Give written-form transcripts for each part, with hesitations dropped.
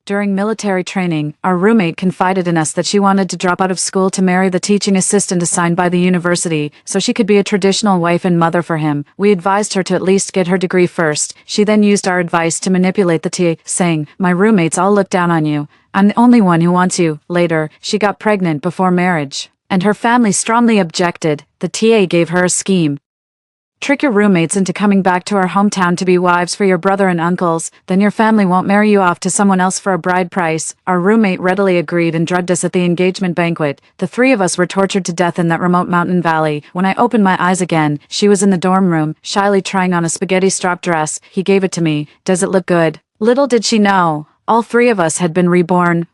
During military training, our roommate confided in us that she wanted to drop out of school to marry the teaching assistant assigned by the university, so she could be a traditional wife and mother for him. We advised her to at least get her degree first. She then used our advice to manipulate the TA, saying, "My roommates all look down on you. I'm the only one who wants you." Later, she got pregnant before marriage, and her family strongly objected. The TA gave her a scheme. Trick your roommates into coming back to our hometown to be wives for your brother and uncles, then your family won't marry you off to someone else for a bride price. Our roommate readily agreed and drugged us at the engagement banquet. The three of us were tortured to death in that remote mountain valley. When I opened my eyes again, she was in the dorm room, shyly trying on a spaghetti strap dress. He gave it to me. "Does it look good?" Little did she know, all three of us had been reborn.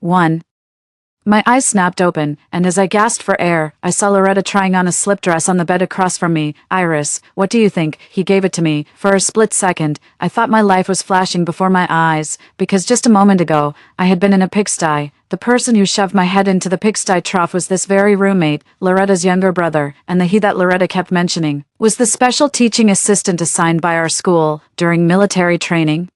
My eyes snapped open, and as I gasped for air, I saw Loretta trying on a slip dress on the bed across from me. "Iris, what do you think?" He gave it to me. For a split second, I thought my life was flashing before my eyes, because just a moment ago, I had been in a pigsty. The person who shoved my head into the pigsty trough was this very roommate, Loretta's younger brother, and the he that Loretta kept mentioning was the special teaching assistant assigned by our school during military training.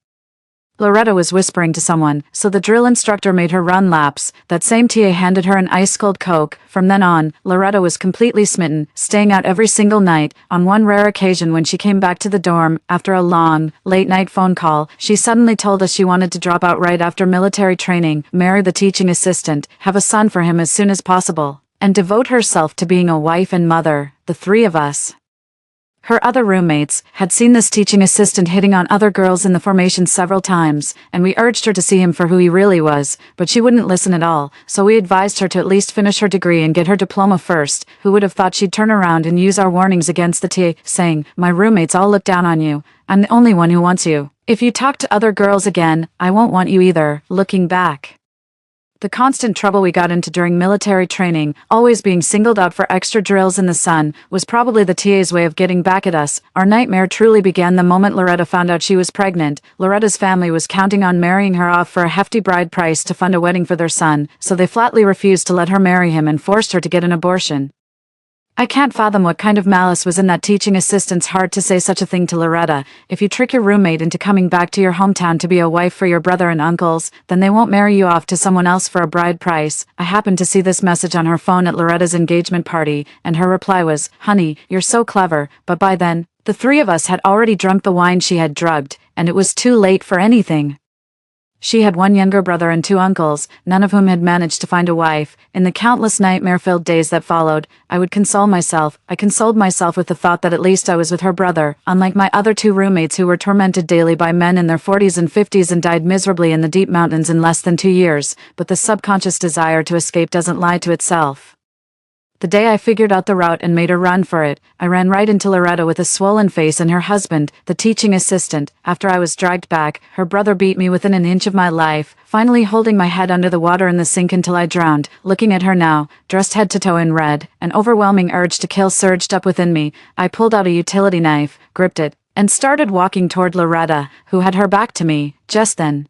Loretta was whispering to someone, so the drill instructor made her run laps. That same TA handed her an ice-cold Coke. From then on, Loretta was completely smitten, staying out every single night. On one rare occasion when she came back to the dorm, after a long, late-night phone call, she suddenly told us she wanted to drop out right after military training, marry the teaching assistant, have a son for him as soon as possible, and devote herself to being a wife and mother. The three of us, her other roommates, had seen this teaching assistant hitting on other girls in the formation several times, and we urged her to see him for who he really was, but she wouldn't listen at all, so we advised her to at least finish her degree and get her diploma first. Who would have thought she'd turn around and use our warnings against the TA, saying, "My roommates all look down on you. I'm the only one who wants you. If you talk to other girls again, I won't want you either." Looking back, the constant trouble we got into during military training, always being singled out for extra drills in the sun, was probably the TA's way of getting back at us. Our nightmare truly began the moment Loretta found out she was pregnant. Loretta's family was counting on marrying her off for a hefty bride price to fund a wedding for their son, so they flatly refused to let her marry him and forced her to get an abortion. I can't fathom what kind of malice was in that teaching assistant's heart to say such a thing to Loretta. If you trick your roommate into coming back to your hometown to be a wife for your brother and uncles, then they won't marry you off to someone else for a bride price. I happened to see this message on her phone at Loretta's engagement party, and her reply was, "Honey, you're so clever," but by then, the three of us had already drunk the wine she had drugged, and it was too late for anything. She had one younger brother and two uncles, none of whom had managed to find a wife. In the countless nightmare-filled days that followed, I consoled myself with the thought that at least I was with her brother, unlike my other two roommates who were tormented daily by men in their 40s and 50s and died miserably in the deep mountains in less than 2 years. But the subconscious desire to escape doesn't lie to itself. The day I figured out the route and made a run for it, I ran right into Loretta with a swollen face and her husband, the teaching assistant. After I was dragged back, her brother beat me within an inch of my life, finally holding my head under the water in the sink until I drowned. Looking at her now, dressed head to toe in red, an overwhelming urge to kill surged up within me. I pulled out a utility knife, gripped it, and started walking toward Loretta, who had her back to me. Just then,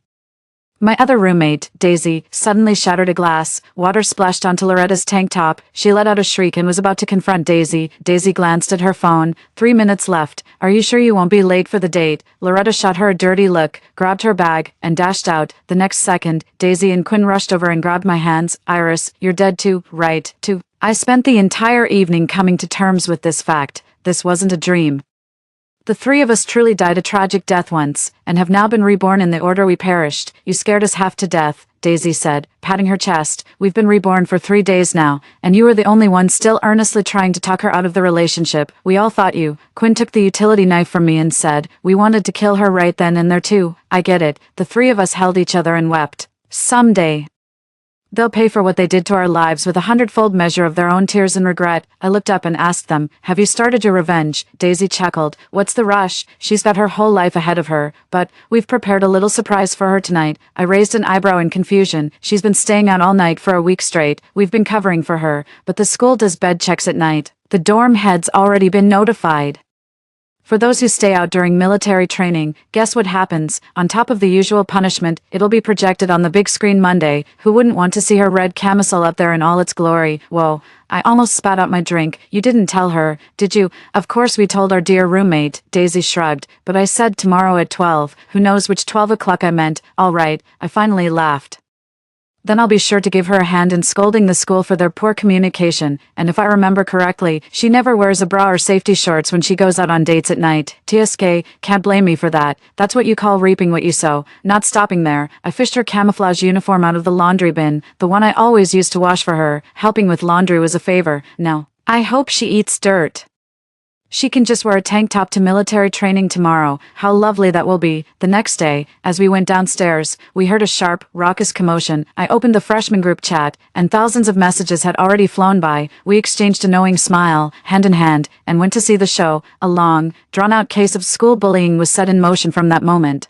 my other roommate, Daisy, suddenly shattered a glass. Water splashed onto Loretta's tank top. She let out a shriek and was about to confront Daisy. Daisy glanced at her phone. 3 minutes left. "Are you sure you won't be late for the date?" Loretta shot her a dirty look, grabbed her bag, and dashed out. The next second, Daisy and Quinn rushed over and grabbed my hands. "Iris, you're dead too, right?" I spent the entire evening coming to terms with this fact. This wasn't a dream. The three of us truly died a tragic death once, and have now been reborn in the order we perished. "You scared us half to death," Daisy said, patting her chest. "We've been reborn for 3 days now, and you were the only one still earnestly trying to talk her out of the relationship. We all thought you." Quinn took the utility knife from me and said, "We wanted to kill her right then and there too." I get it. The three of us held each other and wept. Someday, they'll pay for what they did to our lives with 100-fold measure of their own tears and regret. I looked up and asked them, "Have you started your revenge?" Daisy chuckled. "What's the rush? She's got her whole life ahead of her. But we've prepared a little surprise for her tonight." I raised an eyebrow in confusion. "She's been staying out all night for a week straight. We've been covering for her, but the school does bed checks at night. The dorm head's already been notified." For those who stay out during military training, guess what happens? On top of the usual punishment, it'll be projected on the big screen Monday. Who wouldn't want to see her red camisole up there in all its glory? Whoa, I almost spat out my drink. You didn't tell her, did you? Of course we told our dear roommate, Daisy shrugged, but I said tomorrow at 12. Who knows which 12 o'clock I meant? All right, I finally laughed. Then I'll be sure to give her a hand in scolding the school for their poor communication, and if I remember correctly, she never wears a bra or safety shorts when she goes out on dates at night. TSK, can't blame me for that. That's what you call reaping what you sow. Not stopping there, I fished her camouflage uniform out of the laundry bin, the one I always used to wash for her. Helping with laundry was a favor. Now, I hope she eats dirt. She can just wear a tank top to military training tomorrow. How lovely that will be. The next day, as we went downstairs, we heard a sharp, raucous commotion. I opened the freshman group chat, and thousands of messages had already flown by. We exchanged a knowing smile, hand in hand, and went to see the show. A long, drawn-out case of school bullying was set in motion from that moment.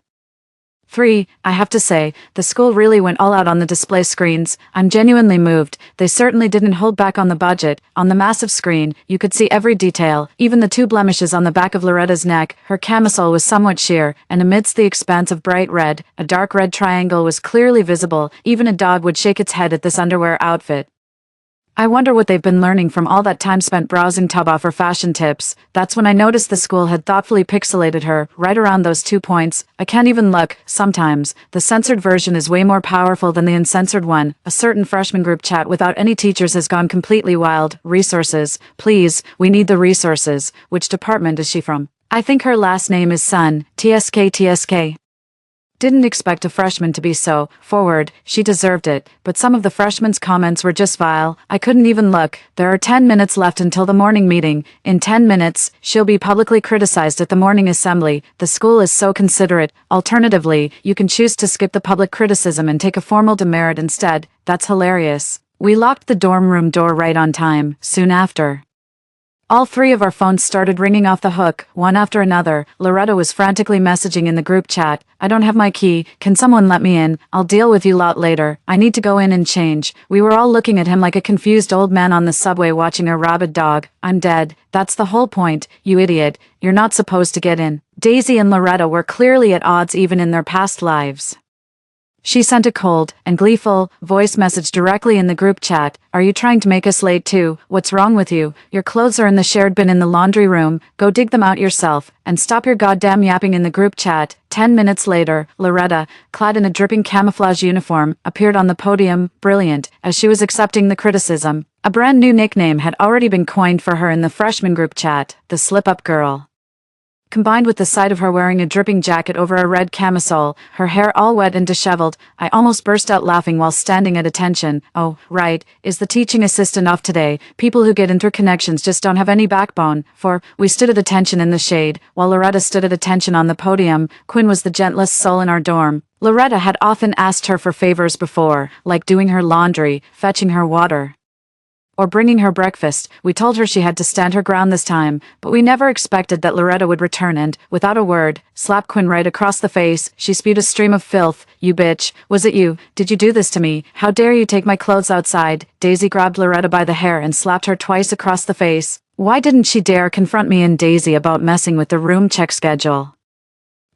3. I have to say, the school really went all out on the display screens. I'm genuinely moved. They certainly didn't hold back on the budget. On the massive screen, you could see every detail, even the 2 blemishes on the back of Loretta's neck. Her camisole was somewhat sheer, and amidst the expanse of bright red, a dark red triangle was clearly visible. Even a dog would shake its head at this underwear outfit. I wonder what they've been learning from all that time spent browsing Tuba for fashion tips. That's when I noticed the school had thoughtfully pixelated her, right around those 2 points. I can't even look. Sometimes, the censored version is way more powerful than the uncensored one. A certain freshman group chat without any teachers has gone completely wild. Resources. Please, we need the resources. Which department is she from? I think her last name is Sun. TSK. Didn't expect a freshman to be so forward. She deserved it, but some of the freshmen's comments were just vile. I couldn't even look. There are 10 minutes left until the morning meeting. In 10 minutes, she'll be publicly criticized at the morning assembly. The school is so considerate. Alternatively, you can choose to skip the public criticism and take a formal demerit instead. That's hilarious. We locked the dorm room door right on time. Soon after, all 3 of our phones started ringing off the hook, one after another. Loretta was frantically messaging in the group chat. I don't have my key. Can someone let me in? I'll deal with you lot later. I need to go in and change. We were all looking at him like a confused old man on the subway watching a rabid dog. I'm dead. That's the whole point, you idiot. You're not supposed to get in. Daisy and Loretta were clearly at odds even in their past lives. She sent a cold and gleeful voice message directly in the group chat. Are you trying to make us late too? What's wrong with you? Your clothes are in the shared bin in the laundry room. Go dig them out yourself. And stop your goddamn yapping in the group chat. 10 minutes later, Loretta, clad in a dripping camouflage uniform, appeared on the podium, brilliant, as she was accepting the criticism. A brand new nickname had already been coined for her in the freshman group chat, the slip-up girl. Combined with the sight of her wearing a dripping jacket over a red camisole, her hair all wet and disheveled, I almost burst out laughing while standing at attention. Oh, right, is the teaching assistant off today? People who get interconnections just don't have any backbone. For, we stood at attention in the shade, while Loretta stood at attention on the podium. Quinn was the gentlest soul in our dorm. Loretta had often asked her for favors before, like doing her laundry, fetching her water, or bringing her breakfast. We told her she had to stand her ground this time, but we never expected that Loretta would return and, without a word, slap Quinn right across the face. She spewed a stream of filth. You bitch. Was it you? Did you do this to me? How dare you take my clothes outside? Daisy grabbed Loretta by the hair and slapped her twice across the face. Why didn't she dare confront me and Daisy about messing with the room check schedule?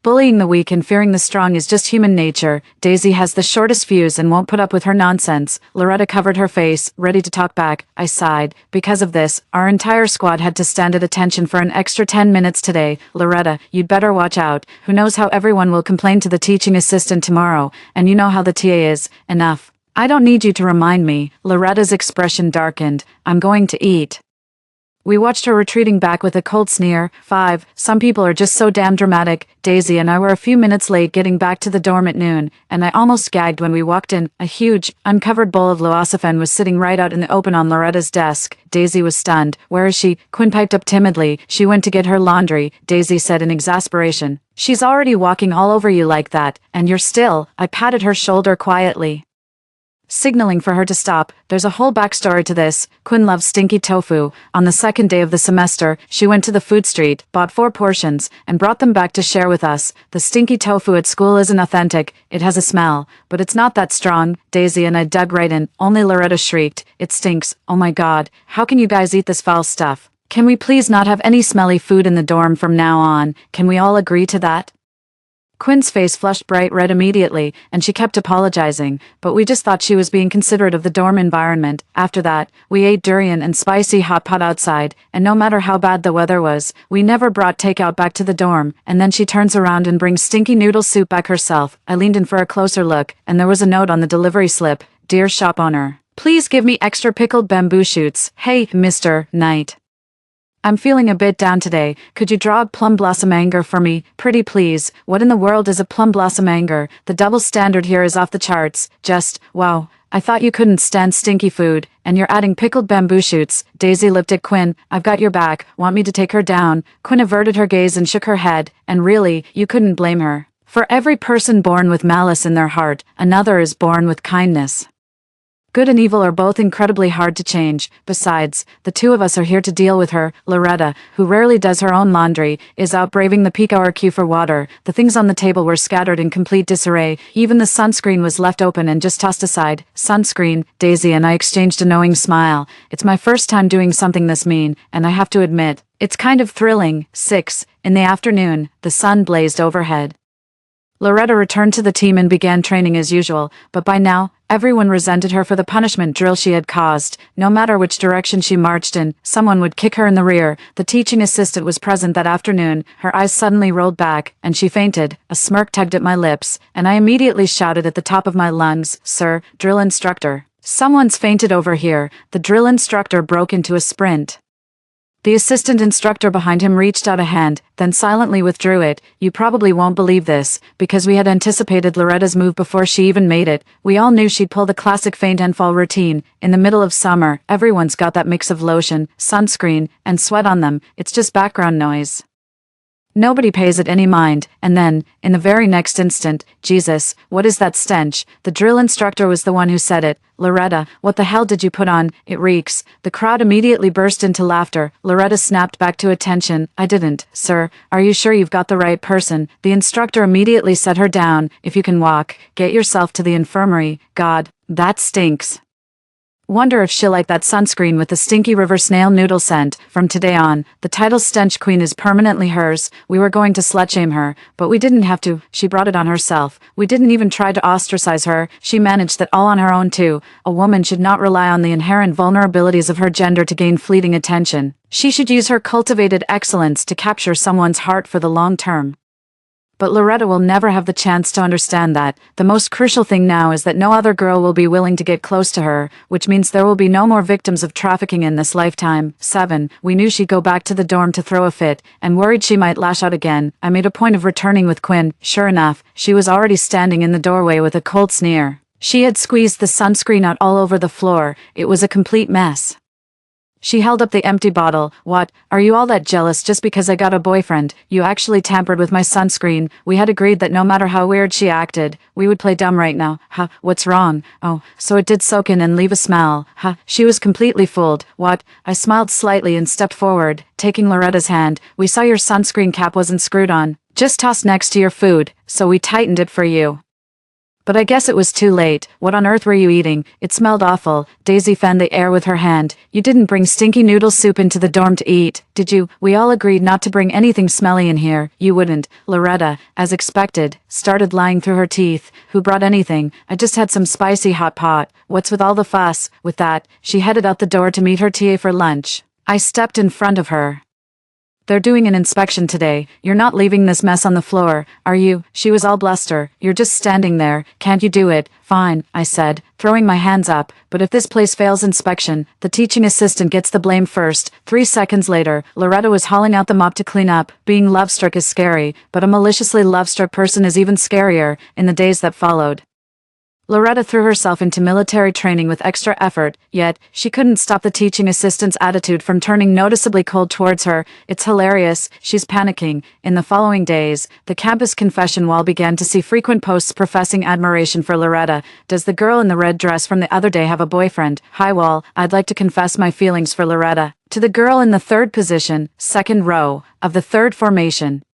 Bullying the weak and fearing the strong is just human nature. Daisy has the shortest fuse and won't put up with her nonsense. Loretta covered her face, ready to talk back. I sighed. Because of this, our entire squad had to stand at attention for an extra 10 minutes today. Loretta, you'd better watch out. Who knows how everyone will complain to the teaching assistant tomorrow, and you know how the TA is. Enough. I don't need you to remind me. Loretta's expression darkened. I'm going to eat. We watched her retreating back with a cold sneer. 5. Some people are just so damn dramatic. Daisy and I were a few minutes late getting back to the dorm at noon, and I almost gagged when we walked in. A huge, uncovered bowl of Loasafen was sitting right out in the open on Loretta's desk. Daisy was stunned. Where is she? Quinn piped up timidly. She went to get her laundry, Daisy said in exasperation. She's already walking all over you like that, and you're still. I patted her shoulder quietly, signaling for her to stop. There's a whole backstory to this. Quinn loves stinky tofu. On the second day of the semester, she went to the food street, bought 4 portions, and brought them back to share with us. The stinky tofu at school isn't authentic. It has a smell, but it's not that strong. Daisy and I dug right in. Only Loretta shrieked. It stinks. Oh my god. How can you guys eat this foul stuff? Can we please not have any smelly food in the dorm from now on? Can we all agree to that? Quinn's face flushed bright red immediately, and she kept apologizing, but we just thought she was being considerate of the dorm environment. After that, we ate durian and spicy hot pot outside, and no matter how bad the weather was, we never brought takeout back to the dorm, and then she turns around and brings stinky noodle soup back herself. I leaned in for a closer look, and there was a note on the delivery slip. Dear shop owner, please give me extra pickled bamboo shoots. Hey, Mr. Knight. I'm feeling a bit down today. Could you draw a plum blossom anger for me? Pretty please. What in the world is a plum blossom anger? The double standard here is off the charts. Just, wow. I thought you couldn't stand stinky food, and you're adding pickled bamboo shoots. Daisy looked at Quinn. I've got your back. Want me to take her down? Quinn averted her gaze and shook her head, and really, you couldn't blame her. For every person born with malice in their heart, another is born with kindness. Good and evil are both incredibly hard to change. Besides, the two of us are here to deal with her. Loretta, who rarely does her own laundry, is out braving the peak hour queue for water. The things on the table were scattered in complete disarray. Even the sunscreen was left open and just tossed aside. Sunscreen. Daisy and I exchanged a knowing smile. It's my first time doing something this mean, and I have to admit, it's kind of thrilling. 6 in the afternoon, the sun blazed overhead. Loretta returned to the team and began training as usual, but by now, everyone resented her for the punishment drill she had caused. No matter which direction she marched in, someone would kick her in the rear. The teaching assistant was present that afternoon. Her eyes suddenly rolled back, and she fainted. A smirk tugged at my lips, and I immediately shouted at the top of my lungs, "Sir, drill instructor. Someone's fainted over here." The drill instructor broke into a sprint. The assistant instructor behind him reached out a hand, then silently withdrew it. You probably won't believe this, because we had anticipated Loretta's move before she even made it. We all knew she'd pull the classic faint and fall routine. In the middle of summer, everyone's got that mix of lotion, sunscreen, and sweat on them. It's just background noise. Nobody pays it any mind, and then, in the very next instant, Jesus, what is that stench? The drill instructor was the one who said it. Loretta, what the hell did you put on? It reeks. The crowd immediately burst into laughter. Loretta snapped back to attention. I didn't, sir. Are you sure you've got the right person? The instructor immediately set her down. If you can walk, get yourself to the infirmary. God, that stinks. Wonder if she'll like that sunscreen with the stinky river snail noodle scent. From today on, the title stench queen is permanently hers. We were going to slut-shame her, but we didn't have to. She brought it on herself. We didn't even try to ostracize her. She managed that all on her own too. A woman should not rely on the inherent vulnerabilities of her gender to gain fleeting attention. She should use her cultivated excellence to capture someone's heart for the long term. But Loretta will never have the chance to understand that. The most crucial thing now is that no other girl will be willing to get close to her, which means there will be no more victims of trafficking in this lifetime. 7. We knew she'd go back to the dorm to throw a fit, and worried she might lash out again. I made a point of returning with Quinn. Sure enough, she was already standing in the doorway with a cold sneer. She had squeezed the sunscreen out all over the floor. It was a complete mess. She held up the empty bottle. What, are you all that jealous just because I got a boyfriend? You actually tampered with my sunscreen. We had agreed that no matter how weird she acted, we would play dumb right now. Ha, what's wrong? Oh, so it did soak in and leave a smell. Ha, she was completely fooled. What? I smiled slightly and stepped forward, taking Loretta's hand. We saw your sunscreen cap wasn't screwed on. Just tossed next to your food, so we tightened it for you. But I guess it was too late. What on earth were you eating? It smelled awful. Daisy fanned the air with her hand. You didn't bring stinky noodle soup into the dorm to eat, did you? We all agreed not to bring anything smelly in here. You wouldn't. Loretta, as expected, started lying through her teeth. Who brought anything? I just had some spicy hot pot. What's with all the fuss? With that, she headed out the door to meet her TA for lunch. I stepped in front of her. They're doing an inspection today. You're not leaving this mess on the floor, are you? She was all bluster. You're just standing there. Can't you do it? Fine, I said, throwing my hands up. But if this place fails inspection, the teaching assistant gets the blame first. 3 seconds later, Loretta was hauling out the mop to clean up. Being love-struck is scary, but a maliciously love-struck person is even scarier. In the days that followed, Loretta threw herself into military training with extra effort, yet she couldn't stop the teaching assistant's attitude from turning noticeably cold towards her. It's hilarious, she's panicking. In the following days, the campus confession wall began to see frequent posts professing admiration for Loretta. Does the girl in the red dress from the other day have a boyfriend? Hi wall, I'd like to confess my feelings for Loretta. To the girl in the third position, second row, of the third formation.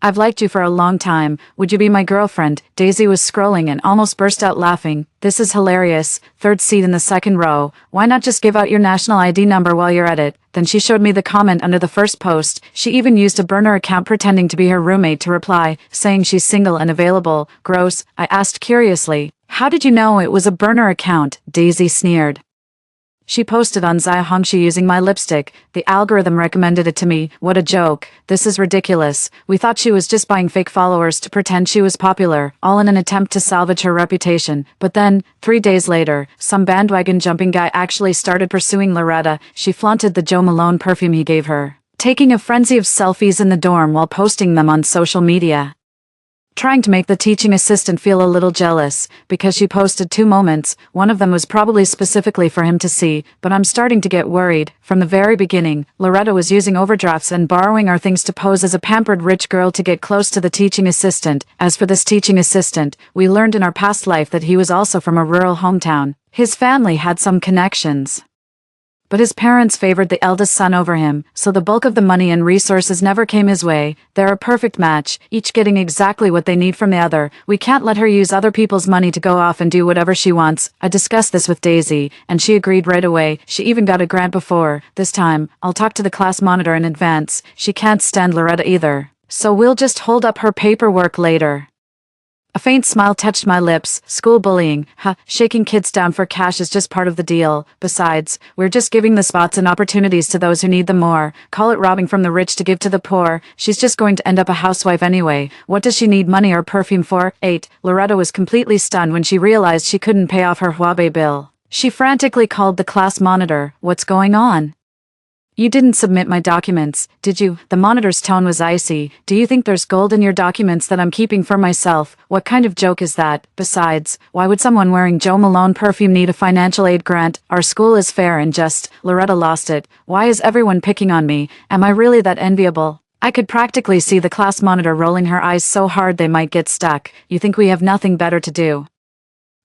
I've liked you for a long time. Would you be my girlfriend? Daisy was scrolling and almost burst out laughing. This is hilarious. Third seat in the second row. Why not just give out your national ID number while you're at it? Then she showed me the comment under the first post. She even used a burner account pretending to be her roommate to reply, saying she's single and available. Gross, I asked curiously. How did you know it was a burner account? Daisy sneered. She posted on Xiaohongshu using my lipstick. The algorithm recommended it to me. What a joke. This is ridiculous. We thought she was just buying fake followers to pretend she was popular, all in an attempt to salvage her reputation. But then, 3 days later, some bandwagon jumping guy actually started pursuing Loretta. She flaunted the Jo Malone perfume he gave her, taking a frenzy of selfies in the dorm while posting them on social media, trying to make the teaching assistant feel a little jealous, because she posted 2 moments. One of them was probably specifically for him to see, but I'm starting to get worried. From the very beginning, Loretta was using overdrafts and borrowing our things to pose as a pampered rich girl to get close to the teaching assistant. As for this teaching assistant, we learned in our past life that he was also from a rural hometown. His family had some connections, but his parents favored the eldest son over him, so the bulk of the money and resources never came his way. They're a perfect match, each getting exactly what they need from the other. We can't let her use other people's money to go off and do whatever she wants. I discussed this with Daisy, and she agreed right away. She even got a grant before. This time, I'll talk to the class monitor in advance. She can't stand Loretta either, so we'll just hold up her paperwork later. A faint smile touched my lips. School bullying. Shaking kids down for cash is just part of the deal. Besides, we're just giving the spots and opportunities to those who need them more. Call it robbing from the rich to give to the poor. She's just going to end up a housewife anyway. What does she need money or perfume for? 8. Loretta was completely stunned when she realized she couldn't pay off her Huawei bill. She frantically called the class monitor. What's going on? You didn't submit my documents, did you? The monitor's tone was icy. Do you think there's gold in your documents that I'm keeping for myself? What kind of joke is that? Besides, why would someone wearing Jo Malone perfume need a financial aid grant? Our school is fair and just. Loretta lost it. Why is everyone picking on me? Am I really that enviable? I could practically see the class monitor rolling her eyes so hard they might get stuck. You think we have nothing better to do?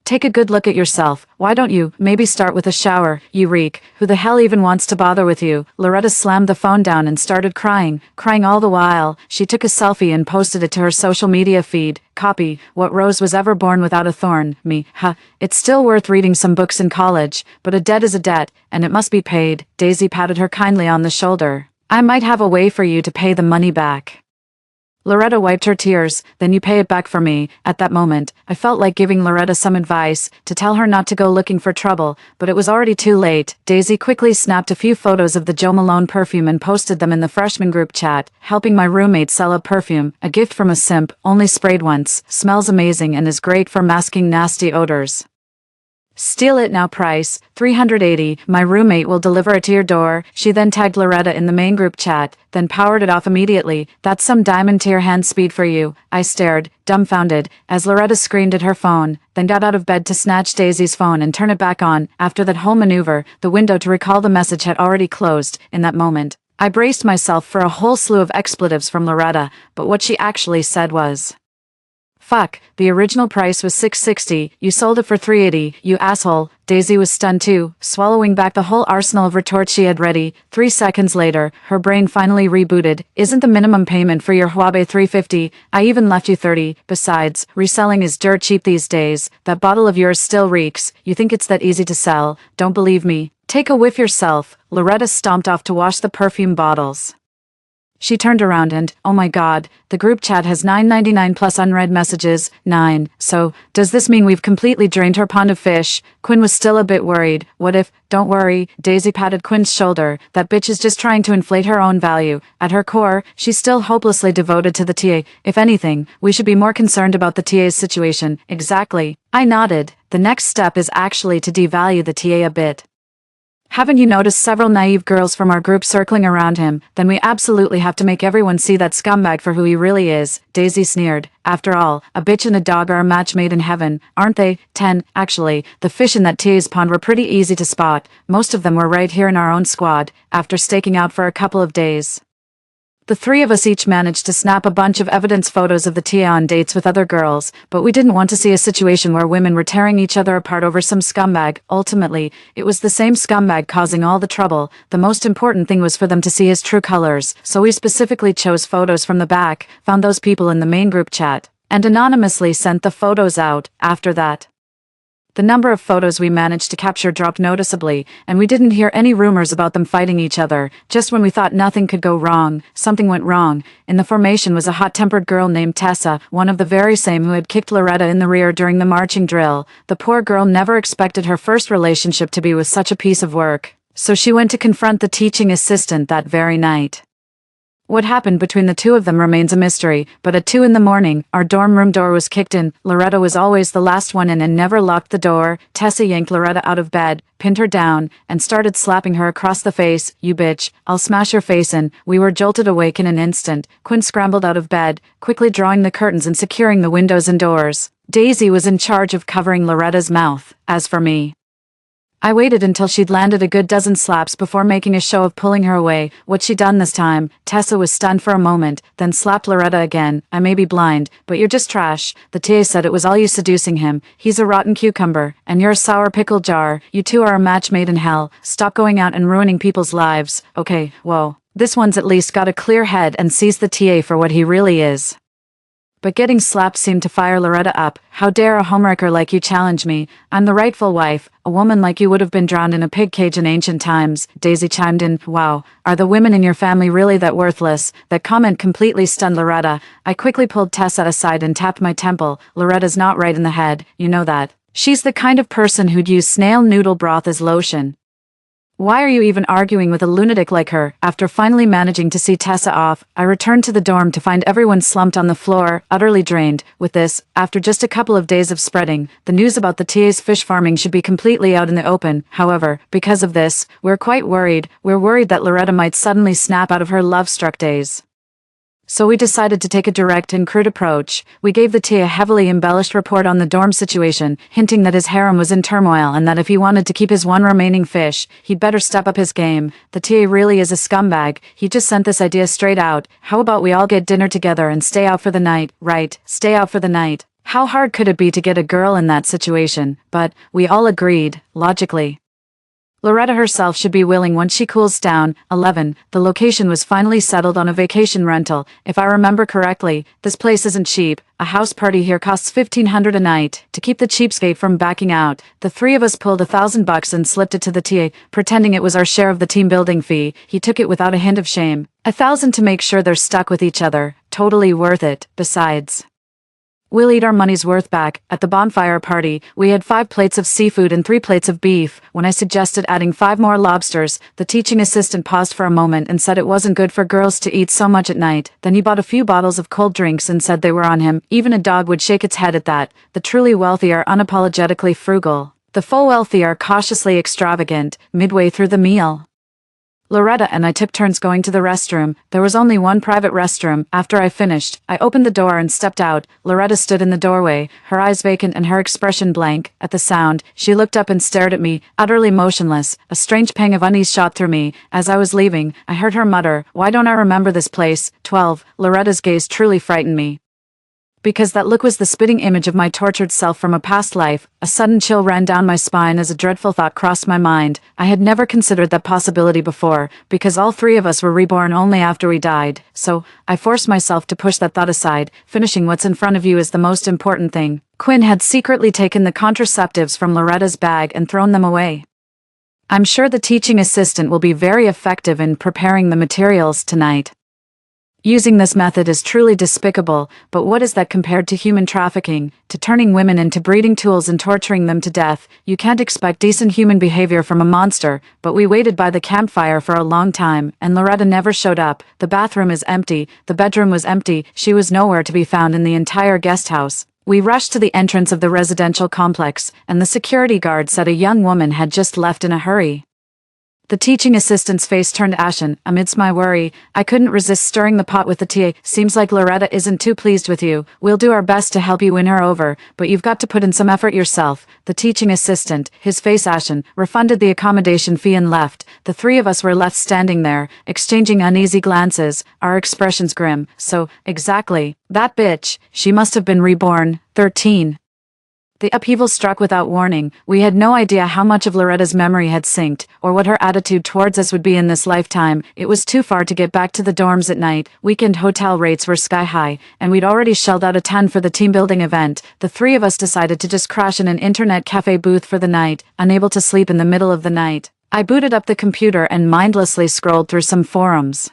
Take a good look at yourself. Why don't you maybe start with a shower? You reek. Who the hell even wants to bother with you? Loretta slammed the phone down and started crying all the while. She took a selfie and posted it to her social media feed. Copy. What rose was ever born without a thorn? Me. It's still worth reading some books in college, but a debt is a debt, and it must be paid. Daisy patted her kindly on the shoulder. I might have a way for you to pay the money back. Loretta wiped her tears. Then you pay it back for me. At that moment, I felt like giving Loretta some advice, to tell her not to go looking for trouble, but it was already too late. Daisy quickly snapped a few photos of the Jo Malone perfume and posted them in the freshman group chat. Helping my roommate sell a perfume, a gift from a simp, only sprayed once, smells amazing and is great for masking nasty odors. Steal it now, price $380. My roommate will deliver it to your door. She then tagged Loretta in the main group chat, then powered it off immediately. That's some diamond tier hand speed for you. I stared, dumbfounded, as Loretta screamed at her phone, then got out of bed to snatch Daisy's phone and turn it back on. After that whole maneuver, the window to recall the message had already closed. In that moment, I braced myself for a whole slew of expletives from Loretta, but what she actually said was, "Fuck, the original price was $660, you sold it for $380, you asshole." Daisy was stunned too, swallowing back the whole arsenal of retorts she had ready. 3 seconds later, her brain finally rebooted. Isn't the minimum payment for your Huawei $350? I even left you $30. Besides, reselling is dirt cheap these days. That bottle of yours still reeks. You think it's that easy to sell? Don't believe me? Take a whiff yourself. Loretta stomped off to wash the perfume bottles. She turned around and, oh my god, the group chat has 999 plus unread messages. 9. So, does this mean we've completely drained her pond of fish? Quinn was still a bit worried. What if? Don't worry. Daisy patted Quinn's shoulder. That bitch is just trying to inflate her own value. At her core, she's still hopelessly devoted to the TA. If anything, we should be more concerned about the TA's situation. Exactly. I nodded. The next step is actually to devalue the TA a bit. Haven't you noticed several naive girls from our group circling around him? Then we absolutely have to make everyone see that scumbag for who he really is. Daisy sneered. After all, a bitch and a dog are a match made in heaven, aren't they? 10. Actually, the fish in that TA's pond were pretty easy to spot. Most of them were right here in our own squad, after staking out for a couple of days. The three of us each managed to snap a bunch of evidence photos of the TA on dates with other girls, but we didn't want to see a situation where women were tearing each other apart over some scumbag. Ultimately, it was the same scumbag causing all the trouble. The most important thing was for them to see his true colors, so we specifically chose photos from the back, found those people in the main group chat, and anonymously sent the photos out. After that, the number of photos we managed to capture dropped noticeably, and we didn't hear any rumors about them fighting each other. Just when we thought nothing could go wrong, something went wrong. In the formation was a hot-tempered girl named Tessa, one of the very same who had kicked Loretta in the rear during the marching drill. The poor girl never expected her first relationship to be with such a piece of work, so she went to confront the teaching assistant that very night. What happened between the two of them remains a mystery, but at 2 in the morning, our dorm room door was kicked in. Loretta was always the last one in and never locked the door. Tessa yanked Loretta out of bed, pinned her down, and started slapping her across the face. "You bitch, I'll smash your face in." We were jolted awake in an instant. Quinn scrambled out of bed, quickly drawing the curtains and securing the windows and doors. Daisy was in charge of covering Loretta's mouth. As for me, I waited until she'd landed a good dozen slaps before making a show of pulling her away. What she'd done this time, Tessa was stunned for a moment, then slapped Loretta again. "I may be blind, but you're just trash." The TA said it was all you seducing him. "He's a rotten cucumber, and you're a sour pickle jar. You two are a match made in hell. Stop going out and ruining people's lives." Okay, whoa. This one's at least got a clear head and sees the TA for what he really is. But getting slapped seemed to fire Loretta up. "How dare a homewrecker like you challenge me? I'm the rightful wife. A woman like you would have been drowned in a pig cage in ancient times." Daisy chimed in. "Wow, are the women in your family really that worthless?" That comment completely stunned Loretta. I quickly pulled Tessa aside and tapped my temple. "Loretta's not right in the head, you know that. She's the kind of person who'd use snail noodle broth as lotion. Why are you even arguing with a lunatic like her?" After finally managing to see Tessa off, I returned to the dorm to find everyone slumped on the floor, utterly drained. With this, after just a couple of days of spreading, the news about the TA's fish farming should be completely out in the open. However, because of this, we're quite worried. We're worried that Loretta might suddenly snap out of her love-struck daze. So we decided to take a direct and crude approach. We gave the TA a heavily embellished report on the dorm situation, hinting that his harem was in turmoil and that if he wanted to keep his one remaining fish, he'd better step up his game. The TA really is a scumbag. He just sent this idea straight out. "How about we all get dinner together and stay out for the night?" Right, stay out for the night. How hard could it be to get a girl in that situation? But we all agreed, logically. Loretta herself should be willing once she cools down. 11. The location was finally settled on a vacation rental. If I remember correctly, this place isn't cheap. A house party here costs $1,500 a night. To keep the cheapskate from backing out, the three of us pulled $1,000 and slipped it to the TA, pretending it was our share of the team building fee. He took it without a hint of shame. $1,000 to make sure they're stuck with each other. Totally worth it. Besides, we'll eat our money's worth back. At the bonfire party, we had 5 plates of seafood and 3 plates of beef. When I suggested adding 5 more lobsters, the teaching assistant paused for a moment and said it wasn't good for girls to eat so much at night. Then he bought a few bottles of cold drinks and said they were on him. Even a dog would shake its head at that. The truly wealthy are unapologetically frugal. The full wealthy are cautiously extravagant. Midway through the meal, Loretta and I took turns going to the restroom. There was only one private restroom. After I finished, I opened the door and stepped out. Loretta stood in the doorway, her eyes vacant and her expression blank. At the sound, she looked up and stared at me, utterly motionless. A strange pang of unease shot through me. As I was leaving, I heard her mutter, "Why don't I remember this place?" 12. Loretta's gaze truly frightened me, because that look was the spitting image of my tortured self from a past life. A sudden chill ran down my spine as a dreadful thought crossed my mind. I had never considered that possibility before, because all 3 of us were reborn only after we died. So, I forced myself to push that thought aside. Finishing what's in front of you is the most important thing. Quinn had secretly taken the contraceptives from Loretta's bag and thrown them away. I'm sure the teaching assistant will be very effective in preparing the materials tonight. Using this method is truly despicable, but what is that compared to human trafficking, to turning women into breeding tools and torturing them to death? You can't expect decent human behavior from a monster. But we waited by the campfire for a long time, and Loretta never showed up. The bathroom is empty, the bedroom was empty, she was nowhere to be found in the entire guest house. We rushed to the entrance of the residential complex, and the security guard said a young woman had just left in a hurry. The teaching assistant's face turned ashen. Amidst my worry, I couldn't resist stirring the pot with the tea. Seems like Loretta isn't too pleased with you. We'll do our best to help you win her over, but you've got to put in some effort yourself. The teaching assistant, his face ashen, refunded the accommodation fee and left. The three of us were left standing there, exchanging uneasy glances, our expressions grim. So, exactly. That bitch. She must have been reborn. 13. The upheaval struck without warning. We had no idea how much of Loretta's memory had synced, or what her attitude towards us would be in this lifetime. It was too far to get back to the dorms at night. Weekend hotel rates were sky high, and we'd already shelled out a ton for the team building event. The three of us decided to just crash in an internet cafe booth for the night, unable to sleep in the middle of the night. I booted up the computer and mindlessly scrolled through some forums.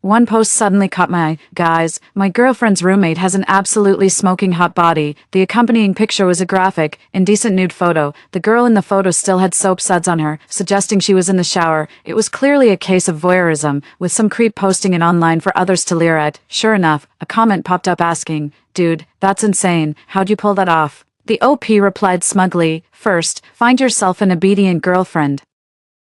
One post suddenly caught my eye. Guys, my girlfriend's roommate has an absolutely smoking hot body. The accompanying picture was a graphic, indecent nude photo. The girl in the photo still had soap suds on her, suggesting she was in the shower. It was clearly a case of voyeurism, with some creep posting it online for others to leer at. Sure enough, a comment popped up asking, "Dude, that's insane. How'd you pull that off?" The OP replied smugly, "First, find yourself an obedient girlfriend.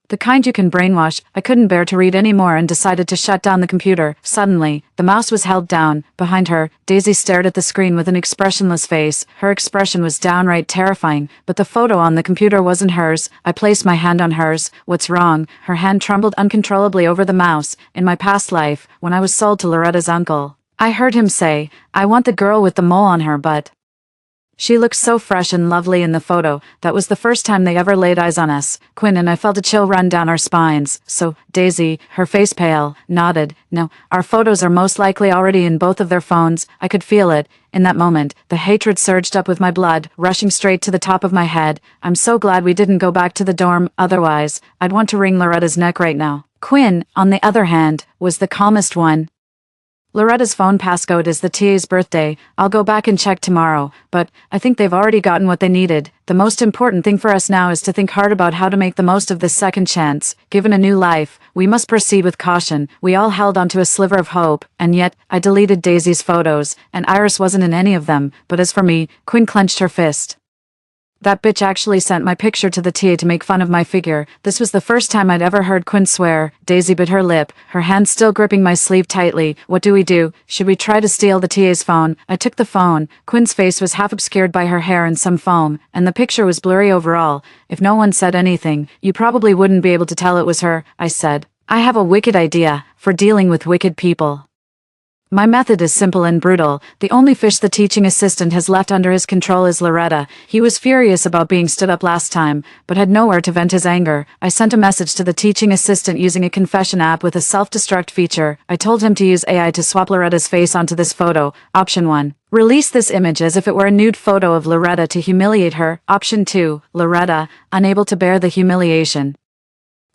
The kind you can brainwash." I couldn't bear to read any more and decided to shut down the computer. Suddenly, the mouse was held down. Behind her, Daisy stared at the screen with an expressionless face. Her expression was downright terrifying, but the photo on the computer wasn't hers. I placed my hand on hers. "What's wrong?" Her hand trembled uncontrollably over the mouse. In my past life, when I was sold to Loretta's uncle, I heard him say, "I want the girl with the mole on her butt." She looked so fresh and lovely in the photo. That was the first time they ever laid eyes on us. Quinn and I felt a chill run down our spines. So, Daisy, her face pale, nodded. "No, our photos are most likely already in both of their phones." I could feel it. In that moment, the hatred surged up with my blood, rushing straight to the top of my head. I'm so glad we didn't go back to the dorm, otherwise, I'd want to wring Loretta's neck right now. Quinn, on the other hand, was the calmest one. "Loretta's phone passcode is the TA's birthday. I'll go back and check tomorrow, but I think they've already gotten what they needed. The most important thing for us now is to think hard about how to make the most of this second chance. Given a new life, we must proceed with caution." We all held onto a sliver of hope, and yet, I deleted Daisy's photos, and Iris wasn't in any of them. But as for me, Quinn clenched her fist. "That bitch actually sent my picture to the TA to make fun of my figure." This was the first time I'd ever heard Quinn swear. Daisy bit her lip, her hand still gripping my sleeve tightly. "What do we do? Should we try to steal the TA's phone?" I took the phone. Quinn's face was half obscured by her hair and some foam, and the picture was blurry overall. "If no one said anything, you probably wouldn't be able to tell it was her," I said. "I have a wicked idea for dealing with wicked people. My method is simple and brutal. The only fish the teaching assistant has left under his control is Loretta." He was furious about being stood up last time, but had nowhere to vent his anger. I sent a message to the teaching assistant using a confession app with a self-destruct feature. I told him to use AI to swap Loretta's face onto this photo. Option 1. Release this image as if it were a nude photo of Loretta to humiliate her. Option 2. Loretta, unable to bear the humiliation,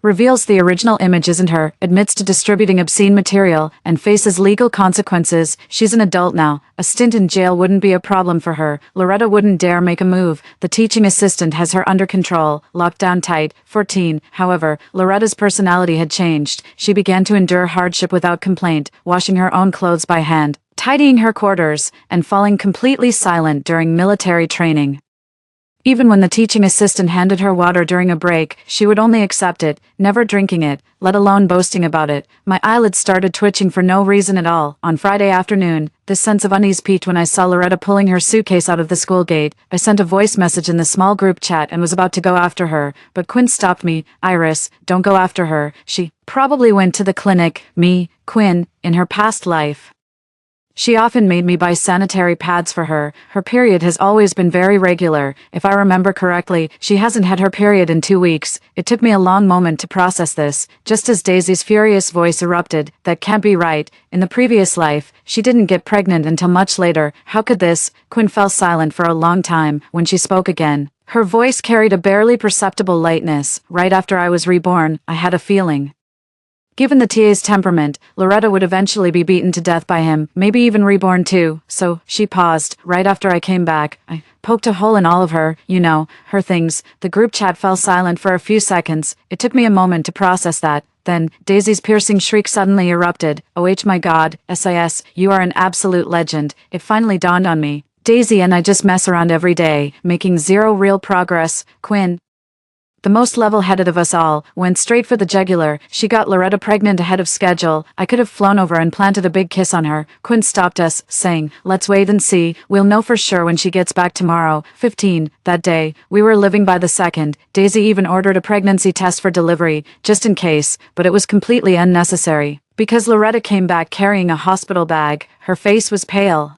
reveals the original image isn't her, admits to distributing obscene material, and faces legal consequences. She's an adult now. A stint in jail wouldn't be a problem for her. Loretta wouldn't dare make a move. The teaching assistant has her under control, locked down tight. 14. However, Loretta's personality had changed. She began to endure hardship without complaint, washing her own clothes by hand, tidying her quarters, and falling completely silent during military training. Even when the teaching assistant handed her water during a break, she would only accept it, never drinking it, let alone boasting about it. My eyelids started twitching for no reason at all. On Friday afternoon, this sense of unease peaked when I saw Loretta pulling her suitcase out of the school gate. I sent a voice message in the small group chat and was about to go after her, but Quinn stopped me. "Iris, don't go after her. She probably went to the clinic." Me, Quinn, in her past life. She often made me buy sanitary pads for her. Her period has always been very regular. If I remember correctly, she hasn't had her period in 2 weeks. It took me a long moment to process this. Just as Daisy's furious voice erupted, "That can't be right. In the previous life, she didn't get pregnant until much later. How could this?" Quinn fell silent for a long time. When she spoke again, her voice carried a barely perceptible lightness. "Right after I was reborn, I had a feeling. Given the TA's temperament, Loretta would eventually be beaten to death by him, maybe even reborn too. So," she paused. "Right after I came back, I poked a hole in all of her, her things." The group chat fell silent for a few seconds. It took me a moment to process that. Then, Daisy's piercing shriek suddenly erupted. "Oh my God, SIS, you are an absolute legend." It finally dawned on me. Daisy and I just mess around every day, making zero real progress. Quinn, the most level-headed of us all, went straight for the jugular. She got Loretta pregnant ahead of schedule. I could have flown over and planted a big kiss on her. Quinn stopped us, saying, "Let's wait and see. We'll know for sure when she gets back tomorrow." 15. That day, we were living by the second. Daisy even ordered a pregnancy test for delivery, just in case, but it was completely unnecessary. Because Loretta came back carrying a hospital bag, her face was pale,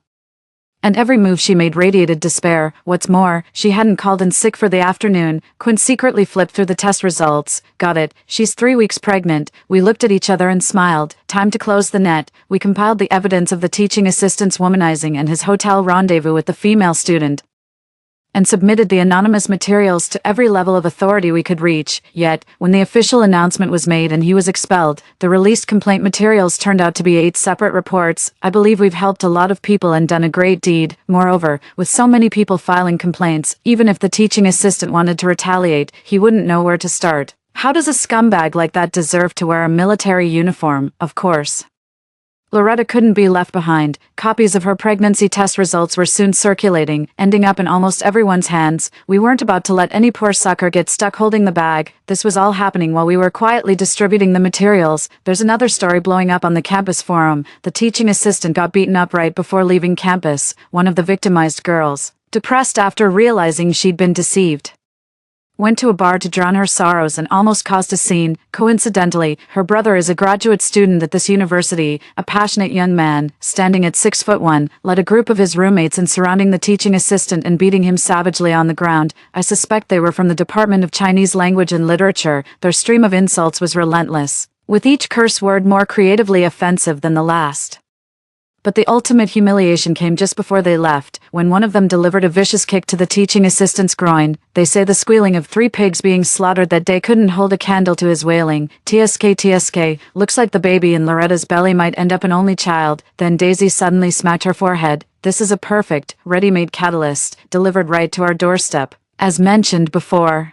and every move she made radiated despair. What's more, she hadn't called in sick for the afternoon. Quinn secretly flipped through the test results. Got it. She's 3 weeks pregnant. We looked at each other and smiled. Time to close the net. We compiled the evidence of the teaching assistant's womanizing and his hotel rendezvous with the female student, and submitted the anonymous materials to every level of authority we could reach. Yet, when the official announcement was made and he was expelled, the released complaint materials turned out to be 8 separate reports. I believe we've helped a lot of people and done a great deed. Moreover, with so many people filing complaints, even if the teaching assistant wanted to retaliate, he wouldn't know where to start. How does a scumbag like that deserve to wear a military uniform? Of course, Loretta couldn't be left behind. Copies of her pregnancy test results were soon circulating, ending up in almost everyone's hands. We weren't about to let any poor sucker get stuck holding the bag. This was all happening while we were quietly distributing the materials. There's another story blowing up on the campus forum. The teaching assistant got beaten up right before leaving campus, one of the victimized girls, depressed after realizing she'd been deceived, went to a bar to drown her sorrows and almost caused a scene. Coincidentally, her brother is a graduate student at this university, a passionate young man, standing at 6'1", led a group of his roommates in surrounding the teaching assistant and beating him savagely on the ground. I suspect they were from the Department of Chinese Language and Literature. Their stream of insults was relentless, with each curse word more creatively offensive than the last. But the ultimate humiliation came just before they left, when one of them delivered a vicious kick to the teaching assistant's groin. They say the squealing of 3 pigs being slaughtered that day couldn't hold a candle to his wailing. TSK, looks like the baby in Loretta's belly might end up an only child. Then Daisy suddenly smacked her forehead. This is a perfect, ready-made catalyst, delivered right to our doorstep. As mentioned before,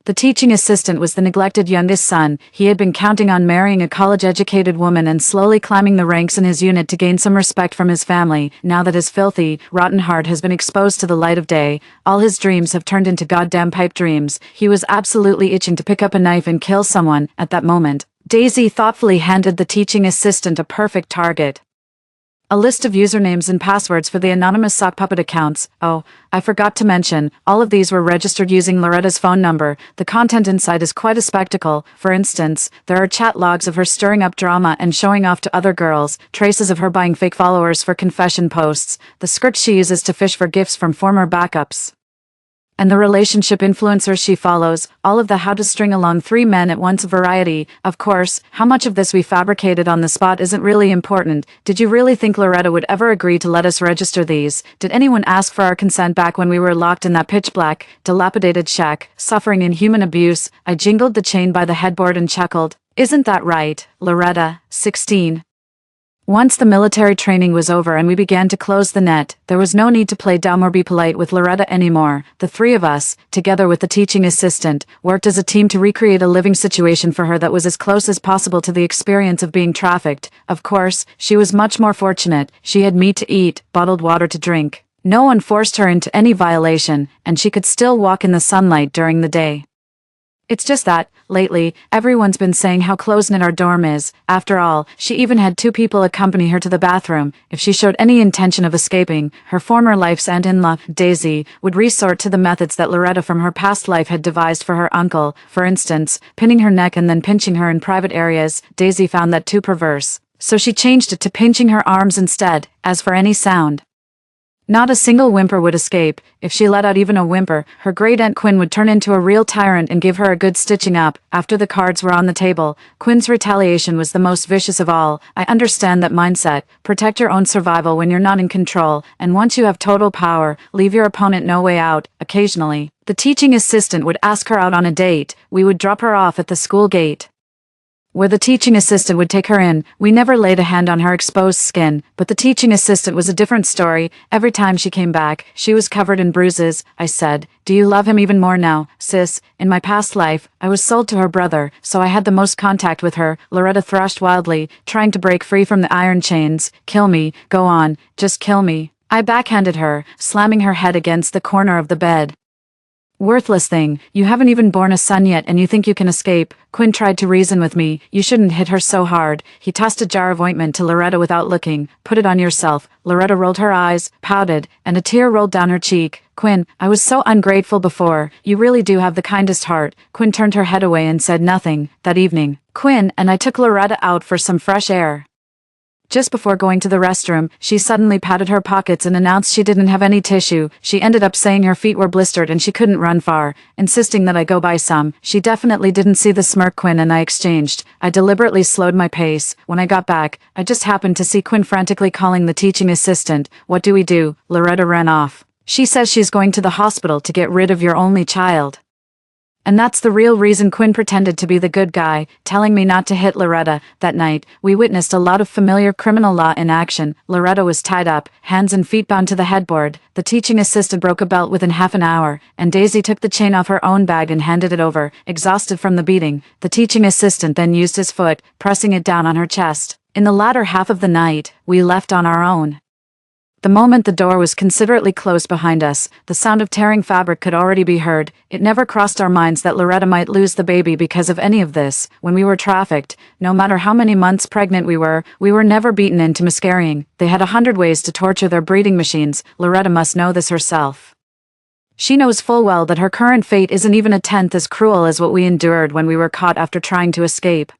the teaching assistant was the neglected youngest son. He had been counting on marrying a college-educated woman and slowly climbing the ranks in his unit to gain some respect from his family. Now that his filthy, rotten heart has been exposed to the light of day, all his dreams have turned into goddamn pipe dreams. He was absolutely itching to pick up a knife and kill someone. At that moment, Daisy thoughtfully handed the teaching assistant a perfect target: a list of usernames and passwords for the anonymous sock puppet accounts. Oh, I forgot to mention, all of these were registered using Loretta's phone number. The content inside is quite a spectacle. For instance, there are chat logs of her stirring up drama and showing off to other girls, traces of her buying fake followers for confession posts, the script she uses to fish for gifts from former backups, and the relationship influencers she follows, all of the how to string along 3 men at once variety. Of course, how much of this we fabricated on the spot isn't really important. Did you really think Loretta would ever agree to let us register these? Did anyone ask for our consent back when we were locked in that pitch-black, dilapidated shack, suffering inhuman abuse? I jingled the chain by the headboard and chuckled. Isn't that right, Loretta? 16. Once the military training was over and we began to close the net, there was no need to play dumb or be polite with Loretta anymore. The 3 of us, together with the teaching assistant, worked as a team to recreate a living situation for her that was as close as possible to the experience of being trafficked. Of course, she was much more fortunate. She had meat to eat, bottled water to drink. No one forced her into any violation, and she could still walk in the sunlight during the day. It's just that, lately, everyone's been saying how close-knit our dorm is. After all, she even had 2 people accompany her to the bathroom. If she showed any intention of escaping, her former life's aunt-in-law, Daisy, would resort to the methods that Loretta from her past life had devised for her uncle. For instance, pinning her neck and then pinching her in private areas. Daisy found that too perverse, so she changed it to pinching her arms instead. As for any sound, not a single whimper would escape. If she let out even a whimper, her great-aunt Quinn would turn into a real tyrant and give her a good stitching up. After the cards were on the table, Quinn's retaliation was the most vicious of all. I understand that mindset. Protect your own survival when you're not in control, and once you have total power, leave your opponent no way out. Occasionally, the teaching assistant would ask her out on a date. We would drop her off at the school gate, where the teaching assistant would take her in. We never laid a hand on her exposed skin, but the teaching assistant was a different story. Every time she came back, she was covered in bruises. I said, "Do you love him even more now, sis? In my past life, I was sold to her brother, so I had the most contact with her." Loretta thrashed wildly, trying to break free from the iron chains. "Kill me, go on, just kill me." I backhanded her, slamming her head against the corner of the bed. Worthless thing, you haven't even born a son yet and you think you can escape. Quinn tried to reason with me. You shouldn't hit her so hard. He tossed a jar of ointment to Loretta without looking. Put it on yourself. Loretta rolled her eyes, pouted, and a tear rolled down her cheek. Quinn, I was so ungrateful before. You really do have the kindest heart. Quinn turned her head away and said nothing. That evening, Quinn and I took Loretta out for some fresh air. Just before going to the restroom, she suddenly patted her pockets and announced she didn't have any tissue. She ended up saying her feet were blistered and she couldn't run far, insisting that I go buy some. She definitely didn't see the smirk Quinn and I exchanged. I deliberately slowed my pace. When I got back, I just happened to see Quinn frantically calling the teaching assistant. What do we do? Loretta ran off. She says she's going to the hospital to get rid of your only child. And that's the real reason Quinn pretended to be the good guy, telling me not to hit Loretta. That night, we witnessed a lot of familiar criminal law in action. Loretta was tied up, hands and feet bound to the headboard. The teaching assistant broke a belt within half an hour, and Daisy took the chain off her own bag and handed it over, exhausted from the beating. The teaching assistant then used his foot, pressing it down on her chest. In the latter half of the night, we left on our own. The moment the door was considerately closed behind us, the sound of tearing fabric could already be heard. It never crossed our minds that Loretta might lose the baby because of any of this. When we were trafficked, no matter how many months pregnant we were never beaten into miscarrying. They had 100 ways to torture their breeding machines. Loretta must know this herself. She knows full well that her current fate isn't even a tenth as cruel as what we endured when we were caught after trying to escape.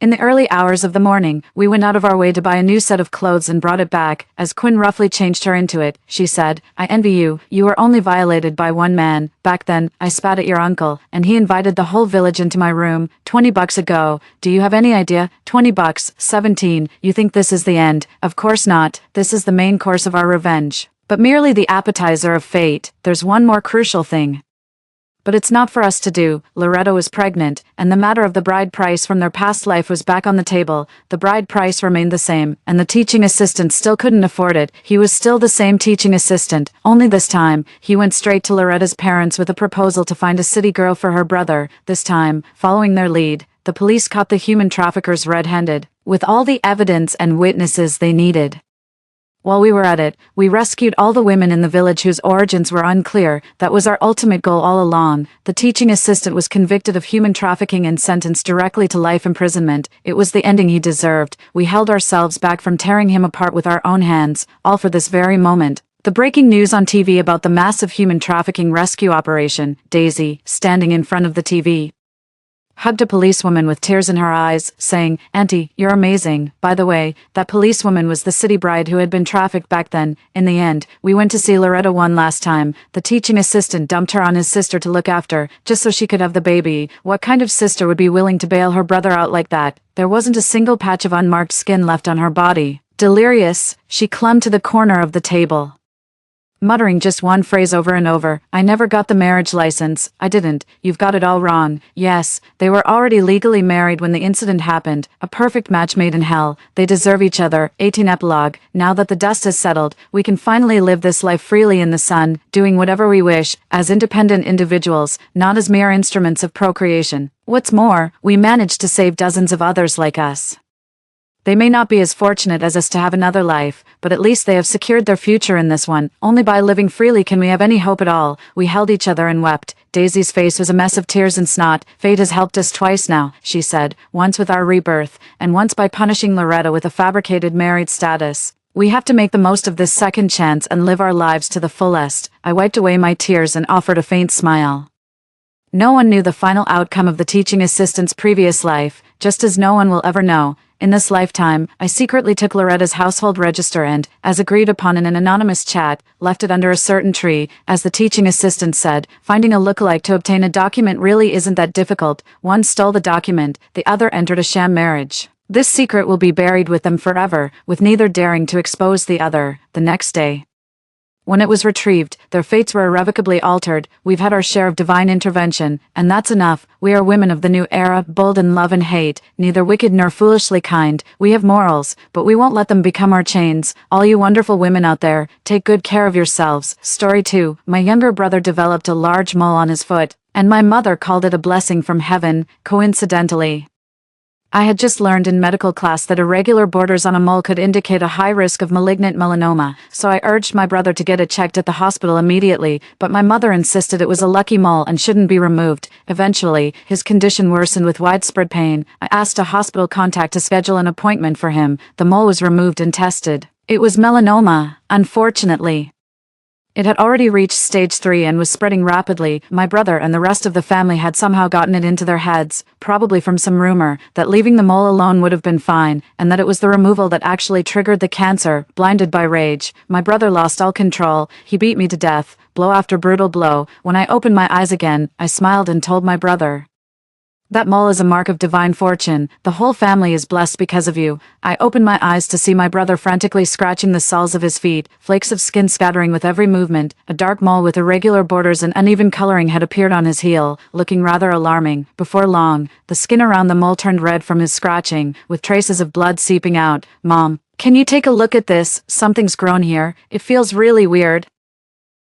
In the early hours of the morning, we went out of our way to buy a new set of clothes and brought it back. As Quinn roughly changed her into it, she said, I envy you. You were only violated by one man. Back then, I spat at your uncle, and he invited the whole village into my room. $20 a go. Do you have any idea? $20, 17. You think this is the end? Of course not. This is the main course of our revenge. But merely the appetizer of fate. There's one more crucial thing. But it's not for us to do. Loretta was pregnant, and the matter of the bride price from their past life was back on the table. The bride price remained the same, and the teaching assistant still couldn't afford it. He was still the same teaching assistant, only this time, he went straight to Loretta's parents with a proposal to find a city girl for her brother. This time, following their lead, the police caught the human traffickers red-handed, with all the evidence and witnesses they needed. While we were at it, we rescued all the women in the village whose origins were unclear. That was our ultimate goal all along. The teaching assistant was convicted of human trafficking and sentenced directly to life imprisonment. It was the ending he deserved. We held ourselves back from tearing him apart with our own hands, all for this very moment. The breaking news on TV about the massive human trafficking rescue operation. Daisy, standing in front of the TV, hugged a policewoman with tears in her eyes, saying, Auntie, you're amazing. By the way, that policewoman was the city bride who had been trafficked back then. In the end, we went to see Loretta one last time. The teaching assistant dumped her on his sister to look after, just so she could have the baby. What kind of sister would be willing to bail her brother out like that? There wasn't a single patch of unmarked skin left on her body. Delirious, she clung to the corner of the table, muttering just one phrase over and over. I never got the marriage license. I didn't. You've got it all wrong. Yes, they were already legally married when the incident happened. A perfect match made in hell. They deserve each other. 18 Epilogue. Now that the dust has settled, we can finally live this life freely in the sun, doing whatever we wish, as independent individuals, not as mere instruments of procreation. What's more, we managed to save dozens of others like us. They may not be as fortunate as us to have another life, but at least they have secured their future in this one. Only by living freely can we have any hope at all. We held each other and wept. Daisy's face was a mess of tears and snot. Fate has helped us twice now, she said, once with our rebirth, and once by punishing Loretta with a fabricated married status. We have to make the most of this second chance and live our lives to the fullest. I wiped away my tears and offered a faint smile. No one knew the final outcome of the teaching assistant's previous life, just as no one will ever know. In this lifetime, I secretly took Loretta's household register and, as agreed upon in an anonymous chat, left it under a certain tree. As the teaching assistant said, finding a lookalike to obtain a document really isn't that difficult. One stole the document, the other entered a sham marriage. This secret will be buried with them forever, with neither daring to expose the other. The next day, when it was retrieved, their fates were irrevocably altered. We've had our share of divine intervention, and that's enough. We are women of the new era, bold in love and hate, neither wicked nor foolishly kind. We have morals, but we won't let them become our chains. All you wonderful women out there, take good care of yourselves. Story 2. My younger brother developed a large mole on his foot, and my mother called it a blessing from heaven, coincidentally. I had just learned in medical class that irregular borders on a mole could indicate a high risk of malignant melanoma, so I urged my brother to get it checked at the hospital immediately, but my mother insisted it was a lucky mole and shouldn't be removed. Eventually, his condition worsened with widespread pain. I asked a hospital contact to schedule an appointment for him. The mole was removed and tested. It was melanoma, unfortunately. It had already reached stage 3 and was spreading rapidly. My brother and the rest of the family had somehow gotten it into their heads, probably from some rumor, that leaving the mole alone would have been fine, and that it was the removal that actually triggered the cancer. Blinded by rage, my brother lost all control. He beat me to death, blow after brutal blow. When I opened my eyes again, I smiled and told my brother, "That mole is a mark of divine fortune. The whole family is blessed because of you." I opened my eyes to see my brother frantically scratching the soles of his feet, flakes of skin scattering with every movement. A dark mole with irregular borders and uneven coloring had appeared on his heel, looking rather alarming. Before long, the skin around the mole turned red from his scratching, with traces of blood seeping out. "Mom, can you take a look at this? Something's grown here. It feels really weird."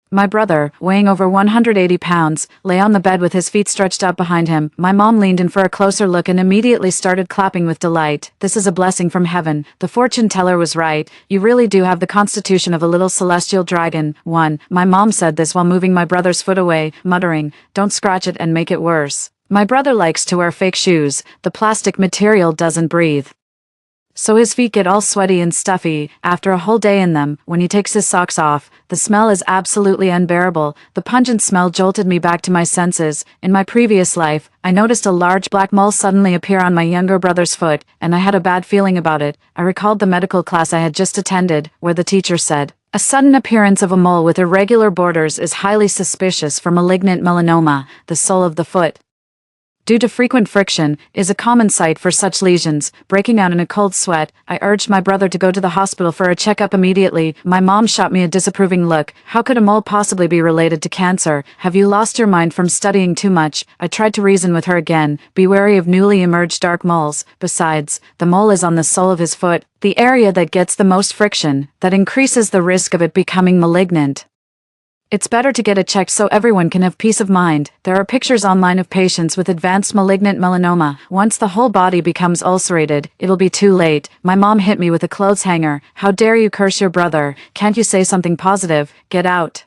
My brother, weighing over 180 pounds, lay on the bed with his feet stretched out behind him. My mom leaned in for a closer look and immediately started clapping with delight. "This is a blessing from heaven. The fortune teller was right. You really do have the constitution of a little celestial dragon." My mom said this while moving my brother's foot away, muttering, "Don't scratch it and make it worse." My brother likes to wear fake shoes. The plastic material doesn't breathe, so his feet get all sweaty and stuffy after a whole day in them. When he takes his socks off, the smell is absolutely unbearable. The pungent smell jolted me back to my senses. In my previous life, I noticed a large black mole suddenly appear on my younger brother's foot, and I had a bad feeling about it. I recalled the medical class I had just attended, where the teacher said, "A sudden appearance of a mole with irregular borders is highly suspicious for malignant melanoma, the sole of the foot, due to frequent friction, is a common sight for such lesions." Breaking out in a cold sweat, I urged my brother to go to the hospital for a checkup immediately. My mom shot me a disapproving look. "How could a mole possibly be related to cancer? Have you lost your mind from studying too much?" I tried to reason with her again. "Be wary of newly emerged dark moles. Besides, the mole is on the sole of his foot, the area that gets the most friction, that increases the risk of it becoming malignant. It's better to get it checked so everyone can have peace of mind." There are pictures online of patients with advanced malignant melanoma. Once the whole body becomes ulcerated, it'll be too late. My mom hit me with a clothes hanger. "How dare you curse your brother? Can't you say something positive? Get out."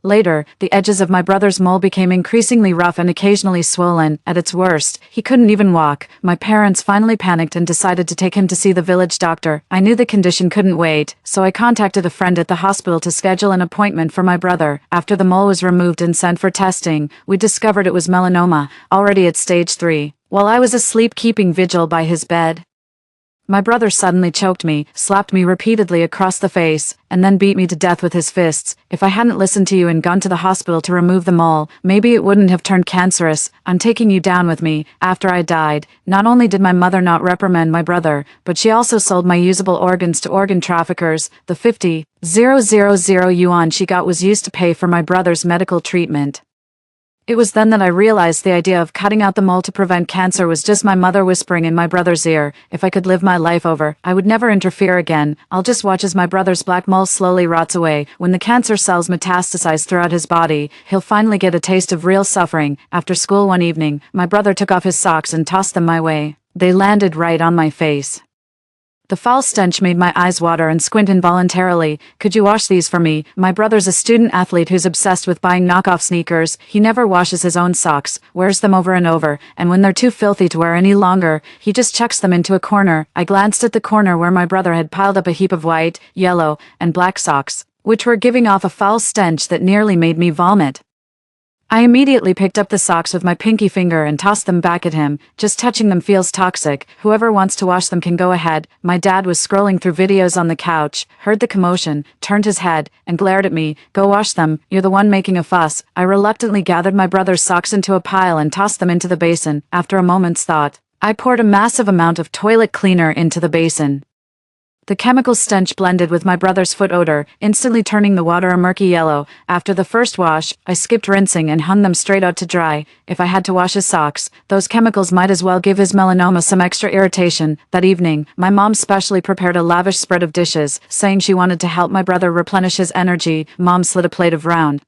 Later, the edges of my brother's mole became increasingly rough and occasionally swollen. At its worst, he couldn't even walk. My parents finally panicked and decided to take him to see the village doctor. I knew the condition couldn't wait, so I contacted a friend at the hospital to schedule an appointment for my brother. After the mole was removed and sent for testing, we discovered it was melanoma, already at stage 3. While I was asleep keeping vigil by his bed, my brother suddenly choked me, slapped me repeatedly across the face, and then beat me to death with his fists. "If I hadn't listened to you and gone to the hospital to remove the mole, maybe it wouldn't have turned cancerous. I'm taking you down with me." After I died, not only did my mother not reprimand my brother, but she also sold my usable organs to organ traffickers. The 50,000 yuan she got was used to pay for my brother's medical treatment. It was then that I realized the idea of cutting out the mole to prevent cancer was just my mother whispering in my brother's ear. If I could live my life over, I would never interfere again. I'll just watch as my brother's black mole slowly rots away. When the cancer cells metastasize throughout his body, he'll finally get a taste of real suffering. After school one evening, my brother took off his socks and tossed them my way. They landed right on my face. The foul stench made my eyes water and squint involuntarily. "Could you wash these for me?" My brother's a student athlete who's obsessed with buying knockoff sneakers. He never washes his own socks, wears them over and over, and when they're too filthy to wear any longer, he just chucks them into a corner. I glanced at the corner where my brother had piled up a heap of white, yellow, and black socks, which were giving off a foul stench that nearly made me vomit. I immediately picked up the socks with my pinky finger and tossed them back at him. "Just touching them feels toxic. Whoever wants to wash them can go ahead." My dad was scrolling through videos on the couch, heard the commotion, turned his head, and glared at me. "Go wash them. You're the one making a fuss." I reluctantly gathered my brother's socks into a pile and tossed them into the basin. After a moment's thought, I poured a massive amount of toilet cleaner into the basin. The chemical stench blended with my brother's foot odor, instantly turning the water a murky yellow. After the first wash, I skipped rinsing and hung them straight out to dry. If I had to wash his socks, those chemicals might as well give his melanoma some extra irritation. That evening, my mom specially prepared a lavish spread of dishes, saying she wanted to help my brother replenish his energy. Mom slid a plate of round,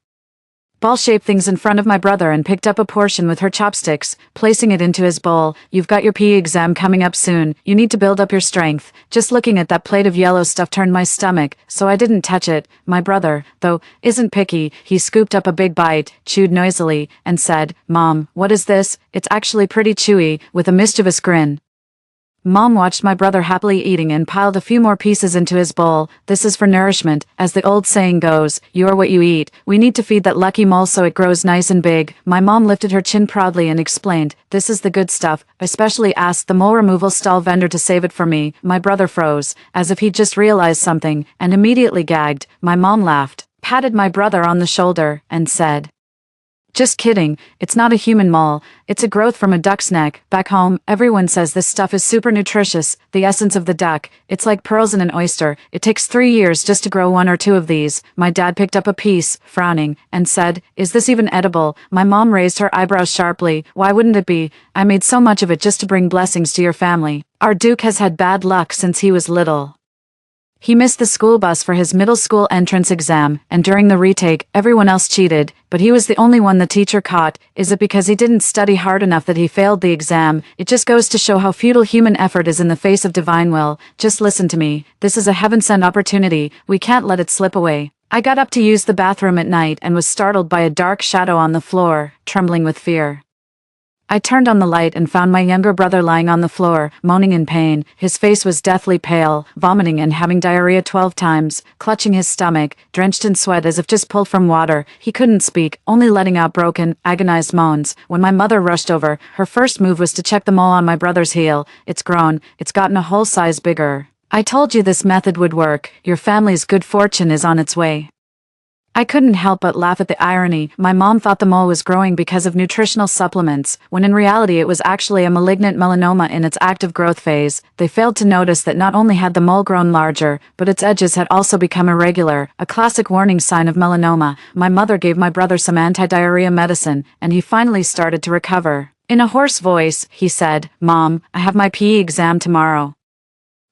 ball-shaped things in front of my brother and picked up a portion with her chopsticks, placing it into his bowl. "You've got your PE exam coming up soon. You need to build up your strength." Just looking at that plate of yellow stuff turned my stomach, so I didn't touch it. My brother, though, isn't picky. He scooped up a big bite, chewed noisily, and said, "Mom, what is this?" "It's actually pretty chewy," with a mischievous grin. Mom watched my brother happily eating and piled a few more pieces into his bowl. "This is for nourishment. As the old saying goes, you are what you eat. We need to feed that lucky mole so it grows nice and big." My mom lifted her chin proudly and explained, "This is the good stuff. I specially asked the mole removal stall vendor to save it for me." My brother froze, as if he'd just realized something, and immediately gagged. My mom laughed, patted my brother on the shoulder, and said, "Just kidding, it's not a human mole, it's a growth from a duck's neck. Back home, everyone says this stuff is super nutritious, the essence of the duck. It's like pearls in an oyster. It takes 3 years just to grow 1 or 2 of these." My dad picked up a piece, frowning, and said, "Is this even edible?" My mom raised her eyebrows sharply. "Why wouldn't it be? I made so much of it just to bring blessings to your family. Our Duke has had bad luck since he was little. He missed the school bus for his middle school entrance exam, and during the retake, everyone else cheated, but he was the only one the teacher caught. Is it because he didn't study hard enough that he failed the exam? It just goes to show how futile human effort is in the face of divine will. Just listen to me. This is a heaven-sent opportunity. We can't let it slip away." I got up to use the bathroom at night and was startled by a dark shadow on the floor, trembling with fear. I turned on the light and found my younger brother lying on the floor, moaning in pain. His face was deathly pale, vomiting and having diarrhea 12 times, clutching his stomach, drenched in sweat as if just pulled from water. He couldn't speak, only letting out broken, agonized moans. When my mother rushed over, her first move was to check the mole on my brother's heel. "It's grown. It's gotten a whole size bigger. I told you this method would work. Your family's good fortune is on its way." I couldn't help but laugh at the irony. My mom thought the mole was growing because of nutritional supplements, when in reality it was actually a malignant melanoma in its active growth phase. They failed to notice that not only had the mole grown larger, but its edges had also become irregular, a classic warning sign of melanoma. My mother gave my brother some anti-diarrhea medicine, and he finally started to recover. In a hoarse voice, he said, "Mom, I have my PE exam tomorrow."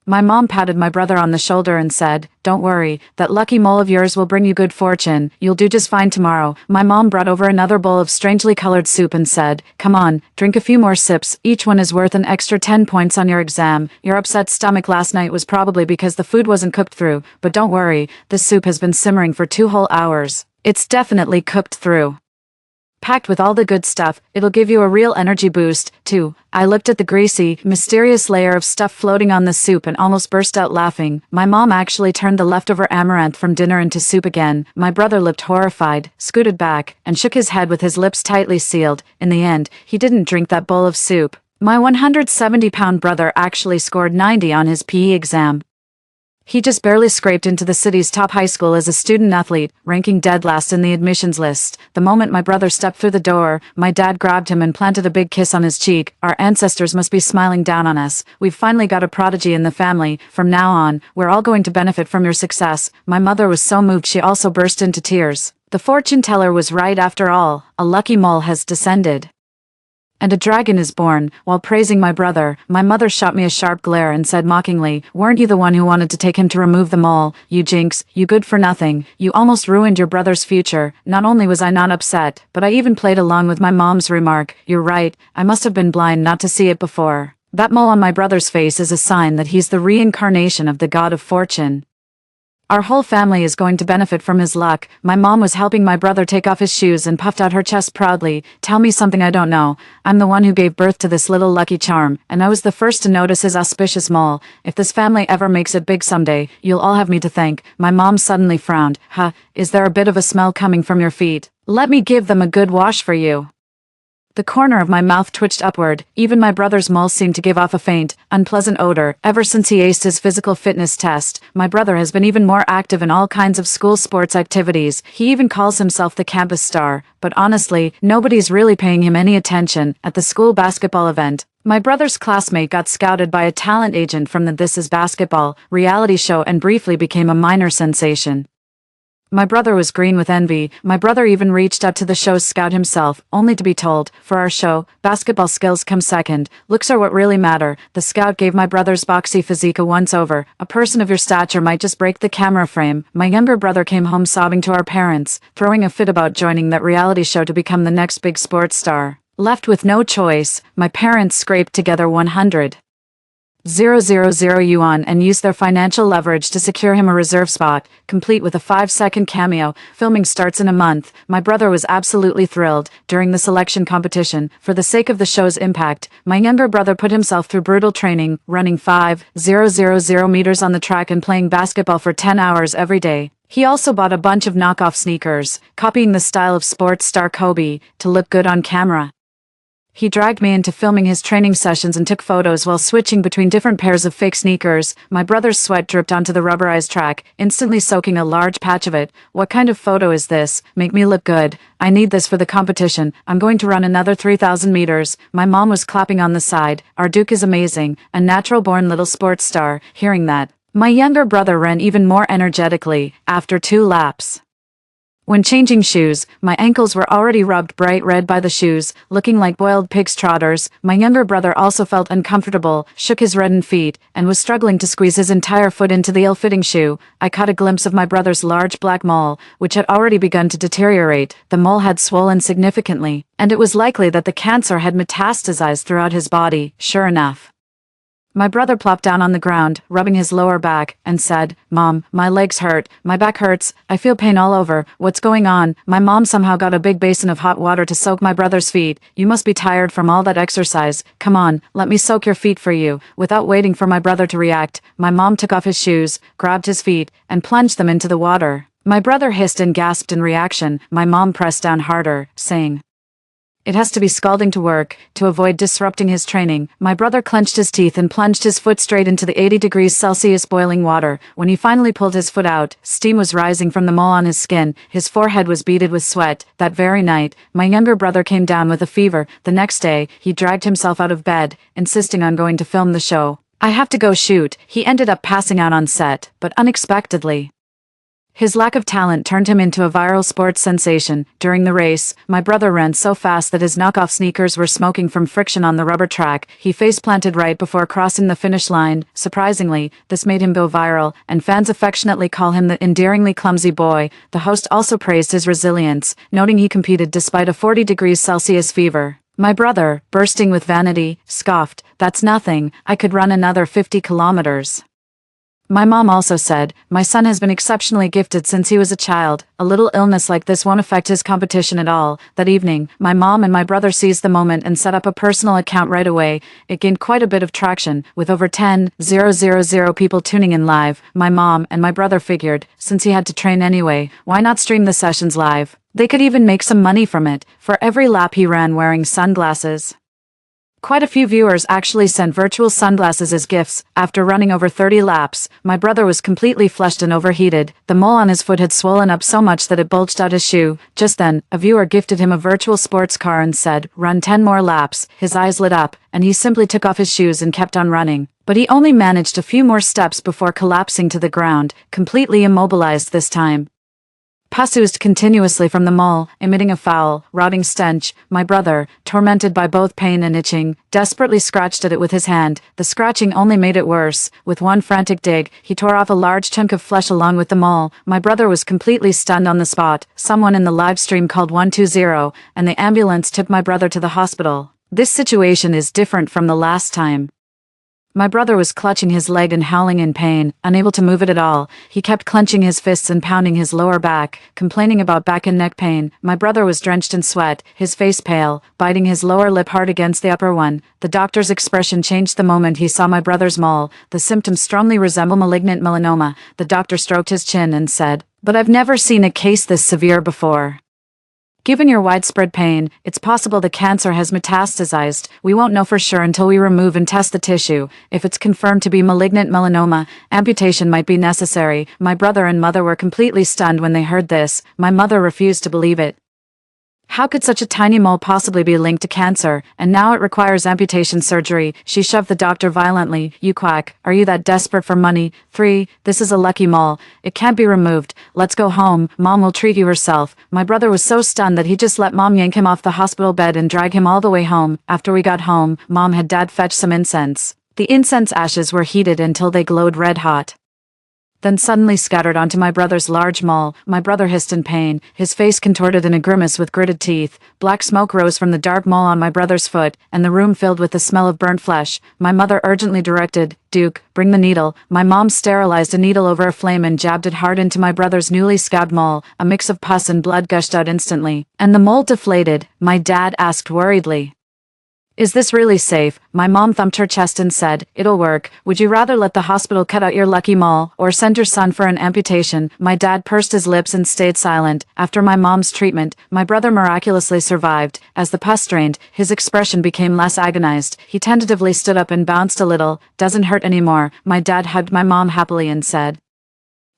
My mom patted my brother on the shoulder and said, "Don't worry, that lucky mole of yours will bring you good fortune. You'll do just fine tomorrow." My mom brought over another bowl of strangely colored soup and said, "Come on, drink a few more sips. Each one is worth an extra 10 points on your exam. Your upset stomach last night was probably because the food wasn't cooked through, but don't worry, this soup has been simmering for 2 whole hours. It's definitely cooked through. Packed with all the good stuff, it'll give you a real energy boost, too." I looked at the greasy, mysterious layer of stuff floating on the soup and almost burst out laughing. My mom actually turned the leftover amaranth from dinner into soup again. My brother looked horrified, scooted back, and shook his head with his lips tightly sealed. In the end, he didn't drink that bowl of soup. My 170-pound brother actually scored 90 on his PE exam. He just barely scraped into the city's top high school as a student athlete, ranking dead last in the admissions list. The moment my brother stepped through the door, my dad grabbed him and planted a big kiss on his cheek. "Our ancestors must be smiling down on us. We've finally got a prodigy in the family. From now on, we're all going to benefit from your success." My mother was so moved she also burst into tears. The fortune teller was right after all. A lucky mole has descended, and a dragon is born. While praising my brother, my mother shot me a sharp glare and said mockingly, "Weren't you the one who wanted to take him to remove the mole? You jinx, you good for nothing. You almost ruined your brother's future." Not only was I not upset, but I even played along with my mom's remark. "You're right, I must have been blind not to see it before. That mole on my brother's face is a sign that he's the reincarnation of the god of fortune. Our whole family is going to benefit from his luck." My mom was helping my brother take off his shoes and puffed out her chest proudly. "Tell me something I don't know. I'm the one who gave birth to this little lucky charm, and I was the first to notice his auspicious mole. If this family ever makes it big someday, you'll all have me to thank." My mom suddenly frowned. "Huh, is there a bit of a smell coming from your feet? Let me give them a good wash for you." The corner of my mouth twitched upward. Even my brother's mole seemed to give off a faint, unpleasant odor. Ever since he aced his physical fitness test, my brother has been even more active in all kinds of school sports activities. He even calls himself the campus star. But honestly, nobody's really paying him any attention. At the school basketball event, my brother's classmate got scouted by a talent agent from the This Is Basketball reality show and briefly became a minor sensation. My brother was green with envy. My brother even reached out to the show's scout himself, only to be told, for our show, basketball skills come second. Looks are what really matter. The scout gave my brother's boxy physique a once-over. A person of your stature might just break the camera frame. My younger brother came home sobbing to our parents, throwing a fit about joining that reality show to become the next big sports star. Left with no choice, my parents scraped together 100,000 yuan and used their financial leverage to secure him a reserve spot, complete with a 5-second cameo. Filming starts in a month. My brother was absolutely thrilled. During the selection competition, for the sake of the show's impact, my younger brother put himself through brutal training, running 5,000 meters on the track and playing basketball for 10 hours every day. He also bought a bunch of knockoff sneakers, copying the style of sports star Kobe, to look good on camera. He dragged me into filming his training sessions and took photos while switching between different pairs of fake sneakers. My brother's sweat dripped onto the rubberized track, instantly soaking a large patch of it. What kind of photo is this? Make me look good. I need this for the competition. I'm going to run another 3,000 meters. My mom was clapping on the side. Our Duke is amazing, a natural-born little sports star. Hearing that, my younger brother ran even more energetically, after 2 laps. When changing shoes, my ankles were already rubbed bright red by the shoes, looking like boiled pig's trotters. My younger brother also felt uncomfortable, shook his reddened feet, and was struggling to squeeze his entire foot into the ill-fitting shoe. I caught a glimpse of my brother's large black mole, which had already begun to deteriorate. The mole had swollen significantly, and it was likely that the cancer had metastasized throughout his body. Sure enough, my brother plopped down on the ground, rubbing his lower back, and said, "Mom, my legs hurt, my back hurts, I feel pain all over, what's going on?" My mom somehow got a big basin of hot water to soak my brother's feet. "You must be tired from all that exercise. Come on, let me soak your feet for you." Without waiting for my brother to react, my mom took off his shoes, grabbed his feet, and plunged them into the water. My brother hissed and gasped in reaction. My mom pressed down harder, saying, "It has to be scalding to work." To avoid disrupting his training, my brother clenched his teeth and plunged his foot straight into the 80 degrees Celsius boiling water. When he finally pulled his foot out, steam was rising from the mole on his skin. His forehead was beaded with sweat. That very night, my younger brother came down with a fever. The next day, he dragged himself out of bed, insisting on going to film the show. "I have to go shoot." He ended up passing out on set, but unexpectedly. His lack of talent turned him into a viral sports sensation. During the race, my brother ran so fast that his knockoff sneakers were smoking from friction on the rubber track. He face-planted right before crossing the finish line. Surprisingly, this made him go viral, and fans affectionately call him the endearingly clumsy boy. The host also praised his resilience, noting he competed despite a 40 degrees Celsius fever. My brother, bursting with vanity, scoffed, "That's nothing, I could run another 50 kilometers. My mom also said, "My son has been exceptionally gifted since he was a child. A little illness like this won't affect his competition at all." That evening, my mom and my brother seized the moment and set up a personal account right away. It gained quite a bit of traction, with over 10,000 people tuning in live. My mom and my brother figured, since he had to train anyway, why not stream the sessions live? They could even make some money from it, for every lap he ran wearing sunglasses. Quite a few viewers actually sent virtual sunglasses as gifts. After running over 30 laps, my brother was completely flushed and overheated. The mole on his foot had swollen up so much that it bulged out his shoe. Just then, a viewer gifted him a virtual sports car and said, "Run 10 more laps." His eyes lit up, and he simply took off his shoes and kept on running. But he only managed a few more steps before collapsing to the ground, completely immobilized this time. Pus oozed continuously from the mole, emitting a foul, rotting stench. My brother, tormented by both pain and itching, desperately scratched at it with his hand. The scratching only made it worse. With one frantic dig, he tore off a large chunk of flesh along with the mole. My brother was completely stunned on the spot. Someone in the live stream called 120, and the ambulance took my brother to the hospital. This situation is different from the last time. My brother was clutching his leg and howling in pain, unable to move it at all. He kept clenching his fists and pounding his lower back, complaining about back and neck pain. My brother was drenched in sweat, his face pale, biting his lower lip hard against the upper one. The doctor's expression changed the moment he saw my brother's mole. The symptoms strongly resemble malignant melanoma. The doctor stroked his chin and said, "But I've never seen a case this severe before. Given your widespread pain, it's possible the cancer has metastasized. We won't know for sure until we remove and test the tissue. If it's confirmed to be malignant melanoma, amputation might be necessary." My brother and mother were completely stunned when they heard this. My mother refused to believe it. How could such a tiny mole possibly be linked to cancer? And now it requires amputation surgery. She shoved the doctor violently. You quack. Are you that desperate for money? 3. This is a lucky mole. It can't be removed. Let's go home. Mom will treat you herself. My brother was so stunned that he just let Mom yank him off the hospital bed and drag him all the way home. After we got home, Mom had Dad fetch some incense. The incense ashes were heated until they glowed red hot, then suddenly scattered onto my brother's large mole. My brother hissed in pain, his face contorted in a grimace with gritted teeth. Black smoke rose from the dark mole on my brother's foot, and the room filled with the smell of burnt flesh. My mother urgently directed, Duke, bring the needle. My mom sterilized a needle over a flame and jabbed it hard into my brother's newly scabbed mole. A mix of pus and blood gushed out instantly, and the mole deflated. My dad asked worriedly, Is this really safe? My mom thumped her chest and said, It'll work. Would you rather let the hospital cut out your lucky mole, or send your son for an amputation? My dad pursed his lips and stayed silent. After my mom's treatment, my brother miraculously survived. As the pus drained, his expression became less agonized. He tentatively stood up and bounced a little. Doesn't hurt anymore. My dad hugged my mom happily and said,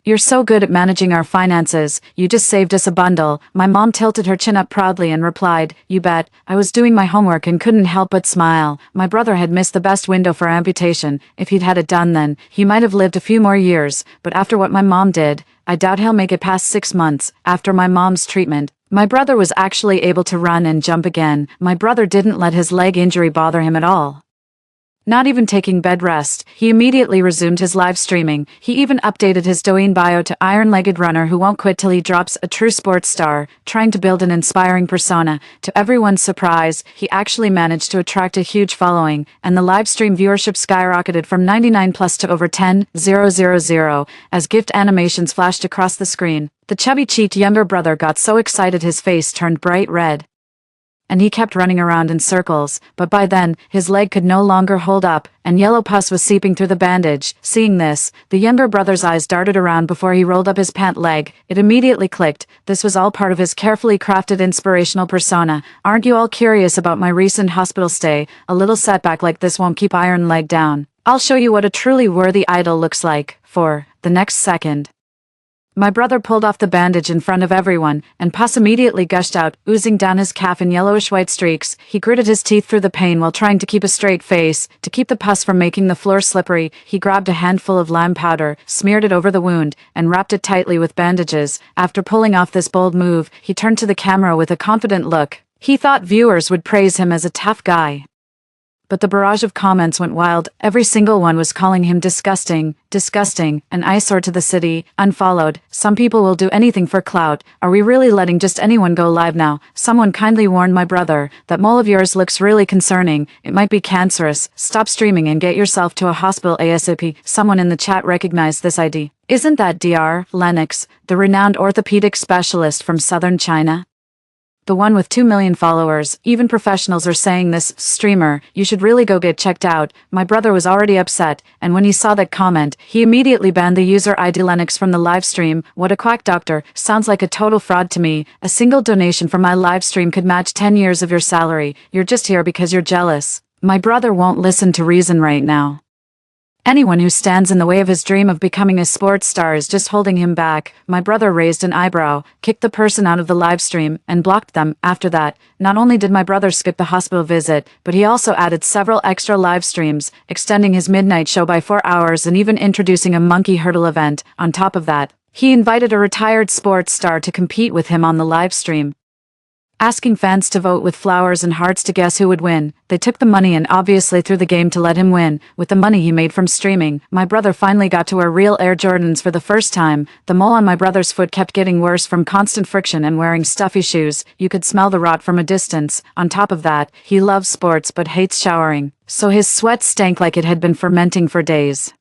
You're so good at managing our finances. You just saved us a bundle. My mom tilted her chin up proudly and replied, You bet. I was doing my homework and couldn't help but smile. My brother had missed the best window for amputation. If he'd had it done then, he might have lived a few more years. But after what my mom did, I doubt he'll make it past 6 months. After my mom's treatment, my brother was actually able to run and jump again. My brother didn't let his leg injury bother him at all. Not even taking bed rest, he immediately resumed his live streaming. He even updated his Douyin bio to iron-legged runner who won't quit till he drops, a true sports star, trying to build an inspiring persona. To everyone's surprise, he actually managed to attract a huge following, and the live stream viewership skyrocketed from 99 plus to over 10,000 as gift animations flashed across the screen. The chubby-cheeked younger brother got so excited his face turned bright red, and he kept running around in circles, but by then, his leg could no longer hold up, and yellow pus was seeping through the bandage. Seeing this, the younger brother's eyes darted around before he rolled up his pant leg. It immediately clicked. This was all part of his carefully crafted inspirational persona. Aren't you all curious about my recent hospital stay? A little setback like this won't keep Iron Leg down. I'll show you what a truly worthy idol looks like. For the next second, my brother pulled off the bandage in front of everyone, and pus immediately gushed out, oozing down his calf in yellowish-white streaks. He gritted his teeth through the pain while trying to keep a straight face. To keep the pus from making the floor slippery, he grabbed a handful of lime powder, smeared it over the wound, and wrapped it tightly with bandages. After pulling off this bold move, he turned to the camera with a confident look. He thought viewers would praise him as a tough guy. But the barrage of comments went wild. Every single one was calling him disgusting, an eyesore to the city, unfollowed. Some people will do anything for clout. Are we really letting just anyone go live now? Someone kindly warned my brother, that mole of yours looks really concerning. It might be cancerous. Stop streaming and get yourself to a hospital ASAP. Someone in the chat recognized this ID. Isn't that Dr. Lennox, the renowned orthopedic specialist from southern China? The one with 2 million followers. Even professionals are saying this. Streamer, you should really go get checked out. My brother was already upset, and when he saw that comment, he immediately banned the user ID Lennox from the live stream. What a quack doctor. Sounds like a total fraud to me. A single donation from my live stream could match 10 years of your salary. You're just here because you're jealous. My brother won't listen to reason right now. Anyone who stands in the way of his dream of becoming a sports star is just holding him back. My brother raised an eyebrow, kicked the person out of the live stream, and blocked them. After that, not only did my brother skip the hospital visit, but he also added several extra live streams, extending his midnight show by 4 hours and even introducing a monkey hurdle event. On top of that, he invited a retired sports star to compete with him on the live stream, asking fans to vote with flowers and hearts to guess who would win. They took the money and obviously threw the game to let him win. With the money he made from streaming, my brother finally got to wear real Air Jordans for the first time. The mole on my brother's foot kept getting worse from constant friction and wearing stuffy shoes. You could smell the rot from a distance. On top of that, he loves sports but hates showering, so his sweat stank like it had been fermenting for days.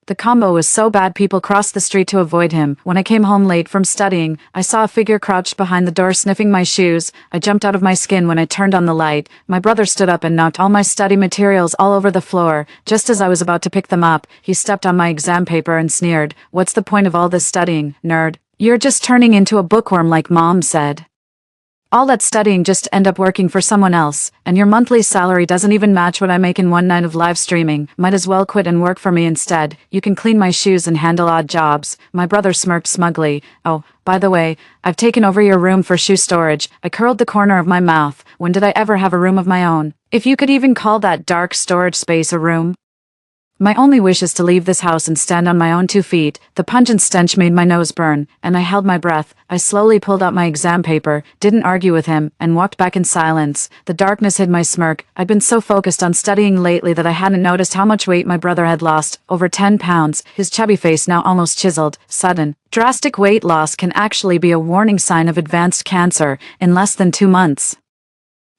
The combo was so bad people crossed the street to avoid him. When I came home late from studying, I saw a figure crouched behind the door sniffing my shoes. I jumped out of my skin when I turned on the light. My brother stood up and knocked all my study materials all over the floor. Just as I was about to pick them up, he stepped on my exam paper and sneered, "What's the point of all this studying, nerd? You're just turning into a bookworm like Mom said." All that studying just to end up working for someone else, and your monthly salary doesn't even match what I make in one night of live streaming. Might as well quit and work for me instead. You can clean my shoes and handle odd jobs. My brother smirked smugly. Oh, by the way, I've taken over your room for shoe storage. I curled the corner of my mouth. When did I ever have a room of my own? If you could even call that dark storage space a room. My only wish is to leave this house and stand on my own 2 feet. The pungent stench made my nose burn, and I held my breath. I slowly pulled out my exam paper, didn't argue with him, and walked back in silence. The darkness hid my smirk. I'd been so focused on studying lately that I hadn't noticed how much weight my brother had lost. Over 10 pounds, his chubby face now almost chiseled. Sudden, drastic weight loss can actually be a warning sign of advanced cancer in less than 2 months.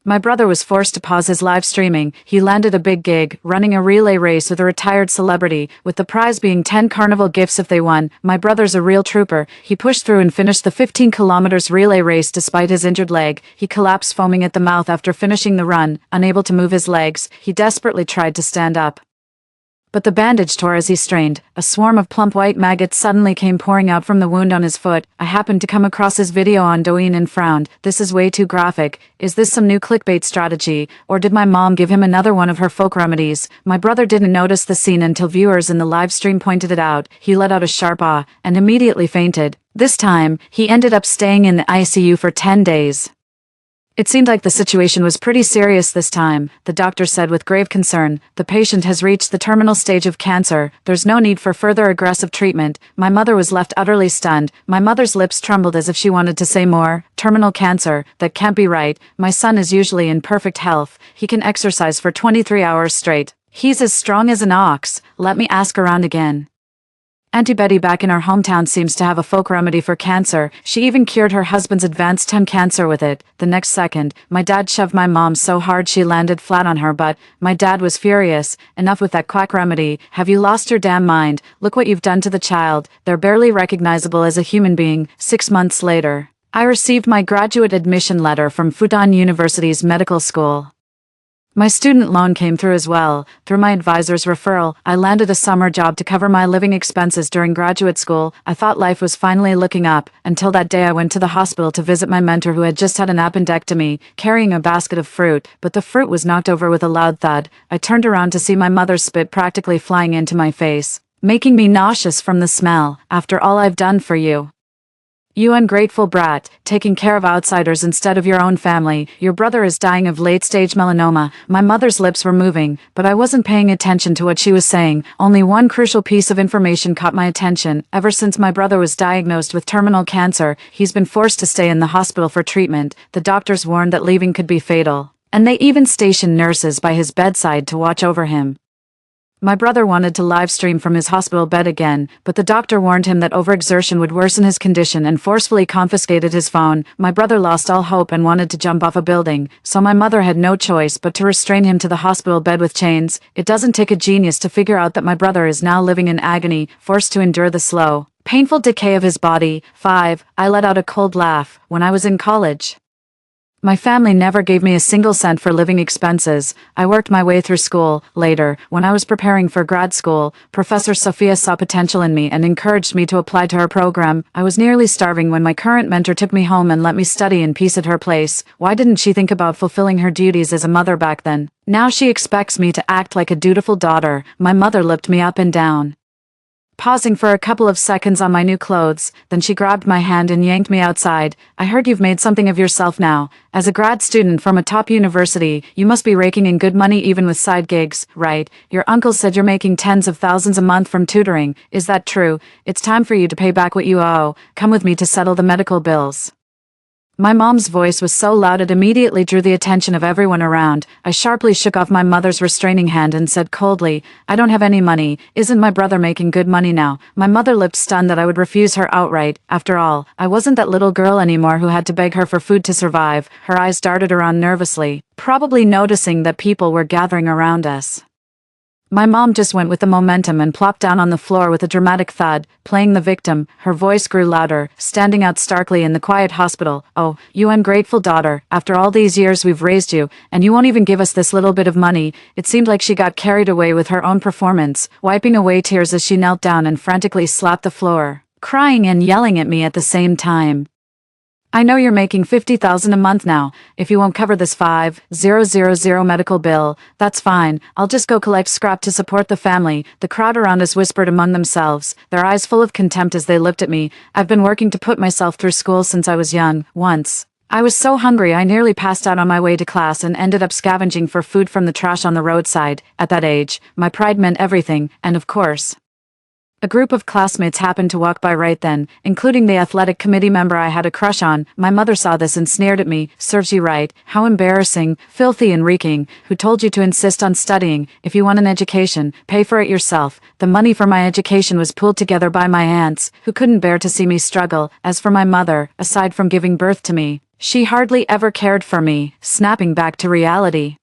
My brother was forced to pause his live streaming. He landed a big gig, running a relay race with a retired celebrity, with the prize being 10 carnival gifts if they won. My brother's a real trooper. He pushed through and finished the 15 kilometers relay race despite his injured leg. He collapsed foaming at the mouth after finishing the run, unable to move his legs. He desperately tried to stand up, but the bandage tore as he strained. A swarm of plump white maggots suddenly came pouring out from the wound on his foot. I happened to come across his video on Douyin and frowned. This is way too graphic. Is this some new clickbait strategy? Or did my mom give him another one of her folk remedies? My brother didn't notice the scene until viewers in the live stream pointed it out. He let out a sharp ah, and immediately fainted. This time, he ended up staying in the ICU for 10 days. It seemed like the situation was pretty serious this time, the doctor said with grave concern. The patient has reached the terminal stage of cancer. There's no need for further aggressive treatment. My mother was left utterly stunned. My mother's lips trembled as if she wanted to say more. Terminal cancer? That can't be right. My son is usually in perfect health. He can exercise for 23 hours straight. He's as strong as an ox. Let me ask around again. Auntie Betty back in our hometown seems to have a folk remedy for cancer. She even cured her husband's advanced tongue cancer with it. The next second, my dad shoved my mom so hard she landed flat on her butt. My dad was furious. Enough with that quack remedy. Have you lost your damn mind? Look what you've done to the child. They're barely recognizable as a human being. 6 months later, I received my graduate admission letter from Fudan University's medical school. My student loan came through as well. Through my advisor's referral, I landed a summer job to cover my living expenses during graduate school. I thought life was finally looking up, until that day I went to the hospital to visit my mentor who had just had an appendectomy, carrying a basket of fruit, but the fruit was knocked over with a loud thud. I turned around to see my mother's spit practically flying into my face, making me nauseous from the smell. After all I've done for you. You ungrateful brat, taking care of outsiders instead of your own family. Your brother is dying of late-stage melanoma. My mother's lips were moving, but I wasn't paying attention to what she was saying. Only one crucial piece of information caught my attention. Ever since my brother was diagnosed with terminal cancer, he's been forced to stay in the hospital for treatment. The doctors warned that leaving could be fatal, and they even stationed nurses by his bedside to watch over him. My brother wanted to live stream from his hospital bed again, but the doctor warned him that overexertion would worsen his condition and forcefully confiscated his phone. My brother lost all hope and wanted to jump off a building, so my mother had no choice but to restrain him to the hospital bed with chains. It doesn't take a genius to figure out that my brother is now living in agony, forced to endure the slow, painful decay of his body. 5. I let out a cold laugh. When I was in college, my family never gave me a single cent for living expenses. I worked my way through school. Later, when I was preparing for grad school, Professor Sophia saw potential in me and encouraged me to apply to her program. I was nearly starving when my current mentor took me home and let me study in peace at her place. Why didn't she think about fulfilling her duties as a mother back then? Now she expects me to act like a dutiful daughter. My mother looked me up and down, pausing for a couple of seconds on my new clothes. Then she grabbed my hand and yanked me outside. I heard you've made something of yourself now. As a grad student from a top university, you must be raking in good money even with side gigs, right? Your uncle said you're making tens of thousands a month from tutoring. Is that true? It's time for you to pay back what you owe. Come with me to settle the medical bills. My mom's voice was so loud it immediately drew the attention of everyone around. I sharply shook off my mother's restraining hand and said coldly, I don't have any money. Isn't my brother making good money now? My mother looked stunned that I would refuse her outright. After all, I wasn't that little girl anymore who had to beg her for food to survive. Her eyes darted around nervously, probably noticing that people were gathering around us. My mom just went with the momentum and plopped down on the floor with a dramatic thud, playing the victim. Her voice grew louder, standing out starkly in the quiet hospital. Oh, you ungrateful daughter, after all these years we've raised you, and you won't even give us this little bit of money. It seemed like she got carried away with her own performance, wiping away tears as she knelt down and frantically slapped the floor, crying and yelling at me at the same time. I know you're making 50,000 a month now. If you won't cover this 5,000 medical bill, that's fine. I'll just go collect scrap to support the family." The crowd around us whispered among themselves, their eyes full of contempt as they looked at me. I've been working to put myself through school since I was young. Once I was so hungry I nearly passed out on my way to class and ended up scavenging for food from the trash on the roadside. At that age, my pride meant everything, and of course, a group of classmates happened to walk by right then, including the athletic committee member I had a crush on. My mother saw this and sneered at me. "Serves you right. How embarrassing, filthy and reeking. Who told you to insist on studying? If you want an education, pay for it yourself." The money for my education was pooled together by my aunts, who couldn't bear to see me struggle. As for my mother, aside from giving birth to me, she hardly ever cared for me. Snapping back to reality,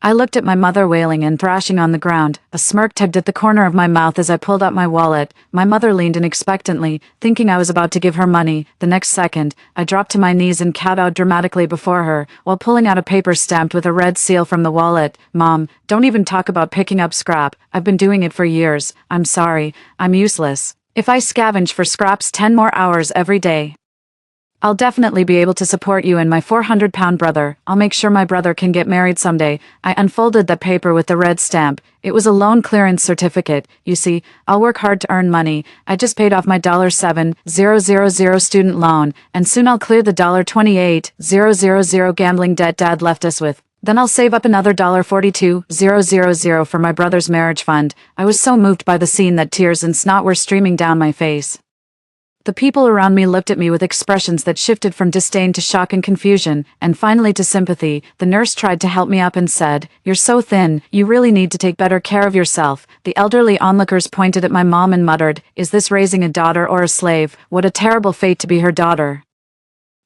I looked at my mother wailing and thrashing on the ground. A smirk tugged at the corner of my mouth as I pulled out my wallet. My mother leaned in expectantly, thinking I was about to give her money. The next second, I dropped to my knees and kowtowed dramatically before her, while pulling out a paper stamped with a red seal from the wallet. "Mom, don't even talk about picking up scrap. I've been doing it for years. I'm sorry. I'm useless. If I scavenge for scraps 10 more hours every day, I'll definitely be able to support you and my 400-pound brother. I'll make sure my brother can get married someday." I unfolded the paper with the red stamp. It was a loan clearance certificate. "You see, I'll work hard to earn money. I just paid off my $7,000 student loan, and soon I'll clear the $28,000 gambling debt Dad left us with. Then I'll save up another $42,000 for my brother's marriage fund." I was so moved by the scene that tears and snot were streaming down my face. The people around me looked at me with expressions that shifted from disdain to shock and confusion, and finally to sympathy. The nurse tried to help me up and said, "You're so thin, you really need to take better care of yourself." The elderly onlookers pointed at my mom and muttered, "Is this raising a daughter or a slave? What a terrible fate to be her daughter."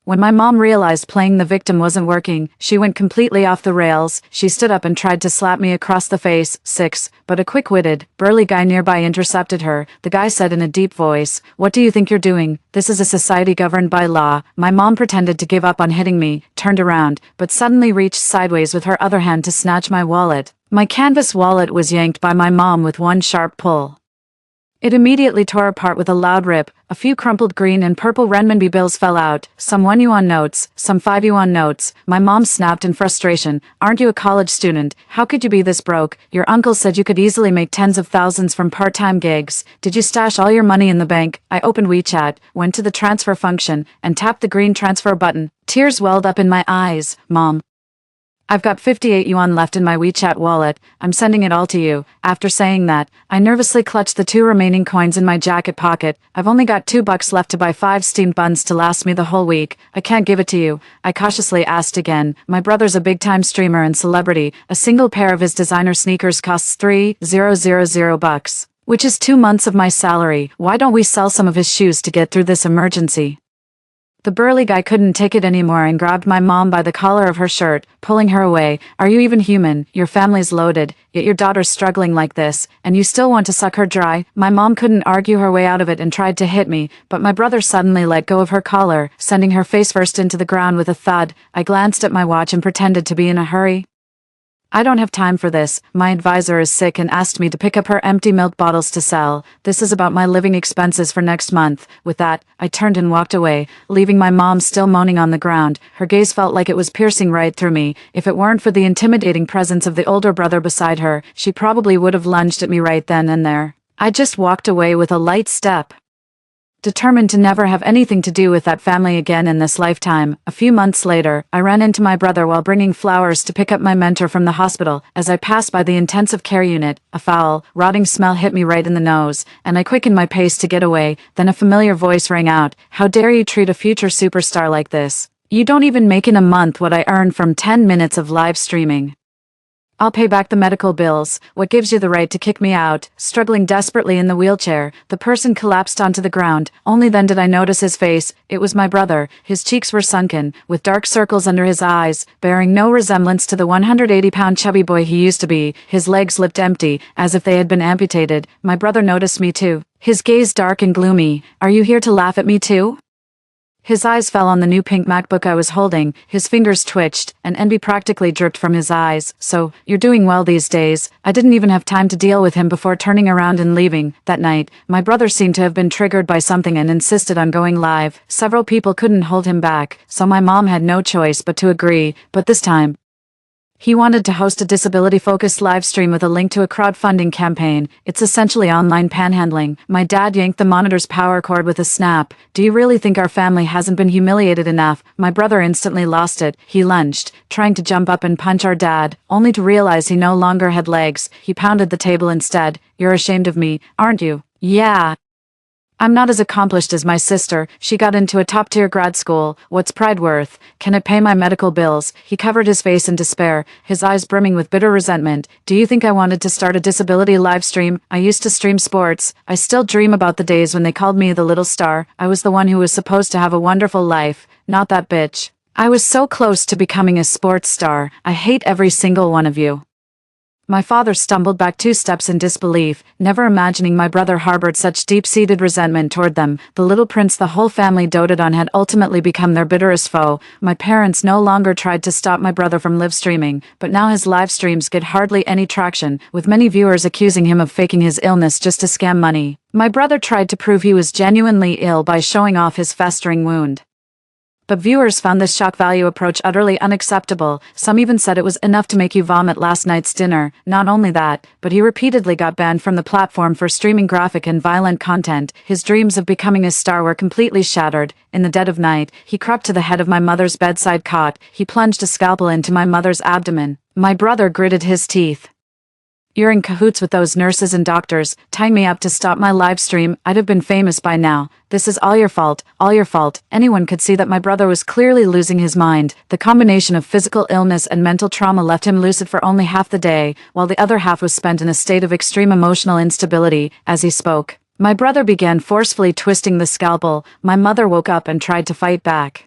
When my mom realized playing the victim wasn't working, she went completely off the rails. She stood up and tried to slap me across the face. "Six," but a quick-witted, burly guy nearby intercepted her. The guy said in a deep voice, "What do you think you're doing? This is a society governed by law." My mom pretended to give up on hitting me, turned around, but suddenly reached sideways with her other hand to snatch my wallet. My canvas wallet was yanked by my mom with one sharp pull. It immediately tore apart with a loud rip. A few crumpled green and purple renminbi bills fell out, some 1 yuan notes, some 5 yuan notes. My mom snapped in frustration, "Aren't you a college student? How could you be this broke? Your uncle said you could easily make tens of thousands from part-time gigs. Did you stash all your money in the bank?" I opened WeChat, went to the transfer function, and tapped the green transfer button. Tears welled up in my eyes. "Mom, I've got 58 yuan left in my WeChat wallet. I'm sending it all to you." After saying that, I nervously clutched the 2 remaining coins in my jacket pocket. "I've only got $2 left to buy 5 steamed buns to last me the whole week. I can't give it to you." I cautiously asked again. "My brother's a big-time streamer and celebrity. A single pair of his designer sneakers costs $3,000, which is 2 months of my salary. Why don't we sell some of his shoes to get through this emergency?" The burly guy couldn't take it anymore and grabbed my mom by the collar of her shirt, pulling her away. "Are you even human? Your family's loaded, yet your daughter's struggling like this, and you still want to suck her dry?" My mom couldn't argue her way out of it and tried to hit me, but my brother suddenly let go of her collar, sending her face first into the ground with a thud. I glanced at my watch and pretended to be in a hurry. "I don't have time for this. My advisor is sick and asked me to pick up her empty milk bottles to sell. This is about my living expenses for next month." With that, I turned and walked away, leaving my mom still moaning on the ground. Her gaze felt like it was piercing right through me. If it weren't for the intimidating presence of the older brother beside her, she probably would have lunged at me right then and there. I just walked away with a light step, determined to never have anything to do with that family again in this lifetime. A few months later, I ran into my brother while bringing flowers to pick up my mentor from the hospital. As I passed by the intensive care unit, a foul, rotting smell hit me right in the nose, and I quickened my pace to get away. Then a familiar voice rang out, "How dare you treat a future superstar like this? You don't even make in a month what I earn from 10 minutes of live streaming. I'll pay back the medical bills. What gives you the right to kick me out?" Struggling desperately in the wheelchair, the person collapsed onto the ground. Only then did I notice his face. It was my brother. His cheeks were sunken, with dark circles under his eyes, bearing no resemblance to the 180-pound chubby boy he used to be. His legs looked empty, as if they had been amputated. My brother noticed me too, his gaze dark and gloomy. "Are you here to laugh at me too?" His eyes fell on the new pink MacBook I was holding, his fingers twitched, and envy practically dripped from his eyes. "So, you're doing well these days." I didn't even have time to deal with him before turning around and leaving. That night, my brother seemed to have been triggered by something and insisted on going live. Several people couldn't hold him back, so my mom had no choice but to agree, but this time, he wanted to host a disability-focused live stream with a link to a crowdfunding campaign. It's essentially online panhandling. My dad yanked the monitor's power cord with a snap. "Do you really think our family hasn't been humiliated enough?" My brother instantly lost it. He lunged, trying to jump up and punch our dad, only to realize he no longer had legs. He pounded the table instead. "You're ashamed of me, aren't you?" "Yeah. I'm not as accomplished as my sister. She got into a top-tier grad school. What's pride worth? Can it pay my medical bills?" He covered his face in despair, his eyes brimming with bitter resentment. "Do you think I wanted to start a disability live stream? I used to stream sports. I still dream about the days when they called me the little star. I was the one who was supposed to have a wonderful life, not that bitch. I was so close to becoming a sports star. I hate every single one of you." My father stumbled back 2 steps in disbelief, never imagining my brother harbored such deep-seated resentment toward them. The little prince the whole family doted on had ultimately become their bitterest foe. My parents no longer tried to stop my brother from live streaming, but now his live streams get hardly any traction, with many viewers accusing him of faking his illness just to scam money. My brother tried to prove he was genuinely ill by showing off his festering wound, but viewers found this shock value approach utterly unacceptable. Some even said it was enough to make you vomit last night's dinner. Not only that, but he repeatedly got banned from the platform for streaming graphic and violent content. His dreams of becoming a star were completely shattered. In the dead of night, he crept to the head of my mother's bedside cot. He plunged a scalpel into my mother's abdomen. My brother gritted his teeth. "You're in cahoots with those nurses and doctors, tying me up to stop my live stream. I'd have been famous by now. This is all your fault, all your fault." Anyone could see that my brother was clearly losing his mind. The combination of physical illness and mental trauma left him lucid for only half the day, while the other half was spent in a state of extreme emotional instability. As he spoke, my brother began forcefully twisting the scalpel. My mother woke up and tried to fight back,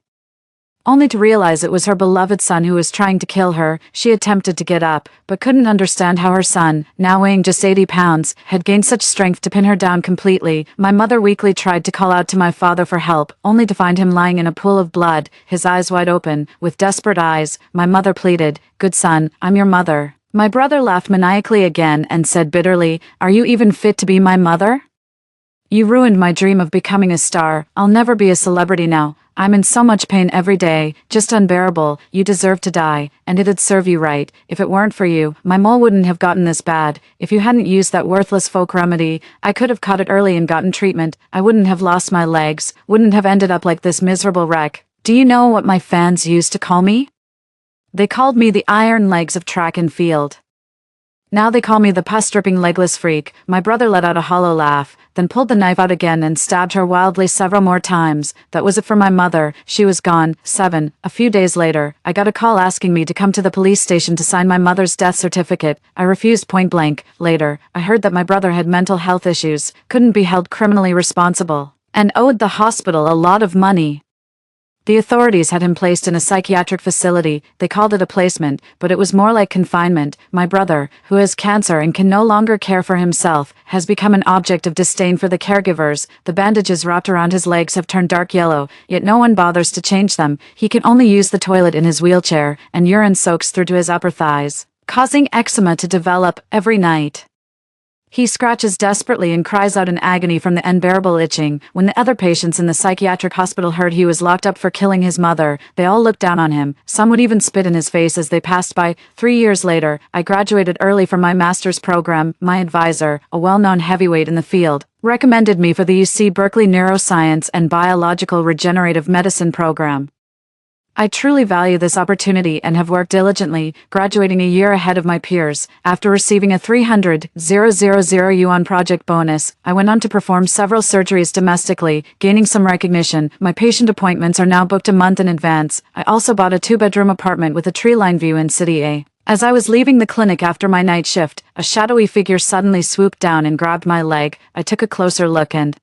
only to realize it was her beloved son who was trying to kill her. She attempted to get up, but couldn't understand how her son, now weighing just 80 pounds, had gained such strength to pin her down completely. My mother weakly tried to call out to my father for help, only to find him lying in a pool of blood, his eyes wide open. With desperate eyes, my mother pleaded, "Good son, I'm your mother." My brother laughed maniacally again and said bitterly, "Are you even fit to be my mother? You ruined my dream of becoming a star. I'll never be a celebrity now. I'm in so much pain every day, just unbearable. You deserve to die, and it'd serve you right. If it weren't for you, my mole wouldn't have gotten this bad. If you hadn't used that worthless folk remedy, I could have caught it early and gotten treatment. I wouldn't have lost my legs, wouldn't have ended up like this miserable wreck. Do you know what my fans used to call me? They called me the iron legs of track and field. Now they call me the pus-dripping legless freak." My brother let out a hollow laugh, then pulled the knife out again and stabbed her wildly several more times. That was it for my mother. She was gone. 7. A few days later, I got a call asking me to come to the police station to sign my mother's death certificate. I refused point blank. Later, I heard that my brother had mental health issues, couldn't be held criminally responsible, and owed the hospital a lot of money. The authorities had him placed in a psychiatric facility. They called it a placement, but it was more like confinement. My brother, who has cancer and can no longer care for himself, has become an object of disdain for the caregivers. The bandages wrapped around his legs have turned dark yellow, yet no one bothers to change them. He can only use the toilet in his wheelchair, and urine soaks through to his upper thighs, causing eczema to develop every night. He scratches desperately and cries out in agony from the unbearable itching. When the other patients in the psychiatric hospital heard he was locked up for killing his mother, they all looked down on him. Some would even spit in his face as they passed by. 3 years later, I graduated early from my master's program. My advisor, a well-known heavyweight in the field, recommended me for the UC Berkeley Neuroscience and Biological Regenerative Medicine program. I truly value this opportunity and have worked diligently, graduating a year ahead of my peers. After receiving a 300,000 yuan project bonus, I went on to perform several surgeries domestically, gaining some recognition. My patient appointments are now booked a month in advance. I also bought a 2-bedroom apartment with a tree-lined view in City A. As I was leaving the clinic after my night shift, a shadowy figure suddenly swooped down and grabbed my leg. I took a closer look and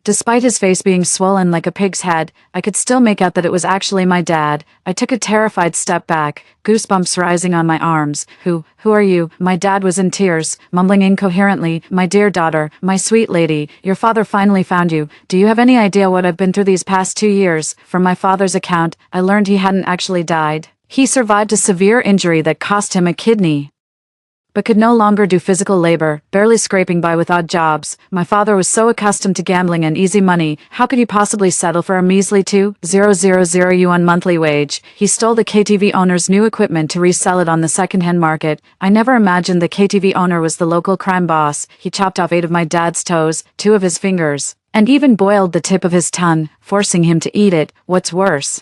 Despite his face being swollen like a pig's head, I could still make out that it was actually my dad. I took a terrified step back, goosebumps rising on my arms. Who are you? My dad was in tears, mumbling incoherently, "My dear daughter, my sweet lady, your father finally found you. Do you have any idea what I've been through these past 2 years? From my father's account, I learned he hadn't actually died. He survived a severe injury that cost him a kidney, but could no longer do physical labor, barely scraping by with odd jobs. My father was so accustomed to gambling and easy money, how could he possibly settle for a measly 2,000 yuan monthly wage? He stole the KTV owner's new equipment to resell it on the second-hand market. I never imagined the KTV owner was the local crime boss. He chopped off 8 of my dad's toes, 2 of his fingers, and even boiled the tip of his tongue, forcing him to eat it. What's worse,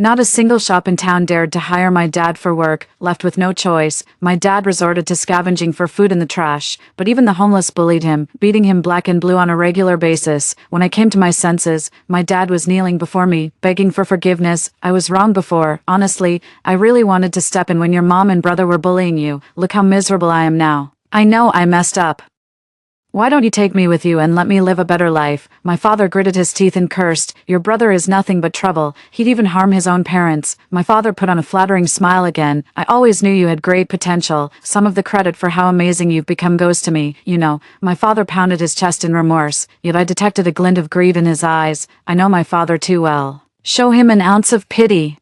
not a single shop in town dared to hire my dad for work. Left with no choice, my dad resorted to scavenging for food in the trash, but even the homeless bullied him, beating him black and blue on a regular basis. When I came to my senses, my dad was kneeling before me, begging for forgiveness. I was wrong before. Honestly, I really wanted to step in when your mom and brother were bullying you. Look how miserable I am now. I know I messed up. Why don't you take me with you and let me live a better life? My father gritted his teeth and cursed. Your brother is nothing but trouble. He'd even harm his own parents. My father put on a flattering smile again. I always knew you had great potential. Some of the credit for how amazing you've become goes to me. You know, my father pounded his chest in remorse, yet I detected a glint of greed in his eyes. I know my father too well. Show him an ounce of pity,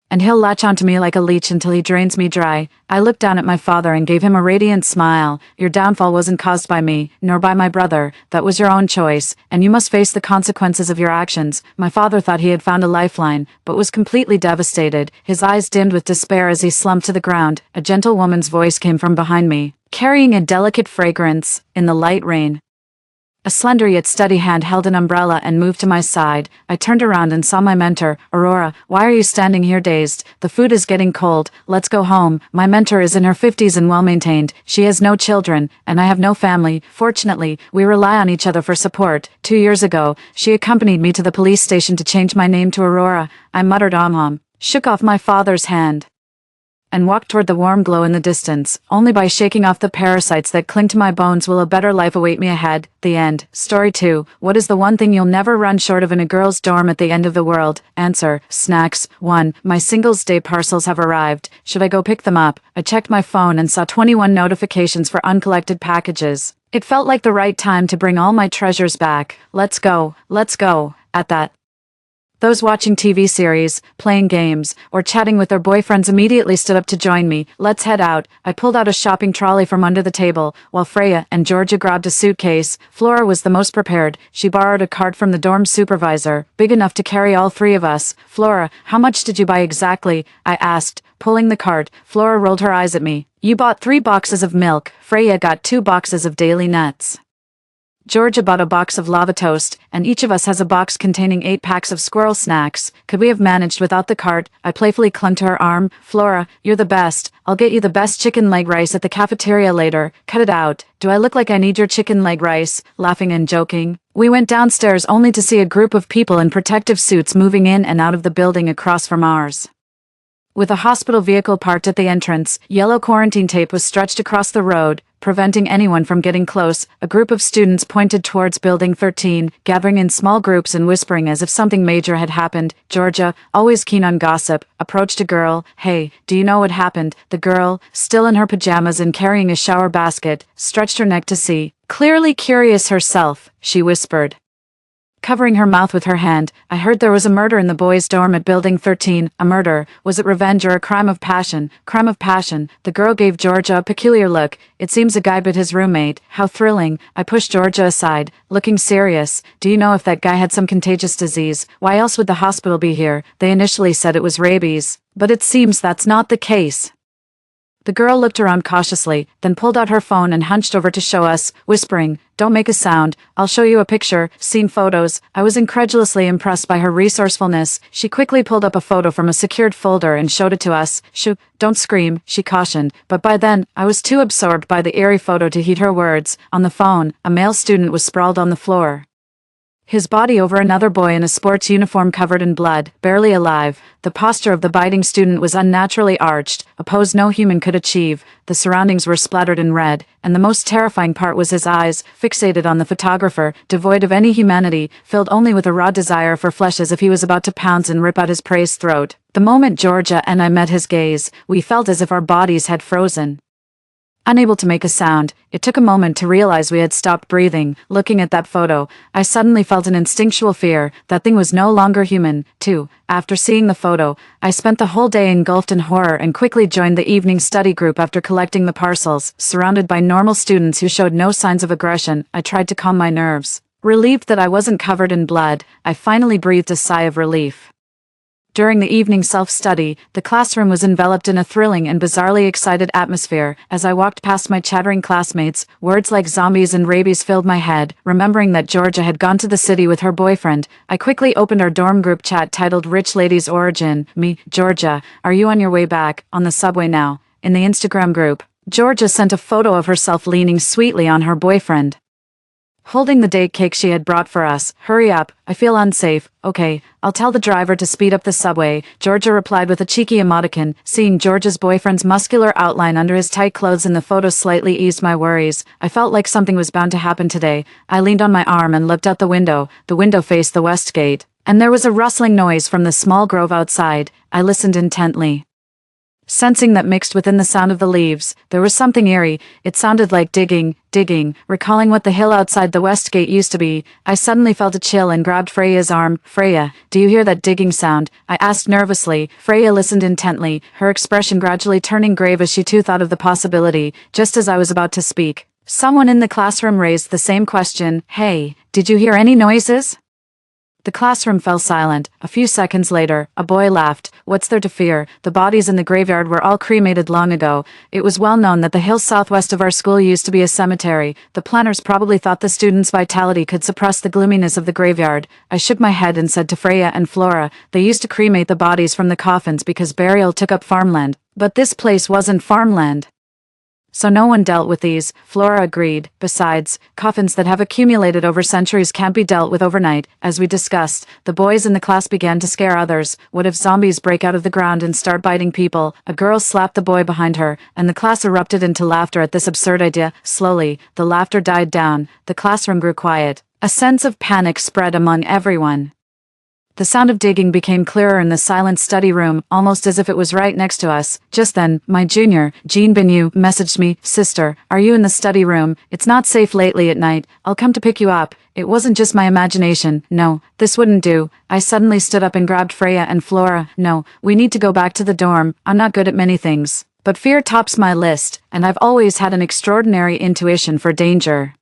and he'll latch onto me like a leech until he drains me dry. I looked down at my father and gave him a radiant smile. Your downfall wasn't caused by me, nor by my brother. That was your own choice, and you must face the consequences of your actions. My father thought he had found a lifeline, but was completely devastated. His eyes dimmed with despair as he slumped to the ground. A gentle woman's voice came from behind me, carrying a delicate fragrance in the light rain. A slender yet steady hand held an umbrella and moved to my side. I turned around and saw my mentor. Aurora, why are you standing here dazed? The food is getting cold. Let's go home. My mentor is in her 50s and well-maintained. She has no children, and I have no family. Fortunately, we rely on each other for support. 2 years ago, she accompanied me to the police station to change my name to Aurora. I muttered shook off my father's hand, and walked toward the warm glow in the distance. Only by shaking off the parasites that cling to my bones will a better life await me ahead. The end. Story 2. What is the one thing you'll never run short of in a girl's dorm at the end of the world? Answer. Snacks. 1. My Singles Day parcels have arrived. Should I go pick them up? I checked my phone and saw 21 notifications for uncollected packages. It felt like the right time to bring all my treasures back. Let's go. Let's go. At that, those watching TV series, playing games, or chatting with their boyfriends immediately stood up to join me. Let's head out. I pulled out a shopping trolley from under the table, while Freya and Georgia grabbed a suitcase. Flora was the most prepared. She borrowed a cart from the dorm supervisor, big enough to carry all 3 of us. Flora, how much did you buy exactly? I asked, pulling the cart. Flora rolled her eyes at me. You bought 3 boxes of milk. Freya got 2 boxes of daily nuts. Georgia bought a box of lava toast, and each of us has a box containing 8 packs of squirrel snacks. Could we have managed without the cart? I playfully clung to her arm. Flora, you're the best. I'll get you the best chicken leg rice at the cafeteria later. Cut it out. Do I look like I need your chicken leg rice? Laughing and joking, we went downstairs only to see a group of people in protective suits moving in and out of the building across from ours. With a hospital vehicle parked at the entrance, yellow quarantine tape was stretched across the road, preventing anyone from getting close. A group of students pointed towards Building 13, gathering in small groups and whispering as if something major had happened. Georgia, always keen on gossip, approached a girl. Hey, do you know what happened? The girl, still in her pajamas and carrying a shower basket, stretched her neck to see. Clearly curious herself, she whispered, covering her mouth with her hand. I heard there was a murder in the boys' dorm at Building 13. A murder? Was it revenge or a crime of passion? Crime of passion. The girl gave Georgia a peculiar look. It seems a guy bit his roommate. How thrilling. I pushed Georgia aside, looking serious. Do you know if that guy had some contagious disease? Why else would the hospital be here? They initially said it was rabies, but it seems that's not the case. The girl looked around cautiously, then pulled out her phone and hunched over to show us, whispering, don't make a sound. I'll show you a picture. Seen photos. I was incredulously impressed by her resourcefulness. She quickly pulled up a photo from a secured folder and showed it to us. Shoo, don't scream, she cautioned. But by then, I was too absorbed by the eerie photo to heed her words. On the phone, a male student was sprawled on the floor, his body over another boy in a sports uniform covered in blood, barely alive. The posture of the biting student was unnaturally arched, a pose no human could achieve. The surroundings were splattered in red, and the most terrifying part was his eyes, fixated on the photographer, devoid of any humanity, filled only with a raw desire for flesh, as if he was about to pounce and rip out his prey's throat. The moment Georgia and I met his gaze, we felt as if our bodies had frozen. Unable to make a sound, it took a moment to realize we had stopped breathing. Looking at that photo, I suddenly felt an instinctual fear. That thing was no longer human, too. After seeing the photo, I spent the whole day engulfed in horror and quickly joined the evening study group after collecting the parcels. Surrounded by normal students who showed no signs of aggression, I tried to calm my nerves. Relieved that I wasn't covered in blood, I finally breathed a sigh of relief. During the evening self-study, the classroom was enveloped in a thrilling and bizarrely excited atmosphere. As I walked past my chattering classmates, words like zombies and rabies filled my head. Remembering that Georgia had gone to the city with her boyfriend, I quickly opened our dorm group chat titled Rich Lady's Origin. Me, Georgia, are you on your way back? On the subway now. In the Instagram group, Georgia sent a photo of herself leaning sweetly on her boyfriend, holding the date cake she had brought for us. Hurry up, I feel unsafe. Okay, I'll tell the driver to speed up the subway, Georgia replied with a cheeky emoticon. Seeing Georgia's boyfriend's muscular outline under his tight clothes in the photo slightly eased my worries. I felt like something was bound to happen today. I leaned on my arm and looked out the window. The window faced the west gate, and there was a rustling noise from the small grove outside. I listened intently, sensing that mixed within the sound of the leaves, there was something eerie. It sounded like digging. Recalling what the hill outside the west gate used to be, I suddenly felt a chill and grabbed Freya's arm. Freya, do you hear that digging sound? I asked nervously. Freya listened intently, her expression gradually turning grave as she too thought of the possibility. Just as I was about to speak, someone in the classroom raised the same question. Hey, did you hear any noises? The classroom fell silent. A few seconds later, a boy laughed. What's there to fear? The bodies in the graveyard were all cremated long ago. It was well known that the hills southwest of our school used to be a cemetery. The planners probably thought the students' vitality could suppress the gloominess of the graveyard. I shook my head and said to Freya and Flora, they used to cremate the bodies from the coffins because burial took up farmland. But this place wasn't farmland, so no one dealt with these. Flora agreed. Besides, coffins that have accumulated over centuries can't be dealt with overnight. As we discussed, the boys in the class began to scare others. What if zombies break out of the ground and start biting people? A girl slapped the boy behind her, and the class erupted into laughter at this absurd idea. Slowly, the laughter died down. The classroom grew quiet. A sense of panic spread among everyone. The sound of digging became clearer in the silent study room, almost as if it was right next to us. Just then, my junior, Jean Binu, messaged me, Sister, are you in the study room? It's not safe lately at night. I'll come to pick you up. It wasn't just my imagination. No, this wouldn't do. I suddenly stood up and grabbed Freya and Flora. No, we need to go back to the dorm. I'm not good at many things, but fear tops my list, and I've always had an extraordinary intuition for danger.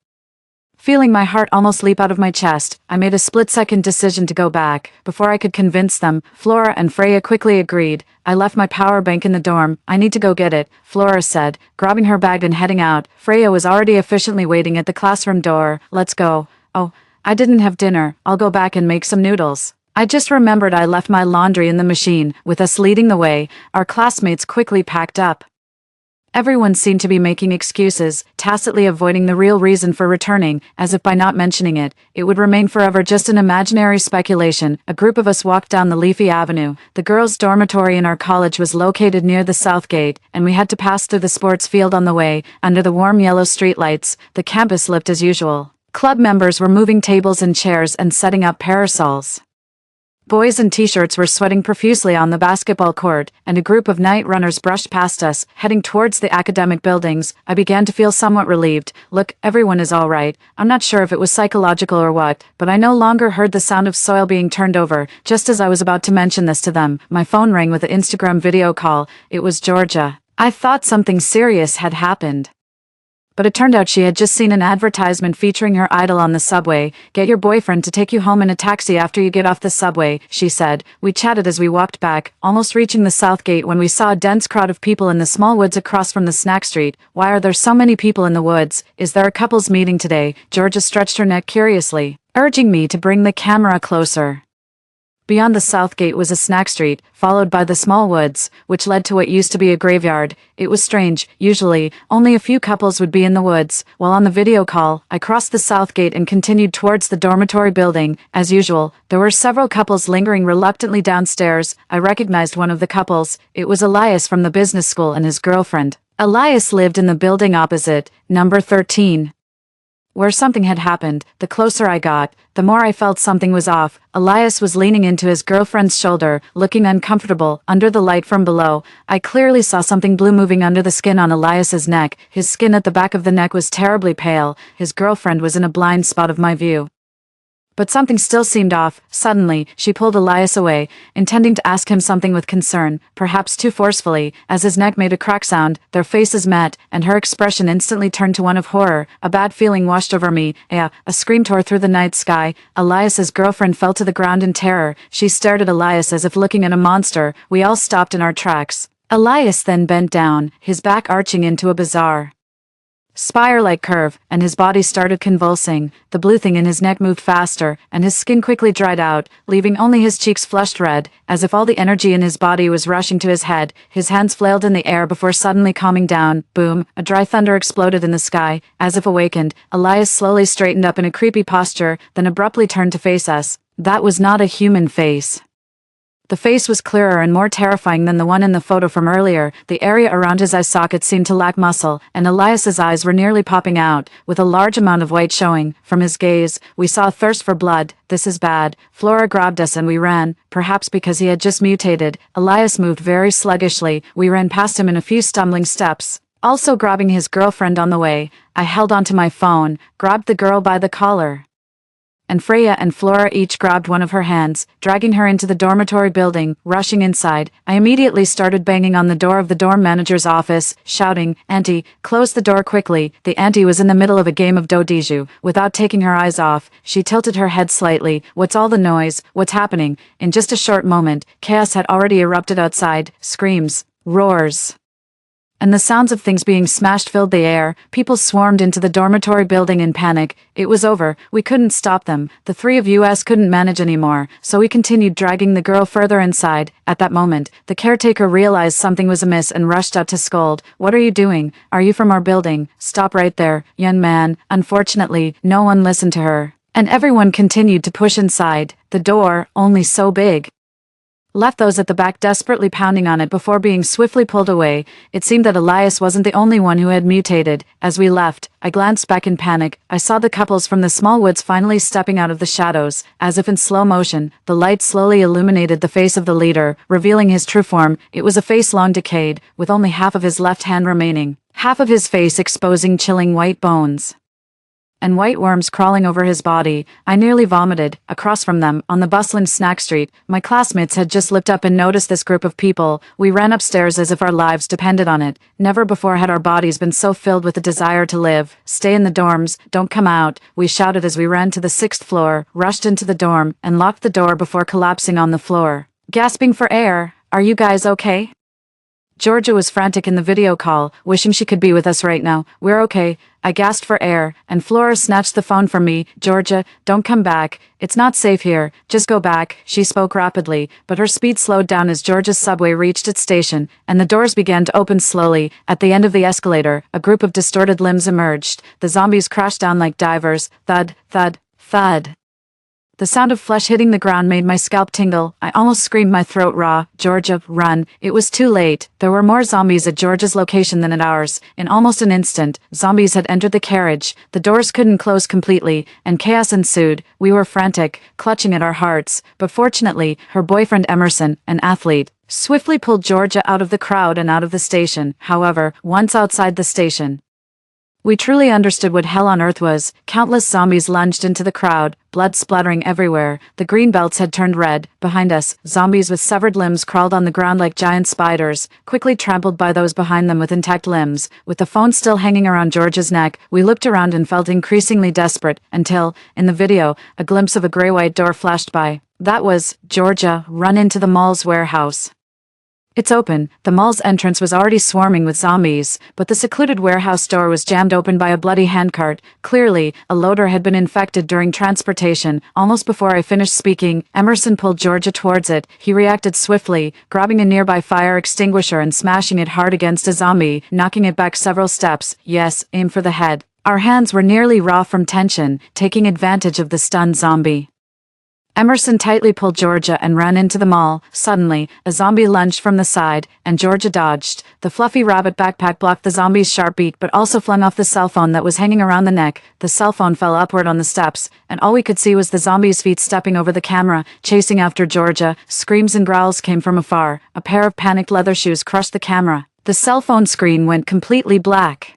Feeling my heart almost leap out of my chest, I made a split-second decision to go back. Before I could convince them, Flora and Freya quickly agreed. I left my power bank in the dorm. I need to go get it, Flora said, grabbing her bag and heading out. Freya was already efficiently waiting at the classroom door. Let's go. Oh, I didn't have dinner. I'll go back and make some noodles. I just remembered I left my laundry in the machine. With us leading the way, our classmates quickly packed up. Everyone seemed to be making excuses, tacitly avoiding the real reason for returning, as if by not mentioning it, it would remain forever just an imaginary speculation. A group of us walked down the leafy avenue. The girls' dormitory in our college was located near the south gate, and we had to pass through the sports field on the way. Under the warm yellow streetlights, the campus looked as usual. Club members were moving tables and chairs and setting up parasols. Boys in t-shirts were sweating profusely on the basketball court, and a group of night runners brushed past us, heading towards the academic buildings. I began to feel somewhat relieved. Look, everyone is all right. I'm not sure if it was psychological or what, but I no longer heard the sound of soil being turned over. Just as I was about to mention this to them, my phone rang with an Instagram video call. It was Georgia. I thought something serious had happened, but it turned out she had just seen an advertisement featuring her idol on the subway. Get your boyfriend to take you home in a taxi after you get off the subway, she said. We chatted as we walked back, almost reaching the south gate when we saw a dense crowd of people in the small woods across from the snack street. Why are there so many people in the woods? Is there a couples meeting today? Georgia stretched her neck curiously, urging me to bring the camera closer. Beyond the south gate was a snack street, followed by the small woods, which led to what used to be a graveyard. It was strange. Usually, only a few couples would be in the woods. While on the video call, I crossed the south gate and continued towards the dormitory building. As usual, there were several couples lingering reluctantly downstairs. I recognized one of the couples. It was Elias from the business school and his girlfriend. Elias lived in the building opposite, number 13. Where something had happened. The closer I got, the more I felt something was off. Elias was leaning into his girlfriend's shoulder, looking uncomfortable, under the light from below. I clearly saw something blue moving under the skin on Elias's neck. His skin at the back of the neck was terribly pale. His girlfriend was in a blind spot of my view. But something still seemed off. Suddenly, she pulled Elias away, intending to ask him something with concern, perhaps too forcefully. As his neck made a crack sound, their faces met, and her expression instantly turned to one of horror. A bad feeling washed over me. A scream tore through the night sky. Elias's girlfriend fell to the ground in terror. She stared at Elias as if looking at a monster. We all stopped in our tracks. Elias then bent down, his back arching into a bizarre spire-like curve, and his body started convulsing. The blue thing in his neck moved faster, and his skin quickly dried out, leaving only his cheeks flushed red, as if all the energy in his body was rushing to his head. His hands flailed in the air before suddenly calming down. Boom! A dry thunder exploded in the sky. As if awakened, Elias slowly straightened up in a creepy posture, then abruptly turned to face us. That was not a human face. The face was clearer and more terrifying than the one in the photo from earlier. The area around his eye socket seemed to lack muscle, and Elias's eyes were nearly popping out, with a large amount of white showing. From his gaze, we saw a thirst for blood. This is bad. Flora grabbed us and we ran, perhaps because he had just mutated. Elias moved very sluggishly. We ran past him in a few stumbling steps, also grabbing his girlfriend on the way. I held onto my phone, grabbed the girl by the collar, and Freya and Flora each grabbed one of her hands, dragging her into the dormitory building. Rushing inside, I immediately started banging on the door of the dorm manager's office, shouting, "Auntie, close the door quickly." The auntie was in the middle of a game of dodiju. Without taking her eyes off, she tilted her head slightly. "What's all the noise? What's happening?" In just a short moment, chaos had already erupted outside. Screams, roars, and the sounds of things being smashed filled the air. People swarmed into the dormitory building in panic. It was over. We couldn't stop them. The three of us couldn't manage anymore, so we continued dragging the girl further inside. At that moment, the caretaker realized something was amiss and rushed out to scold. "What are you doing? Are you from our building? Stop right there, young man." Unfortunately, no one listened to her, and everyone continued to push inside. The door, only so big, left those at the back desperately pounding on it before being swiftly pulled away. It seemed that Elias wasn't the only one who had mutated. As we left, I glanced back in panic. I saw the couples from the small woods finally stepping out of the shadows. As if in slow motion, the light slowly illuminated the face of the leader, revealing his true form. It was a face long decayed, with only half of his left hand remaining, half of his face exposing chilling white bones and white worms crawling over his body. I nearly vomited. Across from them, on the bustling snack street, my classmates had just looked up and noticed this group of people. We ran upstairs as if our lives depended on it. Never before had our bodies been so filled with the desire to live. "Stay in the dorms, don't come out," we shouted as we ran to the 6th floor, rushed into the dorm, and locked the door before collapsing on the floor, gasping for air. "Are you guys okay?" Georgia was frantic in the video call, wishing she could be with us right now. "We're okay," I gasped for air, and Flora snatched the phone from me. "Georgia, don't come back. It's not safe here. Just go back." She spoke rapidly, but her speed slowed down as Georgia's subway reached its station, and the doors began to open slowly. At the end of the escalator, a group of distorted limbs emerged. The zombies crashed down like divers. Thud, thud, thud. The sound of flesh hitting the ground made my scalp tingle. I almost screamed, my throat raw. "Georgia, run." It was too late. There were more zombies at Georgia's location than at ours. In almost an instant, zombies had entered the carriage. The doors couldn't close completely, and chaos ensued. We were frantic, clutching at our hearts. But fortunately, her boyfriend Emerson, an athlete, swiftly pulled Georgia out of the crowd and out of the station. However, once outside the station, we truly understood what hell on earth was. Countless zombies lunged into the crowd, blood splattering everywhere. The green belts had turned red. Behind us, zombies with severed limbs crawled on the ground like giant spiders, quickly trampled by those behind them with intact limbs. With the phone still hanging around Georgia's neck, we looked around and felt increasingly desperate, until, in the video, a glimpse of a gray-white door flashed by. That was Georgia, run into the mall's warehouse. It's open. The mall's entrance was already swarming with zombies, but the secluded warehouse door was jammed open by a bloody handcart. Clearly, a loader had been infected during transportation. Almost before I finished speaking, Emerson pulled Georgia towards it. He reacted swiftly, grabbing a nearby fire extinguisher and smashing it hard against a zombie, knocking it back several steps. Yes, aim for the head. Our hands were nearly raw from tension, taking advantage of the stunned zombie. Emerson tightly pulled Georgia and ran into the mall. Suddenly, a zombie lunged from the side, and Georgia dodged. The fluffy rabbit backpack blocked the zombie's sharp beak but also flung off the cell phone that was hanging around the neck. The cell phone fell upward on the steps, and all we could see was the zombie's feet stepping over the camera, chasing after Georgia. Screams and growls came from afar. A pair of panicked leather shoes crushed the camera. The cell phone screen went completely black.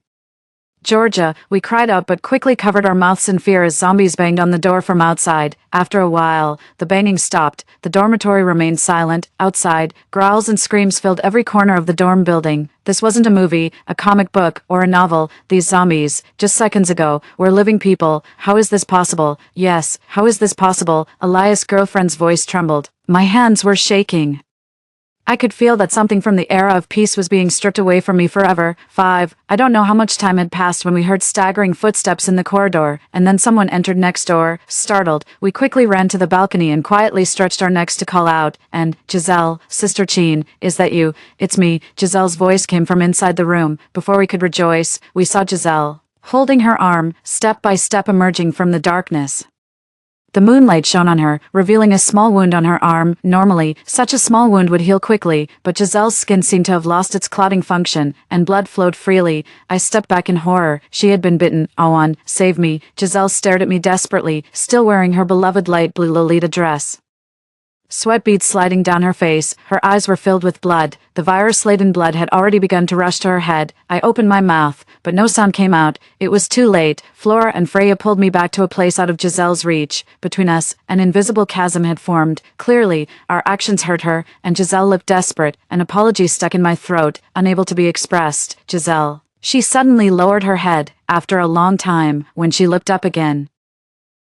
Georgia, we cried out but quickly covered our mouths in fear as zombies banged on the door from outside. After a while, the banging stopped. The dormitory remained silent. Outside, growls and screams filled every corner of the dorm building. This wasn't a movie, a comic book, or a novel. These zombies, just seconds ago, were living people. How is this possible? Yes, how is this possible? Elias' girlfriend's voice trembled. My hands were shaking. I could feel that something from the era of peace was being stripped away from me forever. I don't know how much time had passed when we heard staggering footsteps in the corridor, and then someone entered next door. Startled, we quickly ran to the balcony and quietly stretched our necks to call out. And, Giselle, Sister Cheen, is that you? It's me. Giselle's voice came from inside the room. Before we could rejoice, we saw Giselle, holding her arm, step by step emerging from the darkness. The moonlight shone on her, revealing a small wound on her arm. Normally, such a small wound would heal quickly, but Giselle's skin seemed to have lost its clotting function, and blood flowed freely. I stepped back in horror. She had been bitten. Awan, save me. Giselle stared at me desperately, still wearing her beloved light blue Lolita dress. Sweat beads sliding down her face, her eyes were filled with blood. The virus-laden blood had already begun to rush to her head. I opened my mouth, but no sound came out. It was too late. Flora and Freya pulled me back to a place out of Giselle's reach. Between us, an invisible chasm had formed. Clearly, our actions hurt her, and Giselle looked desperate, an apology stuck in my throat, unable to be expressed. Giselle. She suddenly lowered her head, after a long time, when she looked up again.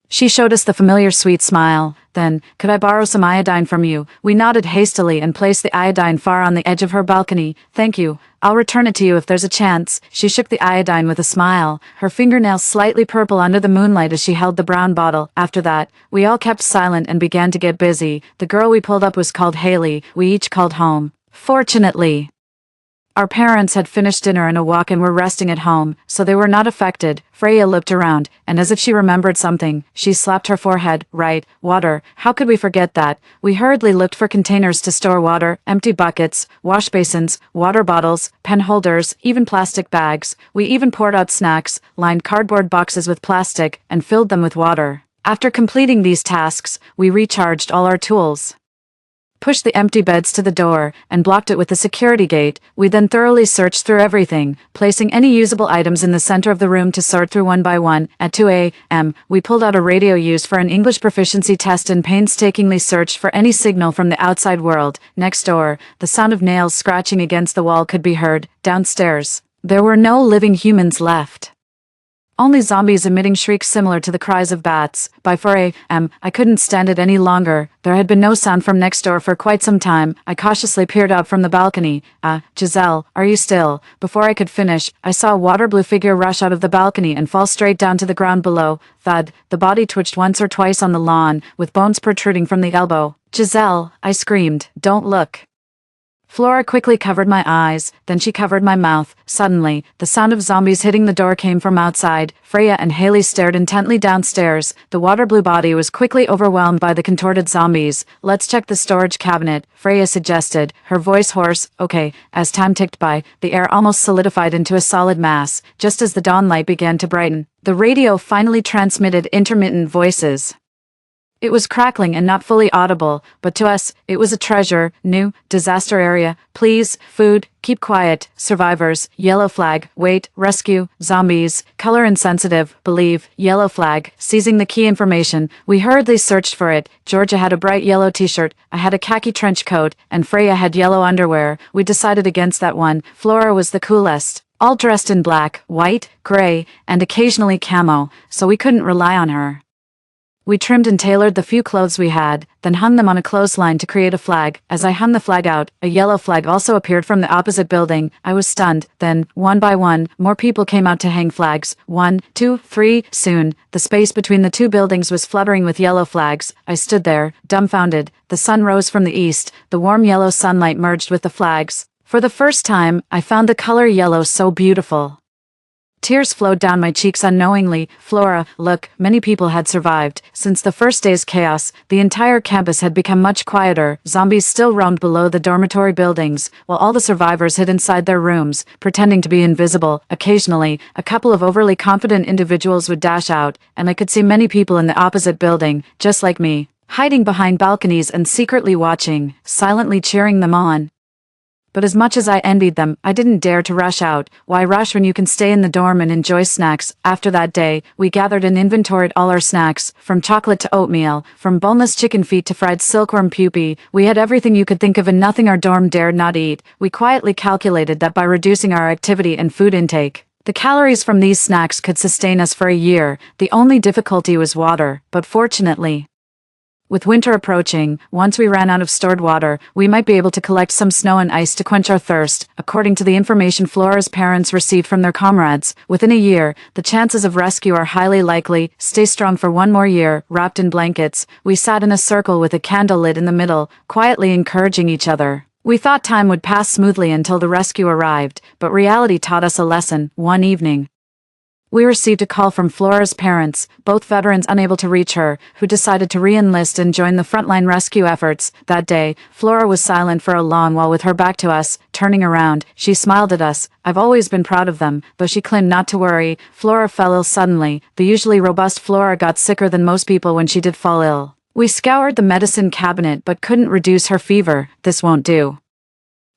She showed us the familiar sweet smile. Then, could I borrow some iodine from you? We nodded hastily and placed the iodine far on the edge of her balcony. Thank you. I'll return it to you if there's a chance. She shook the iodine with a smile, her fingernails slightly purple under the moonlight as she held the brown bottle. After that, we all kept silent and began to get busy. The girl we pulled up was called Haley. We each called home. Fortunately, our parents had finished dinner and a walk and were resting at home, so they were not affected. Freya looked around, and as if she remembered something, she slapped her forehead. Right, water. How could we forget that? We hurriedly looked for containers to store water, empty buckets, wash basins, water bottles, pen holders, even plastic bags. We even poured out snacks, lined cardboard boxes with plastic, and filled them with water. After completing these tasks, we recharged all our tools, pushed the empty beds to the door, and blocked it with the security gate. We then thoroughly searched through everything, placing any usable items in the center of the room to sort through one by one. At 2 a.m., we pulled out a radio used for an English proficiency test and painstakingly searched for any signal from the outside world. Next door, the sound of nails scratching against the wall could be heard. Downstairs, there were no living humans left. Only zombies emitting shrieks similar to the cries of bats. By 4 a.m., I couldn't stand it any longer. There had been no sound from next door for quite some time. I cautiously peered out from the balcony. Giselle, are you still? Before I could finish, I saw a water-blue figure rush out of the balcony and fall straight down to the ground below. Thud. The body twitched once or twice on the lawn, with bones protruding from the elbow. Giselle, I screamed. Don't look. Flora quickly covered my eyes, then she covered my mouth. Suddenly, the sound of zombies hitting the door came from outside. Freya and Haley stared intently downstairs. The water-blue body was quickly overwhelmed by the contorted zombies. Let's check the storage cabinet, Freya suggested, her voice hoarse. Okay. As time ticked by, the air almost solidified into a solid mass. Just as the dawn light began to brighten, the radio finally transmitted intermittent voices. It was crackling and not fully audible, but to us, it was a treasure. New, disaster area, please, food, keep quiet, survivors, yellow flag, wait, rescue, zombies, color insensitive, believe, yellow flag. Seizing the key information, we hurriedly searched for it. Georgia had a bright yellow t-shirt, I had a khaki trench coat, and Freya had yellow underwear. We decided against that one. Flora was the coolest, all dressed in black, white, gray, and occasionally camo, so we couldn't rely on her. We trimmed and tailored the few clothes we had, then hung them on a clothesline to create a flag. As I hung the flag out, a yellow flag also appeared from the opposite building. I was stunned. Then, one by one, more people came out to hang flags. 1, 2, 3. Soon, the space between the two buildings was fluttering with yellow flags. I stood there, dumbfounded. The sun rose from the east. The warm yellow sunlight merged with the flags. For the first time, I found the color yellow so beautiful. Tears flowed down my cheeks unknowingly. Flora, look, many people had survived. Since the first day's chaos, the entire campus had become much quieter. Zombies still roamed below the dormitory buildings, while all the survivors hid inside their rooms, pretending to be invisible. Occasionally, a couple of overly confident individuals would dash out, and I could see many people in the opposite building, just like me, hiding behind balconies and secretly watching, silently cheering them on. But as much as I envied them, I didn't dare to rush out. Why rush when you can stay in the dorm and enjoy snacks? After that day, we gathered and inventoried all our snacks, from chocolate to oatmeal, from boneless chicken feet to fried silkworm pupae. We had everything you could think of and nothing our dorm dared not eat. We quietly calculated that by reducing our activity and food intake, the calories from these snacks could sustain us for a year. The only difficulty was water, but fortunately, with winter approaching, once we ran out of stored water, we might be able to collect some snow and ice to quench our thirst. According to the information Flora's parents received from their comrades, within a year, the chances of rescue are highly likely. Stay strong for one more year. Wrapped in blankets, we sat in a circle with a candle lit in the middle, quietly encouraging each other. We thought time would pass smoothly until the rescue arrived, but reality taught us a lesson. One evening, we received a call from Flora's parents, both veterans unable to reach her, who decided to re-enlist and join the frontline rescue efforts. That day, Flora was silent for a long while with her back to us. Turning around, she smiled at us. I've always been proud of them, though she claimed not to worry. Flora fell ill suddenly. The usually robust Flora got sicker than most people when she did fall ill. We scoured the medicine cabinet but couldn't reduce her fever. This won't do.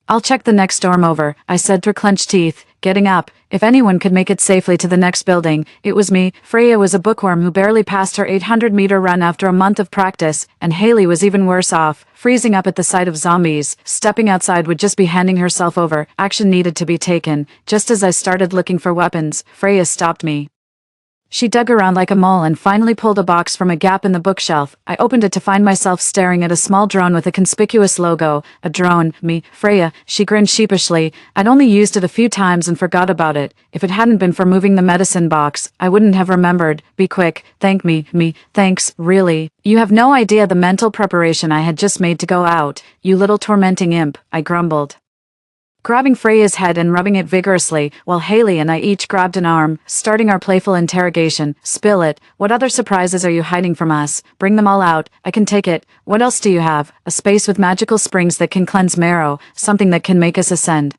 I'll check the next dorm over, I said through clenched teeth. Getting up, if anyone could make it safely to the next building, it was me. Freya was a bookworm who barely passed her 800-meter run after a month of practice, and Haley was even worse off, freezing up at the sight of zombies. Stepping outside would just be handing herself over. Action needed to be taken. Just as I started looking for weapons, Freya stopped me. She dug around like a mole and finally pulled a box from a gap in the bookshelf. I opened it to find myself staring at a small drone with a conspicuous logo. A drone, me, Freya. She grinned sheepishly. I'd only used it a few times and forgot about it. If it hadn't been for moving the medicine box, I wouldn't have remembered. Be quick. Thank me. Thanks, really. You have no idea the mental preparation I had just made to go out. You little tormenting imp, I grumbled, grabbing Freya's head and rubbing it vigorously, while Haley and I each grabbed an arm, starting our playful interrogation. Spill it. What other surprises are you hiding from us? Bring them all out. I can take it. What else do you have? A space with magical springs that can cleanse marrow, something that can make us ascend.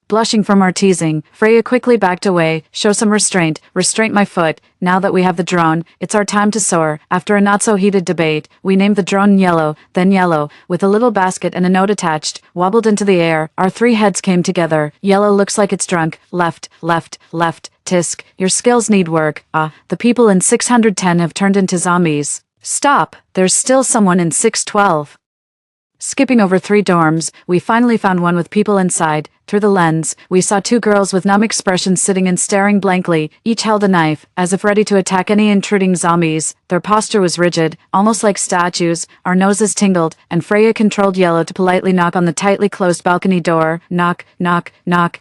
Blushing from our teasing, Freya quickly backed away. Show some restraint. Restraint my foot. Now that we have the drone, it's our time to soar. After a not-so-heated debate, we named the drone Yellow, then Yellow, with a little basket and a note attached, wobbled into the air. Our three heads came together. Yellow looks like it's drunk. Left. Tisk, your skills need work. The people in 610 have turned into zombies. Stop. There's still someone in 612. Skipping over 3 dorms, we finally found one with people inside. Through the lens, we saw 2 girls with numb expressions sitting and staring blankly. Each held a knife, as if ready to attack any intruding zombies. Their posture was rigid, almost like statues. Our noses tingled, and Freya controlled Yellow to politely knock on the tightly closed balcony door. Knock.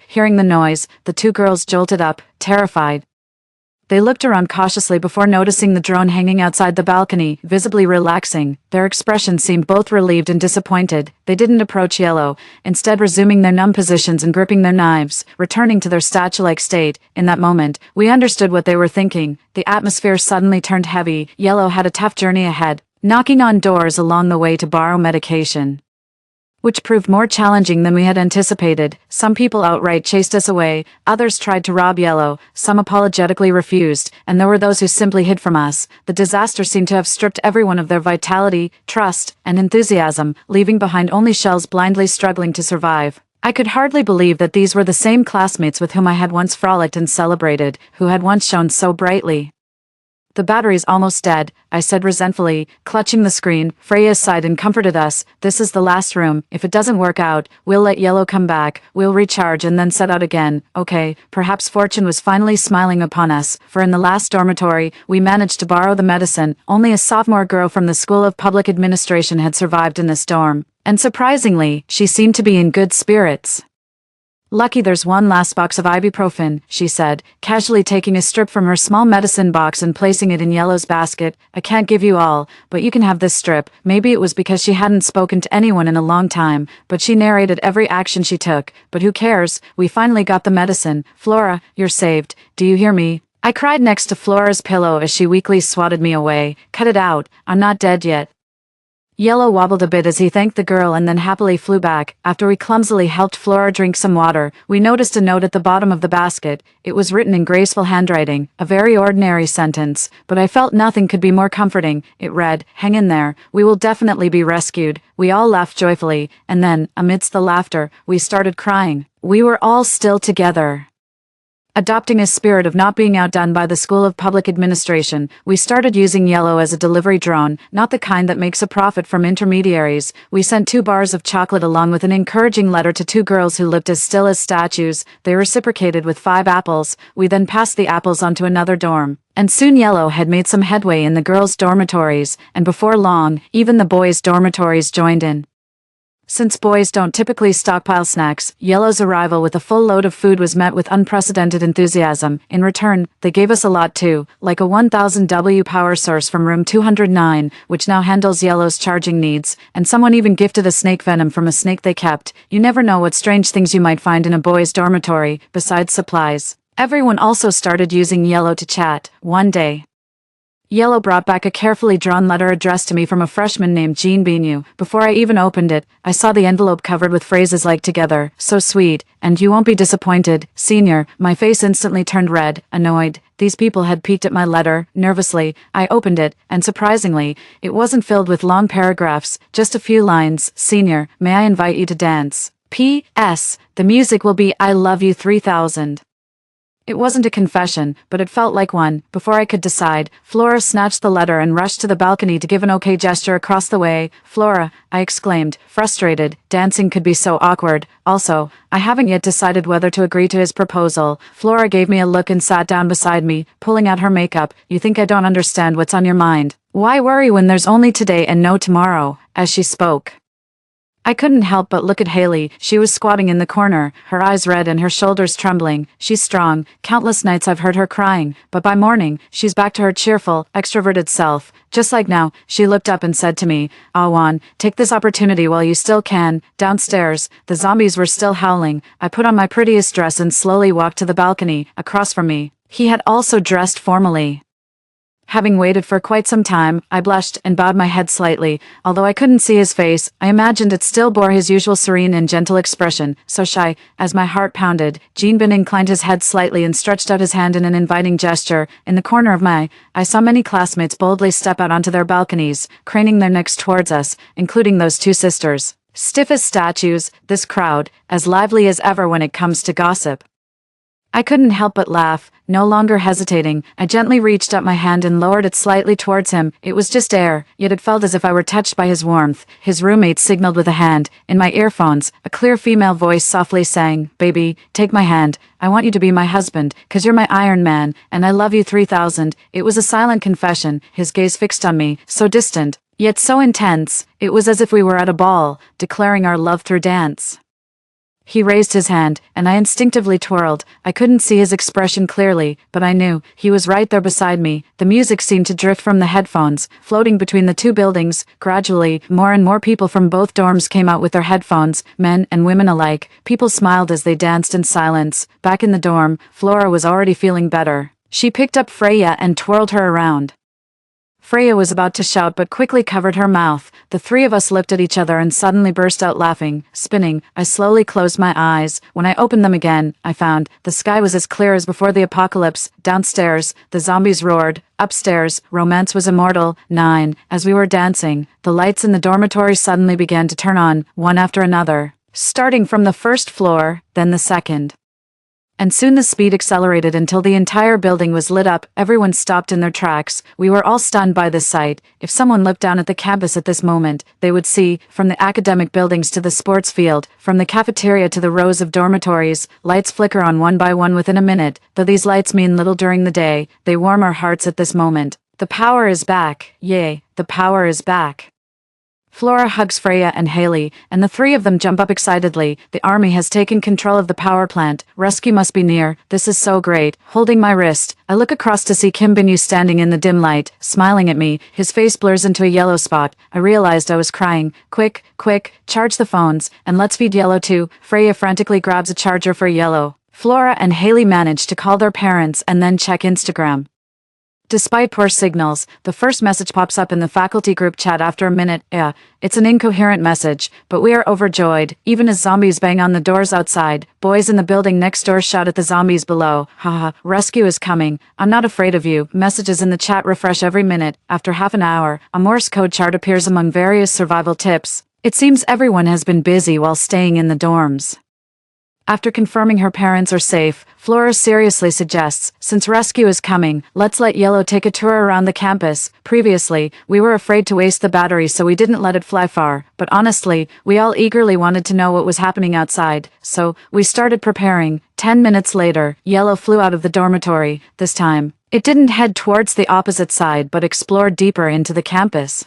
Hearing the noise, the 2 girls jolted up, terrified. They looked around cautiously before noticing the drone hanging outside the balcony, visibly relaxing. Their expressions seemed both relieved and disappointed. They didn't approach Yellow, instead resuming their numb positions and gripping their knives, returning to their statue-like state. In that moment, we understood what they were thinking. The atmosphere suddenly turned heavy. Yellow had a tough journey ahead, knocking on doors along the way to borrow medication, which proved more challenging than we had anticipated. Some people outright chased us away, others tried to rob Yellow, some apologetically refused, and there were those who simply hid from us. The disaster seemed to have stripped everyone of their vitality, trust, and enthusiasm, leaving behind only shells blindly struggling to survive. I could hardly believe that these were the same classmates with whom I had once frolicked and celebrated, who had once shone so brightly. The battery's almost dead, I said resentfully, clutching the screen. Freya sighed and comforted us. This is the last room. If it doesn't work out, we'll let Yellow come back, we'll recharge and then set out again. Okay, perhaps fortune was finally smiling upon us, for in the last dormitory, we managed to borrow the medicine. Only a sophomore girl from the School of Public Administration had survived in this dorm. And surprisingly, she seemed to be in good spirits. Lucky there's one last box of ibuprofen, she said, casually taking a strip from her small medicine box and placing it in Yellow's basket. I can't give you all, but you can have this strip. Maybe it was because she hadn't spoken to anyone in a long time, but she narrated every action she took. But who cares? We finally got the medicine. Flora, you're saved. Do you hear me? I cried next to Flora's pillow as she weakly swatted me away. Cut it out. I'm not dead yet. Yellow wobbled a bit as he thanked the girl and then happily flew back. After we clumsily helped Flora drink some water, we noticed a note at the bottom of the basket. It was written in graceful handwriting, a very ordinary sentence, but I felt nothing could be more comforting. It read, "Hang in there, we will definitely be rescued." We all laughed joyfully, and then, amidst the laughter, we started crying. We were all still together. Adopting a spirit of not being outdone by the School of Public Administration, we started using Yellow as a delivery drone, not the kind that makes a profit from intermediaries. We sent 2 bars of chocolate along with an encouraging letter to 2 girls who lived as still as statues. They reciprocated with 5 apples. We then passed the apples on to another dorm. And soon Yellow had made some headway in the girls' dormitories, and before long, even the boys' dormitories joined in. Since boys don't typically stockpile snacks, Yellow's arrival with a full load of food was met with unprecedented enthusiasm. In return, they gave us a lot too, like a 1000 W power source from room 209, which now handles Yellow's charging needs, and someone even gifted a snake venom from a snake they kept. You never know what strange things you might find in a boys' dormitory, besides supplies. Everyone also started using Yellow to chat. One day, Yellow brought back a carefully drawn letter addressed to me from a freshman named Jean Binu. Before I even opened it, I saw the envelope covered with phrases like "together," "so sweet," and "you won't be disappointed, senior." My face instantly turned red, annoyed. These people had peeked at my letter. Nervously, I opened it, and surprisingly, it wasn't filled with long paragraphs, just a few lines. "Senior, may I invite you to dance? P.S. The music will be I Love You 3000. It wasn't a confession, but it felt like one. Before I could decide, Flora snatched the letter and rushed to the balcony to give an okay gesture across the way. "Flora," I exclaimed, frustrated. Dancing could be so awkward. Also, I haven't yet decided whether to agree to his proposal. Flora gave me a look and sat down beside me, pulling out her makeup. "You think I don't understand what's on your mind? Why worry when there's only today and no tomorrow?" As she spoke, I couldn't help but look at Haley. She was squatting in the corner, her eyes red and her shoulders trembling. She's strong. Countless nights I've heard her crying, but by morning, she's back to her cheerful, extroverted self. Just like now, she looked up and said to me, "Awan, take this opportunity while you still can." Downstairs, the zombies were still howling. I put on my prettiest dress and slowly walked to the balcony. Across from me, he had also dressed formally. Having waited for quite some time, I blushed and bowed my head slightly. Although I couldn't see his face, I imagined it still bore his usual serene and gentle expression. So shy, as my heart pounded, Jean Bin inclined his head slightly and stretched out his hand in an inviting gesture. In the corner of my eye, I saw many classmates boldly step out onto their balconies, craning their necks towards us, including those 2 sisters. Stiff as statues, this crowd, as lively as ever when it comes to gossip. I couldn't help but laugh. No longer hesitating, I gently reached up my hand and lowered it slightly towards him. It was just air, yet it felt as if I were touched by his warmth. His roommate signaled with a hand. In my earphones, a clear female voice softly sang, "Baby, take my hand. I want you to be my husband, 'cause you're my Iron Man, and I love you 3000. It was a silent confession, his gaze fixed on me, so distant, yet so intense. It was as if we were at a ball, declaring our love through dance. He raised his hand, and I instinctively twirled. I couldn't see his expression clearly, but I knew he was right there beside me. The music seemed to drift from the headphones, floating between the 2 buildings. Gradually, more and more people from both dorms came out with their headphones, men and women alike. People smiled as they danced in silence. Back in the dorm, Flora was already feeling better. She picked up Freya and twirled her around. Freya was about to shout but quickly covered her mouth. The 3 of us looked at each other and suddenly burst out laughing. Spinning, I slowly closed my eyes. When I opened them again, I found the sky was as clear as before the apocalypse. Downstairs, the zombies roared. Upstairs, romance was immortal. 9. As we were dancing, the lights in the dormitory suddenly began to turn on, one after another, starting from the 1st floor, then the 2nd. and soon the speed accelerated until the entire building was lit up. Everyone stopped in their tracks. We were all stunned by this sight. If someone looked down at the campus at this moment, they would see, from the academic buildings to the sports field, from the cafeteria to the rows of dormitories, lights flicker on one by one within a minute. Though these lights mean little during the day, they warm our hearts at this moment. The power is back. Yay, the power is back. Flora hugs Freya and Haley, and the three of them jump up excitedly. The army has taken control of the power plant. Rescue must be near. This is so great. Holding my wrist, I look across to see Kim Bin-yu standing in the dim light, smiling at me. His face blurs into a yellow spot. I realized I was crying. Quick, quick, charge the phones, and let's feed Yellow too. Freya frantically grabs a charger for Yellow. Flora and Haley manage to call their parents and then check Instagram. Despite poor signals, the first message pops up in the faculty group chat after a minute. It's an incoherent message, but we are overjoyed, even as zombies bang on the doors outside. Boys in the building next door shout at the zombies below. Haha, rescue is coming. I'm not afraid of you. Messages in the chat refresh every minute. After half an hour, a Morse code chart appears among various survival tips. It seems everyone has been busy while staying in the dorms. After confirming her parents are safe, Flora seriously suggests, since rescue is coming, let's let Yellow take a tour around the campus. Previously, we were afraid to waste the battery so we didn't let it fly far, but honestly, we all eagerly wanted to know what was happening outside, so we started preparing. 10 minutes later, Yellow flew out of the dormitory. This time, it didn't head towards the opposite side but explored deeper into the campus.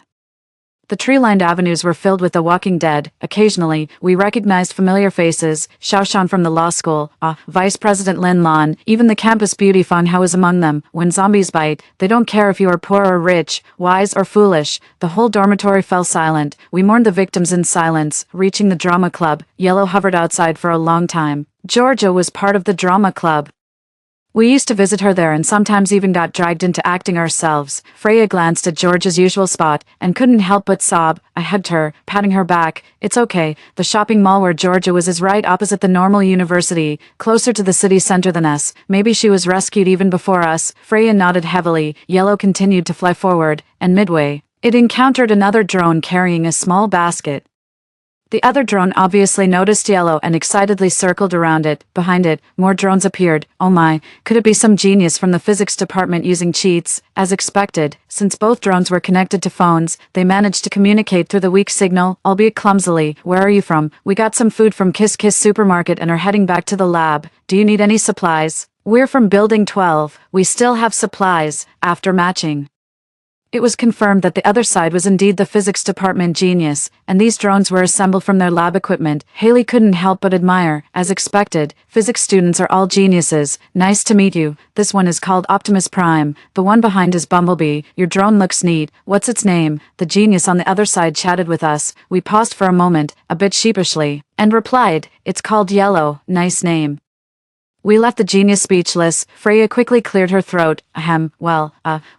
The tree-lined avenues were filled with the walking dead. Occasionally, we recognized familiar faces. Xiaoshan from the law school, Vice President Lin Lan, even the campus beauty Fang Hao is among them. When zombies bite, they don't care if you are poor or rich, wise or foolish. The whole dormitory fell silent. We mourned the victims in silence. Reaching the drama club, Yellow hovered outside for a long time. Georgia was part of the drama club. We used to visit her there and sometimes even got dragged into acting ourselves. Freya glanced at Georgia's usual spot and couldn't help but sob. I hugged her, patting her back. It's okay. The shopping mall where Georgia was is right opposite the normal university, closer to the city center than us. Maybe she was rescued even before us. Freya nodded heavily. Yellow continued to fly forward, and midway, it encountered another drone carrying a small basket. The other drone obviously noticed Yellow and excitedly circled around it. Behind it, more drones appeared. Oh my, could it be some genius from the physics department using cheats? As expected, since both drones were connected to phones, they managed to communicate through the weak signal, albeit clumsily. Where are you from? We got some food from Kiss Kiss Supermarket and are heading back to the lab. Do you need any supplies? We're from Building 12. We still have supplies. After matching, it was confirmed that the other side was indeed the physics department genius, and these drones were assembled from their lab equipment. Haley couldn't help but admire. As expected, physics students are all geniuses. Nice to meet you. This one is called Optimus Prime. The one behind is Bumblebee. Your drone looks neat. What's its name? The genius on the other side chatted with us. We paused for a moment, a bit sheepishly, and replied, it's called Yellow. Nice name. We left the genius speechless. Freya quickly cleared her throat.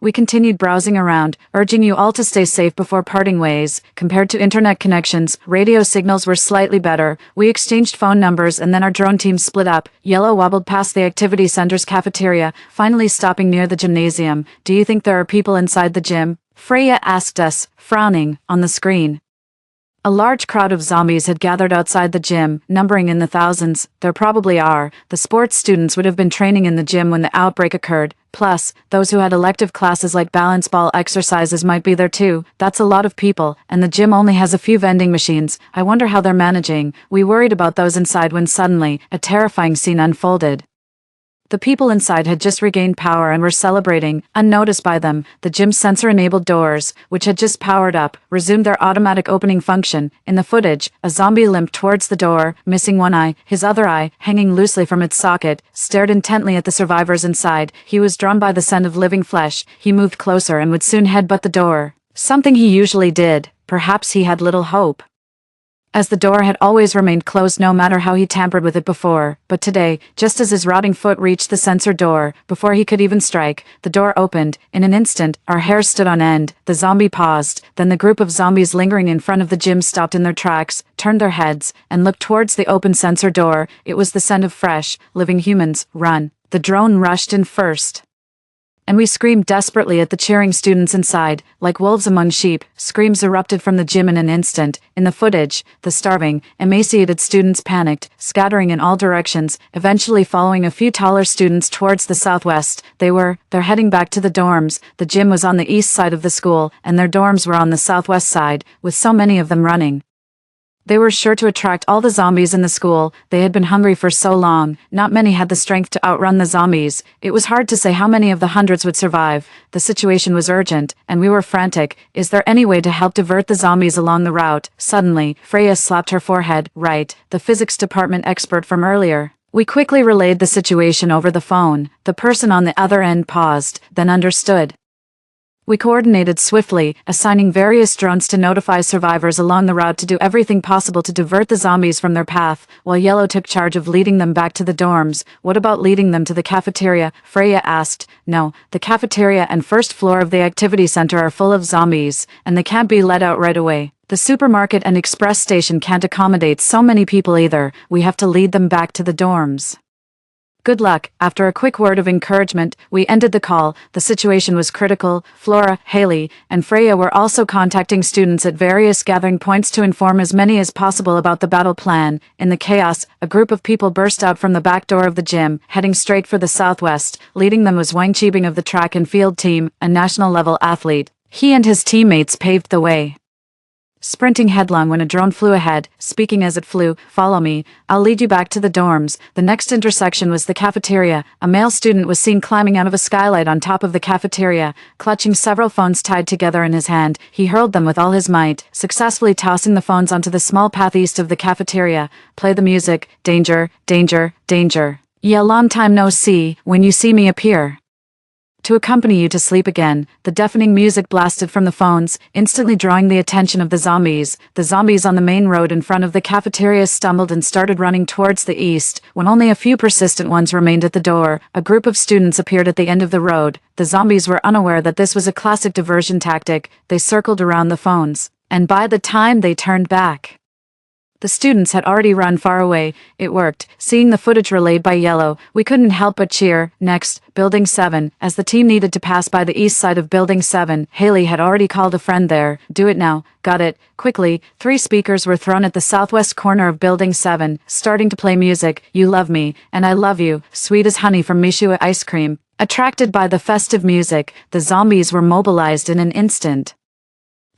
We continued browsing around, urging you all to stay safe before parting ways. Compared to internet connections, radio signals were slightly better. We exchanged phone numbers and then our drone team split up. Yellow wobbled past the activity center's cafeteria, finally stopping near the gymnasium. Do you think there are people inside the gym? Freya asked us, frowning, on the screen. A large crowd of zombies had gathered outside the gym, numbering in the thousands. There probably are. The sports students would have been training in the gym when the outbreak occurred. Plus, those who had elective classes like balance ball exercises might be there too. That's a lot of people, and the gym only has a few vending machines. I wonder how they're managing. We worried about those inside when suddenly, a terrifying scene unfolded. The people inside had just regained power and were celebrating, unnoticed by them. The gym's sensor-enabled doors, which had just powered up, resumed their automatic opening function. In the footage, a zombie limped towards the door, missing one eye. His other eye, hanging loosely from its socket, stared intently at the survivors inside. He was drawn by the scent of living flesh. He moved closer and would soon headbutt the door. Something he usually did. Perhaps he had little hope, as the door had always remained closed no matter how he tampered with it before. But today, just as his rotting foot reached the sensor door, before he could even strike, the door opened. In an instant, our hair stood on end. The zombie paused. Then the group of zombies lingering in front of the gym stopped in their tracks, turned their heads, and looked towards the open sensor door. It was the scent of fresh, living humans. Run. The drone rushed in first. and we screamed desperately at the cheering students inside. Like wolves among sheep, screams erupted from the gym in an instant. In the footage, the starving, emaciated students panicked, scattering in all directions, eventually following a few taller students towards the southwest. They're heading back to the dorms. The gym was on the east side of the school, and their dorms were on the southwest side, with so many of them running. They were sure to attract all the zombies in the school. They had been hungry for so long. Not many had the strength to outrun the zombies. It was hard to say how many of the hundreds would survive. The situation was urgent, and we were frantic. Is there any way to help divert the zombies along the route? Suddenly, Freya slapped her forehead. Right, the physics department expert from earlier. We quickly relayed the situation over the phone. The person on the other end paused, then understood. We coordinated swiftly, assigning various drones to notify survivors along the route to do everything possible to divert the zombies from their path, while Yellow took charge of leading them back to the dorms. What about leading them to the cafeteria? Freya asked. No, the cafeteria and first floor of the activity center are full of zombies, and they can't be let out right away. The supermarket and express station can't accommodate so many people either. We have to lead them back to the dorms. Good luck. After a quick word of encouragement, we ended the call. The situation was critical. Flora, Haley, and Freya were also contacting students at various gathering points to inform as many as possible about the battle plan. In the chaos, a group of people burst out from the back door of the gym, heading straight for the southwest. Leading them was Wang Qibing of the track and field team, a national-level athlete. He and his teammates paved the way, sprinting headlong when a drone flew ahead, speaking as it flew. Follow me, I'll lead you back to the dorms. The next intersection was the cafeteria. A male student was seen climbing out of a skylight on top of the cafeteria, clutching several phones tied together in his hand. He hurled them with all his might, successfully tossing the phones onto the small path east of the cafeteria. Play the music. Danger, danger, danger. Yeah, long time no see. When you see me appear to accompany you to sleep again. The deafening music blasted from the phones, instantly drawing the attention of the zombies. The zombies on the main road in front of the cafeteria stumbled and started running towards the east. When only a few persistent ones remained at the door, a group of students appeared at the end of the road. The zombies were unaware that this was a classic diversion tactic. They circled around the phones, and by the time they turned back, the students had already run far away. It worked. Seeing the footage relayed by Yellow, we couldn't help but cheer. Next, Building 7. As the team needed to pass by the east side of Building 7, Haley had already called a friend there. Do it now. Got it. Quickly, 3 speakers were thrown at the southwest corner of Building 7, starting to play music. You love me, and I love you, sweet as honey from Mishua ice cream. Attracted by the festive music, the zombies were mobilized in an instant,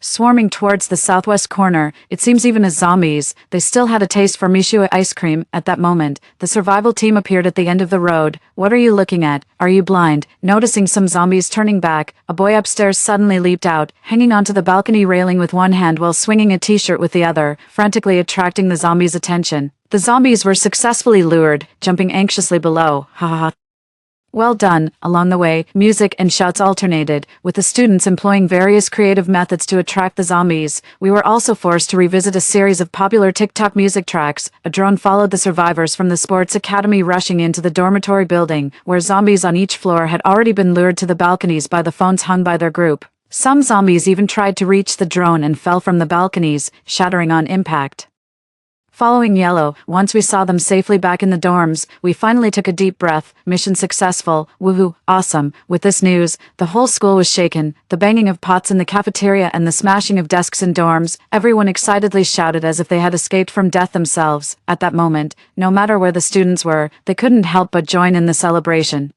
swarming towards the southwest corner. It seems even as zombies, they still had a taste for Mishua ice cream. At that moment, the survival team appeared at the end of the road. What are you looking at? Are you blind? Noticing some zombies turning back, a boy upstairs suddenly leaped out, hanging onto the balcony railing with one hand while swinging a t-shirt with the other, frantically attracting the zombies' attention. The zombies were successfully lured, jumping anxiously below. Ha ha ha. Well done. Along the way, music and shouts alternated, with the students employing various creative methods to attract the zombies. We were also forced to revisit a series of popular TikTok music tracks. A drone followed the survivors from the sports academy rushing into the dormitory building, where zombies on each floor had already been lured to the balconies by the phones hung by their group. Some zombies even tried to reach the drone and fell from the balconies, shattering on impact. Following Yellow, once we saw them safely back in the dorms, we finally took a deep breath. Mission successful. Woohoo, awesome. With this news, the whole school was shaken. The banging of pots in the cafeteria and the smashing of desks in dorms, everyone excitedly shouted as if they had escaped from death themselves. At that moment, no matter where the students were, they couldn't help but join in the celebration.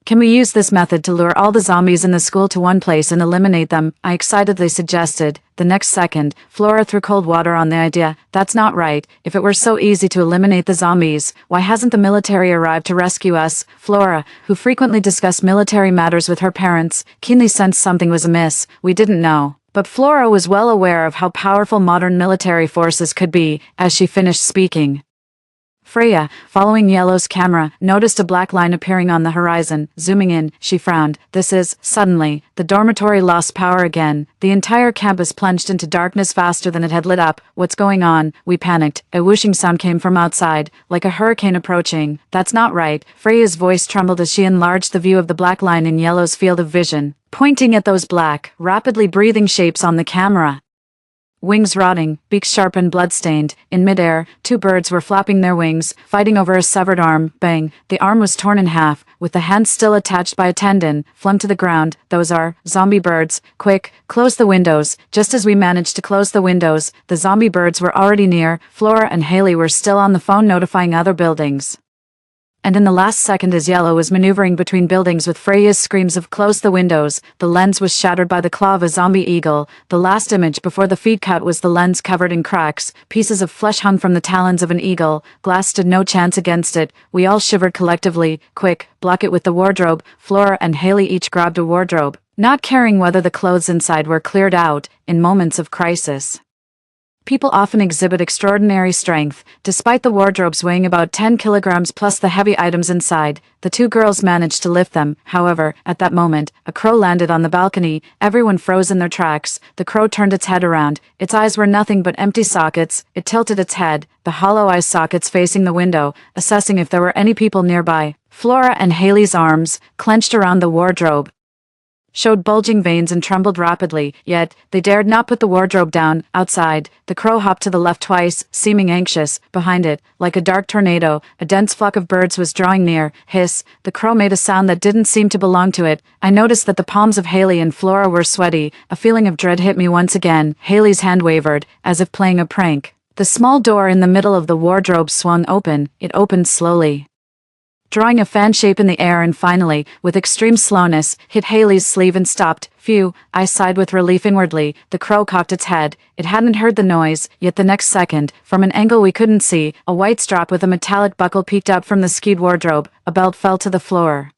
Can we use this method to lure all the zombies in the school to one place and eliminate them? I excitedly suggested. The next second, Flora threw cold water on the idea. That's not right. If it were so easy to eliminate the zombies, why hasn't the military arrived to rescue us? Flora, who frequently discussed military matters with her parents, keenly sensed something was amiss. We didn't know. But Flora was well aware of how powerful modern military forces could be, as she finished speaking. Freya, following Yellow's camera, noticed a black line appearing on the horizon. Zooming in, she frowned. Suddenly, the dormitory lost power again. The entire campus plunged into darkness faster than it had lit up. What's going on? We panicked. A whooshing sound came from outside, like a hurricane approaching. That's not right. Freya's voice trembled as she enlarged the view of the black line in Yellow's field of vision, pointing at those black, rapidly breathing shapes on the camera. Wings rotting, beaks sharp and blood-stained. In midair, two birds were flapping their wings, fighting over a severed arm. Bang! The arm was torn in half, with the hand still attached by a tendon, flung to the ground. Those are zombie birds. Quick, close the windows. Just as we managed to close the windows, the zombie birds were already near. Flora and Haley were still on the phone notifying other buildings. And in the last second as Yellow was maneuvering between buildings with Freya's screams of "close the windows," the lens was shattered by the claw of a zombie eagle. The last image before the feed cut was the lens covered in cracks. Pieces of flesh hung from the talons of an eagle. Glass stood no chance against it. We all shivered collectively. Quick, block it with the wardrobe. Flora and Haley each grabbed a wardrobe, not caring whether the clothes inside were cleared out. In moments of crisis, people often exhibit extraordinary strength. Despite the wardrobes weighing about 10 kilograms plus the heavy items inside, the two girls managed to lift them. However, at that moment, a crow landed on the balcony. Everyone froze in their tracks. The crow turned its head around. Its eyes were nothing but empty sockets. It tilted its head, the hollow eye sockets facing the window, assessing if there were any people nearby. Flora and Haley's arms, clenched around the wardrobe, showed bulging veins and trembled rapidly, yet they dared not put the wardrobe down. Outside, the crow hopped to the left twice, seeming anxious. Behind it, like a dark tornado, a dense flock of birds was drawing near. Hiss! The crow made a sound that didn't seem to belong to it. I noticed that the palms of Haley and Flora were sweaty. A feeling of dread hit me once again. Haley's hand wavered, as if playing a prank. The small door in the middle of the wardrobe swung open. It opened slowly, drawing a fan shape in the air, and finally, with extreme slowness, hit Haley's sleeve and stopped. Phew, I sighed with relief inwardly. The crow cocked its head. It hadn't heard the noise, yet the next second, from an angle we couldn't see, a white strap with a metallic buckle peeked out from the skewed wardrobe. A belt fell to the floor.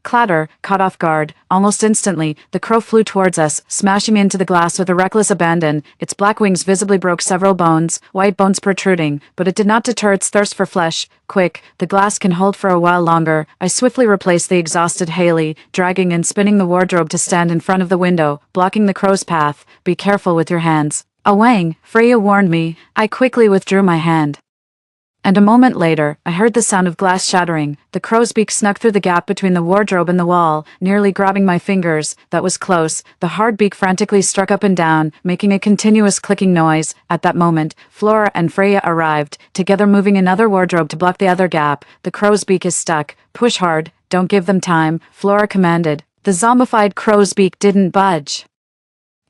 Clatter! Caught off guard, almost instantly, the crow flew towards us, smashing into the glass with a reckless abandon. Its black wings visibly broke several bones, white bones protruding, but it did not deter its thirst for flesh. Quick, the glass can hold for a while longer. I swiftly replaced the exhausted Haley, dragging and spinning the wardrobe to stand in front of the window, blocking the crow's path. Be careful with your hands. Awang! Freya warned me. I quickly withdrew my hand. And a moment later, I heard the sound of glass shattering. The crow's beak snuck through the gap between the wardrobe and the wall, nearly grabbing my fingers. That was close. The hard beak frantically struck up and down, making a continuous clicking noise. At that moment, Flora and Freya arrived, together moving another wardrobe to block the other gap. The crow's beak is stuck. Push hard. Don't give them time, Flora commanded. The zombified crow's beak didn't budge,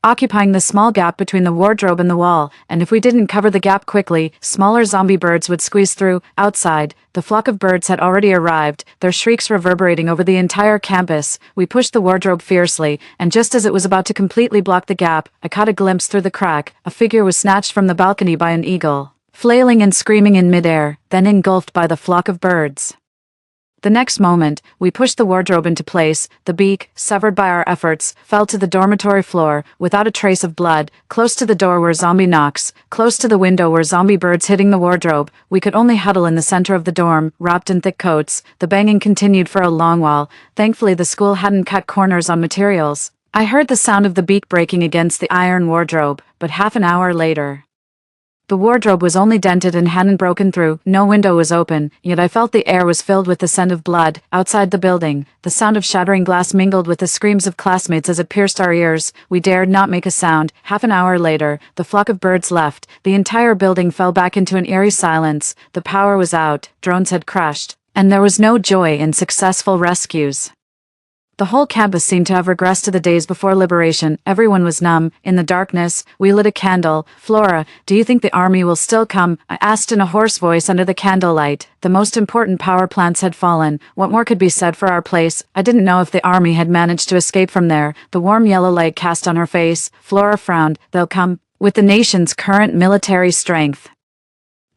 occupying the small gap between the wardrobe and the wall, and if we didn't cover the gap quickly, smaller zombie birds would squeeze through. Outside, the flock of birds had already arrived, their shrieks reverberating over the entire campus. We pushed the wardrobe fiercely, and just as it was about to completely block the gap, I caught a glimpse through the crack. A figure was snatched from the balcony by an eagle, flailing and screaming in midair, then engulfed by the flock of birds. The next moment, we pushed the wardrobe into place. The beak, severed by our efforts, fell to the dormitory floor, without a trace of blood. Close to the door were zombie knocks. Close to the window were zombie birds hitting the wardrobe. We could only huddle in the center of the dorm, wrapped in thick coats. The banging continued for a long while. Thankfully, the school hadn't cut corners on materials. I heard the sound of the beak breaking against the iron wardrobe, but half an hour later, the wardrobe was only dented and hadn't broken through. No window was open, yet I felt the air was filled with the scent of blood. Outside the building, the sound of shattering glass mingled with the screams of classmates as it pierced our ears. We dared not make a sound. Half an hour later, the flock of birds left. The entire building fell back into an eerie silence. The power was out, drones had crashed, and there was no joy in successful rescues. The whole campus seemed to have regressed to the days before liberation. Everyone was numb. In the darkness, we lit a candle. Flora, do you think the army will still come? I asked in a hoarse voice under the candlelight. The most important power plants had fallen. What more could be said for our place? I didn't know if the army had managed to escape from there. The warm yellow light cast on her face. Flora frowned. They'll come. With the nation's current military strength,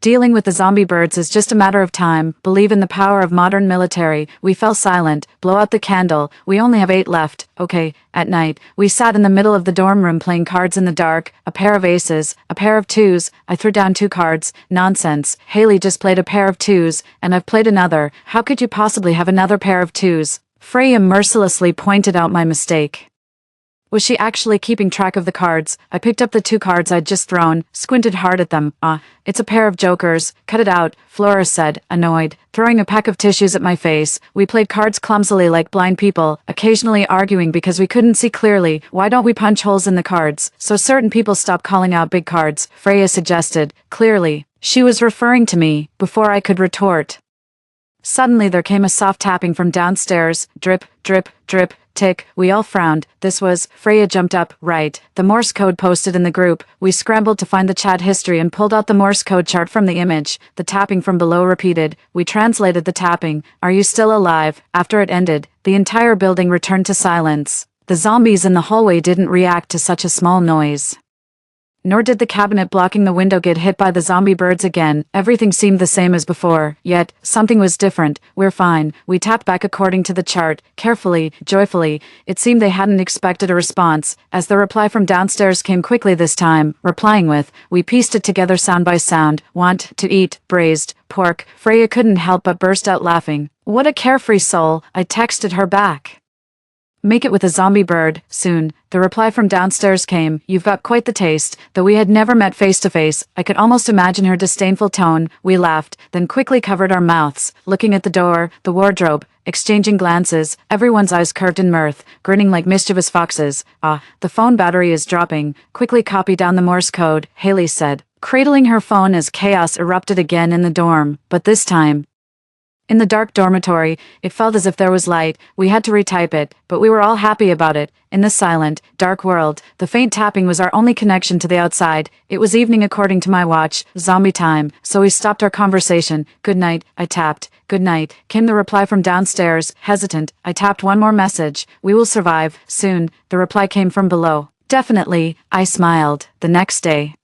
dealing with the zombie birds is just a matter of time. Believe in the power of modern military. We fell silent. Blow out the candle. We only have 8 left. Okay. At night, we sat in the middle of the dorm room playing cards in the dark. A pair of aces. A pair of 2s. I threw down 2 cards. Nonsense. Haley just played a pair of 2s, and I've played another. How could you possibly have another pair of 2s? Freya mercilessly pointed out my mistake. Was she actually keeping track of the cards? I picked up the 2 cards I'd just thrown, squinted hard at them. It's a pair of jokers. Cut it out, Flora said, annoyed, throwing a pack of tissues at my face. We played cards clumsily like blind people, occasionally arguing because we couldn't see clearly. Why don't we punch holes in the cards, so certain people stop calling out big cards? Freya suggested. Clearly, she was referring to me, before I could retort. Suddenly there came a soft tapping from downstairs. Drip, drip, drip, tick. We all frowned. This was... Freya jumped up. Right. The Morse code posted in the group. We scrambled to find the chat history and pulled out the Morse code chart from the image. The tapping from below repeated. We translated the tapping. Are you still alive? After it ended, the entire building returned to silence. The zombies in the hallway didn't react to such a small noise. Nor did the cabinet blocking the window get hit by the zombie birds again. Everything seemed the same as before, yet something was different. We're fine. We tapped back according to the chart, carefully, joyfully. It seemed they hadn't expected a response, as the reply from downstairs came quickly this time, replying with, we pieced it together sound by sound. Want to eat braised pork. Freya couldn't help but burst out laughing. What a carefree soul, I texted her back. Make it with a zombie bird, soon. The reply from downstairs came, you've got quite the taste. Though we had never met face to face, I could almost imagine her disdainful tone. We laughed, then quickly covered our mouths, looking at the door, the wardrobe, exchanging glances, everyone's eyes curved in mirth, grinning like mischievous foxes. The phone battery is dropping. Quickly copy down the Morse code, Haley said, cradling her phone as chaos erupted again in the dorm, but this time, in the dark dormitory, it felt as if there was light. We had to retype it, but we were all happy about it. In the silent, dark world, the faint tapping was our only connection to the outside. It was evening according to my watch, zombie time, so we stopped our conversation. Good night, I tapped. Good night, came the reply from downstairs. Hesitant, I tapped one more message. We will survive, soon. The reply came from below. Definitely, I smiled. The next day,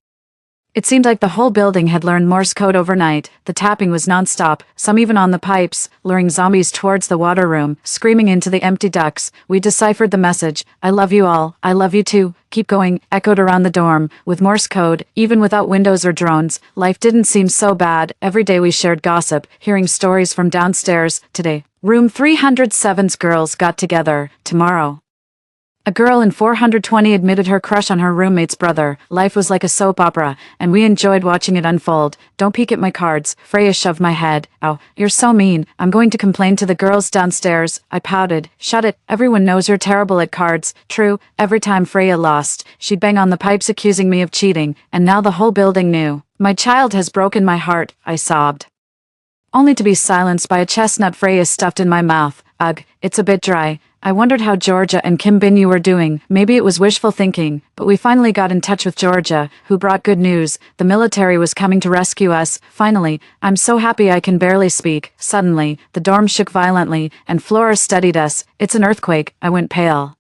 it seemed like the whole building had learned Morse code overnight. The tapping was non-stop, some even on the pipes, luring zombies towards the water room, screaming into the empty ducts. We deciphered the message. I love you all. I love you too. Keep going, echoed around the dorm. With Morse code, even without windows or drones, life didn't seem so bad. Every day we shared gossip, hearing stories from downstairs. Today, room 307's girls got together. Tomorrow, a girl in 420 admitted her crush on her roommate's brother. Life was like a soap opera, and we enjoyed watching it unfold. Don't peek at my cards. Freya shoved my head. Oh, you're so mean. I'm going to complain to the girls downstairs. I pouted. Shut it. Everyone knows you're terrible at cards. True, every time Freya lost, she'd bang on the pipes accusing me of cheating, and now the whole building knew. My child has broken my heart, I sobbed, only to be silenced by a chestnut Freya stuffed in my mouth. Ugh, it's a bit dry. I wondered how Georgia and Kim Binyu were doing. Maybe it was wishful thinking, but we finally got in touch with Georgia, who brought good news. The military was coming to rescue us. Finally, I'm so happy I can barely speak. Suddenly, the dorm shook violently, and Flora studied us. It's an earthquake. I went pale.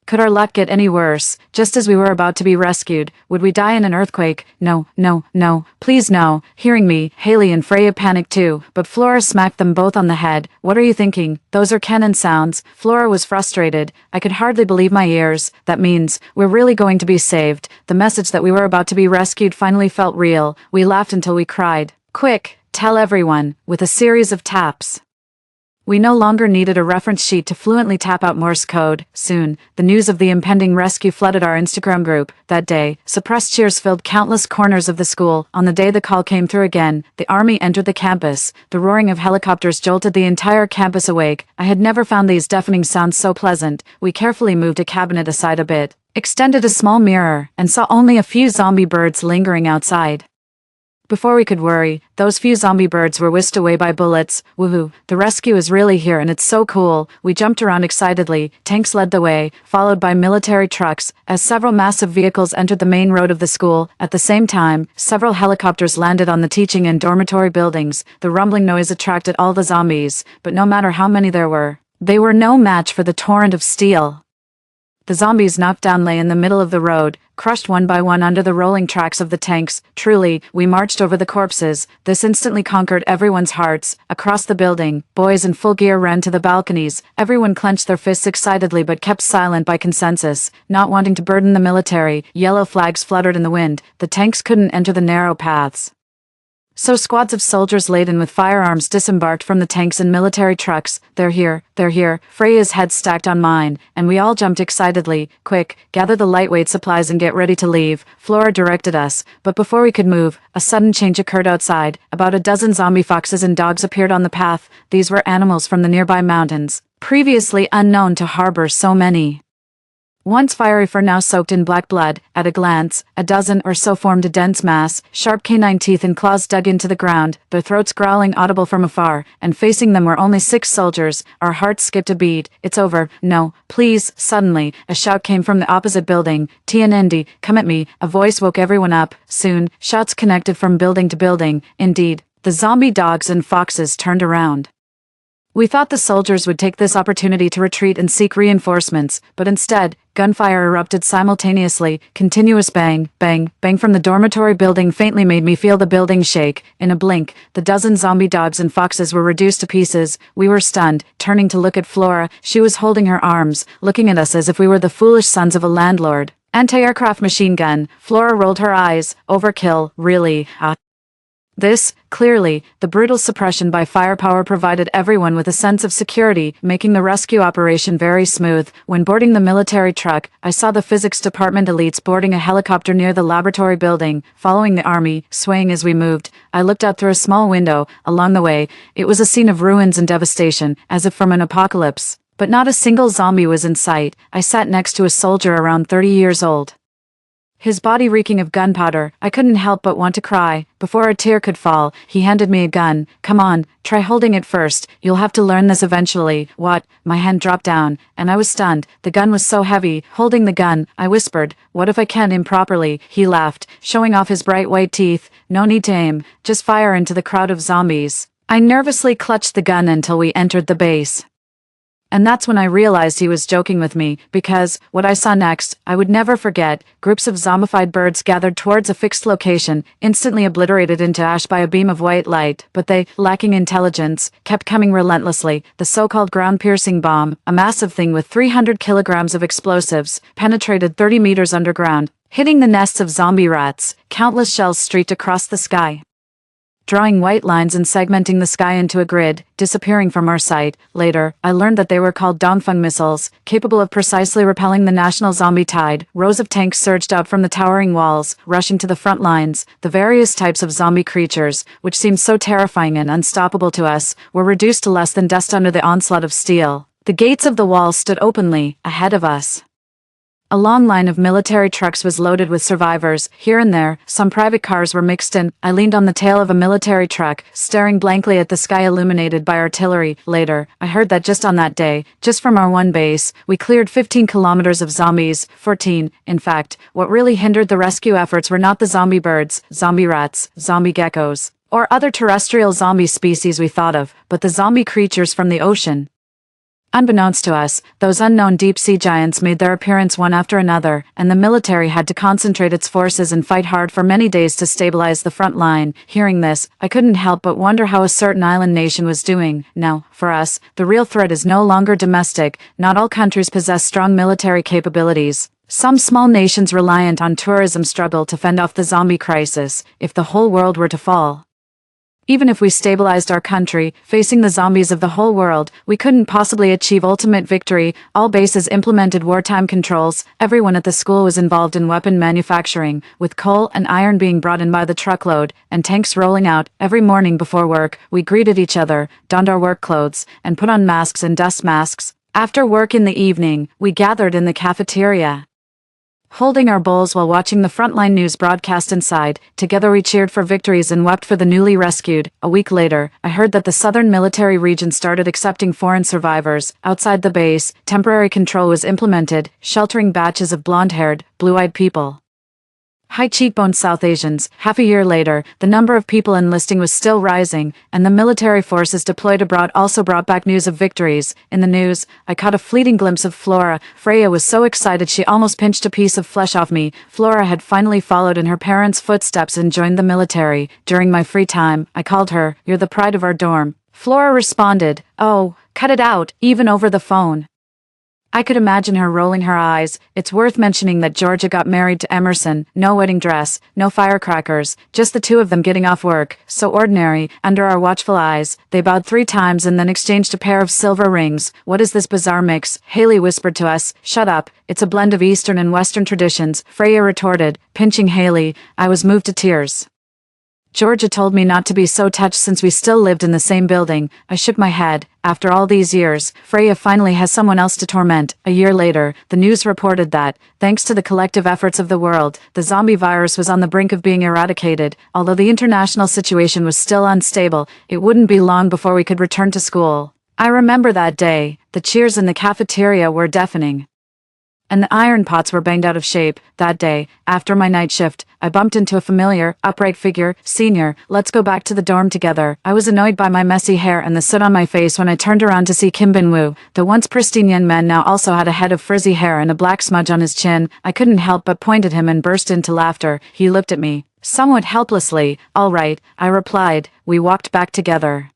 Could our luck get any worse? Just as we were about to be rescued, would we die in an earthquake? No, no, no, please no. Hearing me, Haley and Freya panicked too, but Flora smacked them both on the head. What are you thinking? Those are cannon sounds. Flora was frustrated. I could hardly believe my ears. That means, we're really going to be saved. The message that we were about to be rescued finally felt real. We laughed until we cried. Quick, tell everyone, with a series of taps. We no longer needed a reference sheet to fluently tap out Morse code. Soon, the news of the impending rescue flooded our Instagram group. That day, suppressed cheers filled countless corners of the school. On the day the call came through again, the army entered the campus. The roaring of helicopters jolted the entire campus awake. I had never found these deafening sounds so pleasant. We carefully moved a cabinet aside a bit, extended a small mirror, and saw only a few zombie birds lingering outside. Before we could worry, those few zombie birds were whisked away by bullets. Woohoo, the rescue is really here and it's so cool. We jumped around excitedly. Tanks led the way, followed by military trucks, as several massive vehicles entered the main road of the school. At the same time, several helicopters landed on the teaching and dormitory buildings. The rumbling noise attracted all the zombies, but no matter how many there were, they were no match for the torrent of steel. The zombies knocked down lay in the middle of the road, crushed one by one under the rolling tracks of the tanks. Truly, we marched over the corpses. This instantly conquered everyone's hearts. Across the building, boys in full gear ran to the balconies. Everyone clenched their fists excitedly but kept silent by consensus. Not wanting to burden the military, yellow flags fluttered in the wind. The tanks couldn't enter the narrow paths. So squads of soldiers laden with firearms disembarked from the tanks and military trucks. They're here. Freya's head stacked on mine, and we all jumped excitedly. Quick, gather the lightweight supplies and get ready to leave, Flora directed us, but before we could move, a sudden change occurred outside. About a dozen zombie foxes and dogs appeared on the path. These were animals from the nearby mountains, previously unknown to harbor so many. Once fiery fur, now soaked in black blood. At a glance, a dozen or so formed a dense mass, sharp canine teeth and claws dug into the ground, their throats growling audible from afar, and facing them were only 6 soldiers. Our hearts skipped a beat. It's over. No, please. Suddenly, a shout came from the opposite building. TNND, come at me. A voice woke everyone up. Soon, shouts connected from building to building. Indeed, the zombie dogs and foxes turned around. We thought the soldiers would take this opportunity to retreat and seek reinforcements, but instead, gunfire erupted simultaneously. Continuous bang, bang, bang from the dormitory building faintly made me feel the building shake. In a blink, the dozen zombie dogs and foxes were reduced to pieces. We were stunned, turning to look at Flora. She was holding her arms, looking at us as if we were the foolish sons of a landlord. Anti-aircraft machine gun. Flora rolled her eyes. Overkill, really? This, clearly, the brutal suppression by firepower provided everyone with a sense of security, making the rescue operation very smooth. When boarding the military truck, I saw the physics department elites boarding a helicopter near the laboratory building, following the army, swaying as we moved. I looked out through a small window. Along the way, it was a scene of ruins and devastation, as if from an apocalypse. But not a single zombie was in sight. I sat next to a soldier around 30 years old, his body reeking of gunpowder. I couldn't help but want to cry. Before a tear could fall, he handed me a gun. Come on, try holding it first. You'll have to learn this eventually. What? My hand dropped down, and I was stunned. The gun was so heavy. Holding the gun, I whispered, what if I can't aim properly? He laughed, showing off his bright white teeth. No need to aim. Just fire into the crowd of zombies. I nervously clutched the gun until we entered the base. And that's when I realized he was joking with me, because what I saw next, I would never forget. Groups of zombified birds gathered towards a fixed location, instantly obliterated into ash by a beam of white light, but they, lacking intelligence, kept coming relentlessly. The so-called ground-piercing bomb, a massive thing with 300 kilograms of explosives, penetrated 30 meters underground, hitting the nests of zombie rats. Countless shells streaked across the sky, drawing white lines and segmenting the sky into a grid, disappearing from our sight. Later, I learned that they were called Dongfeng missiles, capable of precisely repelling the national zombie tide. Rows of tanks surged out from the towering walls, rushing to the front lines. The various types of zombie creatures, which seemed so terrifying and unstoppable to us, were reduced to less than dust under the onslaught of steel. The gates of the walls stood openly, ahead of us. A long line of military trucks was loaded with survivors. Here and there, some private cars were mixed in. I leaned on the tail of a military truck, staring blankly at the sky illuminated by artillery. Later, I heard that just on that day, just from our one base, we cleared 15 kilometers of zombies. 14, in fact. What really hindered the rescue efforts were not the zombie birds, zombie rats, zombie geckos, or other terrestrial zombie species we thought of, but the zombie creatures from the ocean. Unbeknownst to us, those unknown deep-sea giants made their appearance one after another, and the military had to concentrate its forces and fight hard for many days to stabilize the front line. Hearing this, I couldn't help but wonder how a certain island nation was doing. Now, for us, the real threat is no longer domestic. Not all countries possess strong military capabilities. Some small nations reliant on tourism struggle to fend off the zombie crisis. If the whole world were to fall, even if we stabilized our country, facing the zombies of the whole world, we couldn't possibly achieve ultimate victory. All bases implemented wartime controls. Everyone at the school was involved in weapon manufacturing, with coal and iron being brought in by the truckload, and tanks rolling out. Every morning before work, we greeted each other, donned our work clothes, and put on masks and dust masks. After work in the evening, we gathered in the cafeteria, holding our bowls while watching the frontline news broadcast inside. Together we cheered for victories and wept for the newly rescued. A week later, I heard that the southern military region started accepting foreign survivors. Outside the base, temporary control was implemented, sheltering batches of blonde-haired, blue-eyed people, high-cheekboned South Asians. Half a year later, the number of people enlisting was still rising, and the military forces deployed abroad also brought back news of victories. In the news, I caught a fleeting glimpse of Flora. Freya was so excited she almost pinched a piece of flesh off me. Flora had finally followed in her parents' footsteps and joined the military. During my free time, I called her, "You're the pride of our dorm." Flora responded, "Oh, cut it out," even over the phone. I could imagine her rolling her eyes. It's worth mentioning that Georgia got married to Emerson, no wedding dress, no firecrackers, just the two of them getting off work, so ordinary, under our watchful eyes. They bowed 3 times and then exchanged a pair of silver rings. What is this bizarre mix? Haley whispered to us. Shut up, it's a blend of Eastern and Western traditions, Freya retorted, pinching Haley. I was moved to tears. Georgia told me not to be so touched since we still lived in the same building. I shook my head. After all these years, Freya finally has someone else to torment. A year later, the news reported that, thanks to the collective efforts of the world, the zombie virus was on the brink of being eradicated. Although the international situation was still unstable, it wouldn't be long before we could return to school. I remember that day. The cheers in the cafeteria were deafening. And the iron pots were banged out of shape. That day, after my night shift, I bumped into a familiar, upright figure. Senior, let's go back to the dorm together. I was annoyed by my messy hair and the soot on my face when I turned around to see Kim Bin-woo. The once pristine young man now also had a head of frizzy hair and a black smudge on his chin. I couldn't help but point at him and burst into laughter. He looked at me, somewhat helplessly. All right, I replied. We walked back together.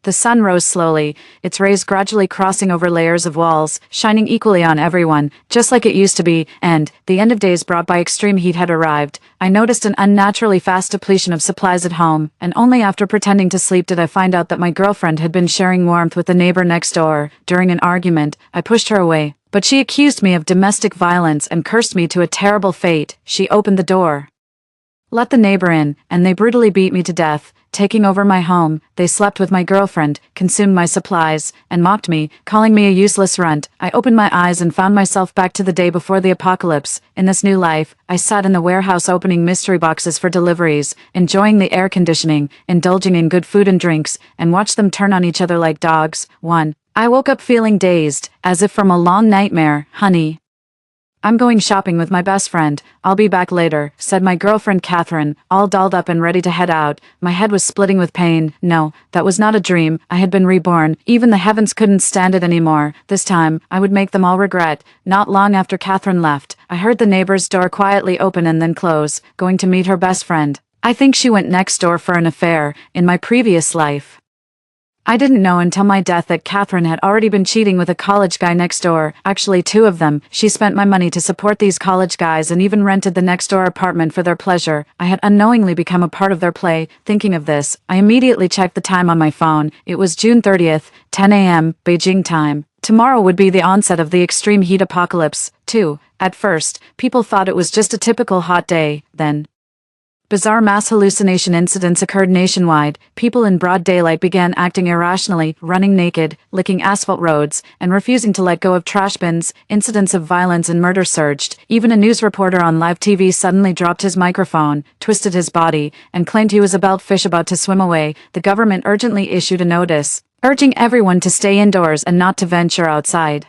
The sun rose slowly, its rays gradually crossing over layers of walls, shining equally on everyone, just like it used to be, and the end of days brought by extreme heat had arrived. I noticed an unnaturally fast depletion of supplies at home, and only after pretending to sleep did I find out that my girlfriend had been sharing warmth with the neighbor next door. During an argument, I pushed her away, but she accused me of domestic violence and cursed me to a terrible fate. She opened the door, let the neighbor in, and they brutally beat me to death. Taking over my home, they slept with my girlfriend, consumed my supplies, and mocked me, calling me a useless runt. I opened my eyes and found myself back to the day before the apocalypse. In this new life, I sat in the warehouse opening mystery boxes for deliveries, enjoying the air conditioning, indulging in good food and drinks, and watched them turn on each other like dogs. I woke up feeling dazed, as if from a long nightmare. Honey, I'm going shopping with my best friend. I'll be back later, said my girlfriend Catherine, all dolled up and ready to head out. My head was splitting with pain. No, that was not a dream. I had been reborn. Even the heavens couldn't stand it anymore. This time, I would make them all regret. Not long after Catherine left, I heard the neighbor's door quietly open and then close, going to meet her best friend. I think she went next door for an affair, in my previous life. I didn't know until my death that Catherine had already been cheating with a college guy next door, actually 2 of them. She spent my money to support these college guys and even rented the next door apartment for their pleasure. I had unknowingly become a part of their play. Thinking of this, I immediately checked the time on my phone. It was June 30th, 10 a.m., Beijing time. Tomorrow would be the onset of the extreme heat apocalypse, too. At first, people thought it was just a typical hot day, then bizarre mass hallucination incidents occurred nationwide. People in broad daylight began acting irrationally, running naked, licking asphalt roads, and refusing to let go of trash bins. Incidents of violence and murder surged. Even a news reporter on live TV suddenly dropped his microphone, twisted his body, and claimed he was a belt fish about to swim away. The government urgently issued a notice, urging everyone to stay indoors and not to venture outside.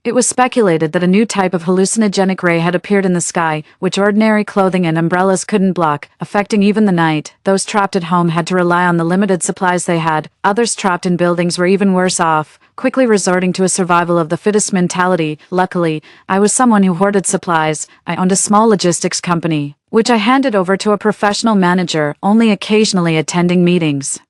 It was speculated that a new type of hallucinogenic ray had appeared in the sky, which ordinary clothing and umbrellas couldn't block, affecting even the night. Those trapped at home had to rely on the limited supplies they had. Others trapped in buildings were even worse off, quickly resorting to a survival of the fittest mentality. Luckily, I was someone who hoarded supplies. I owned a small logistics company, which I handed over to a professional manager, only occasionally attending meetings.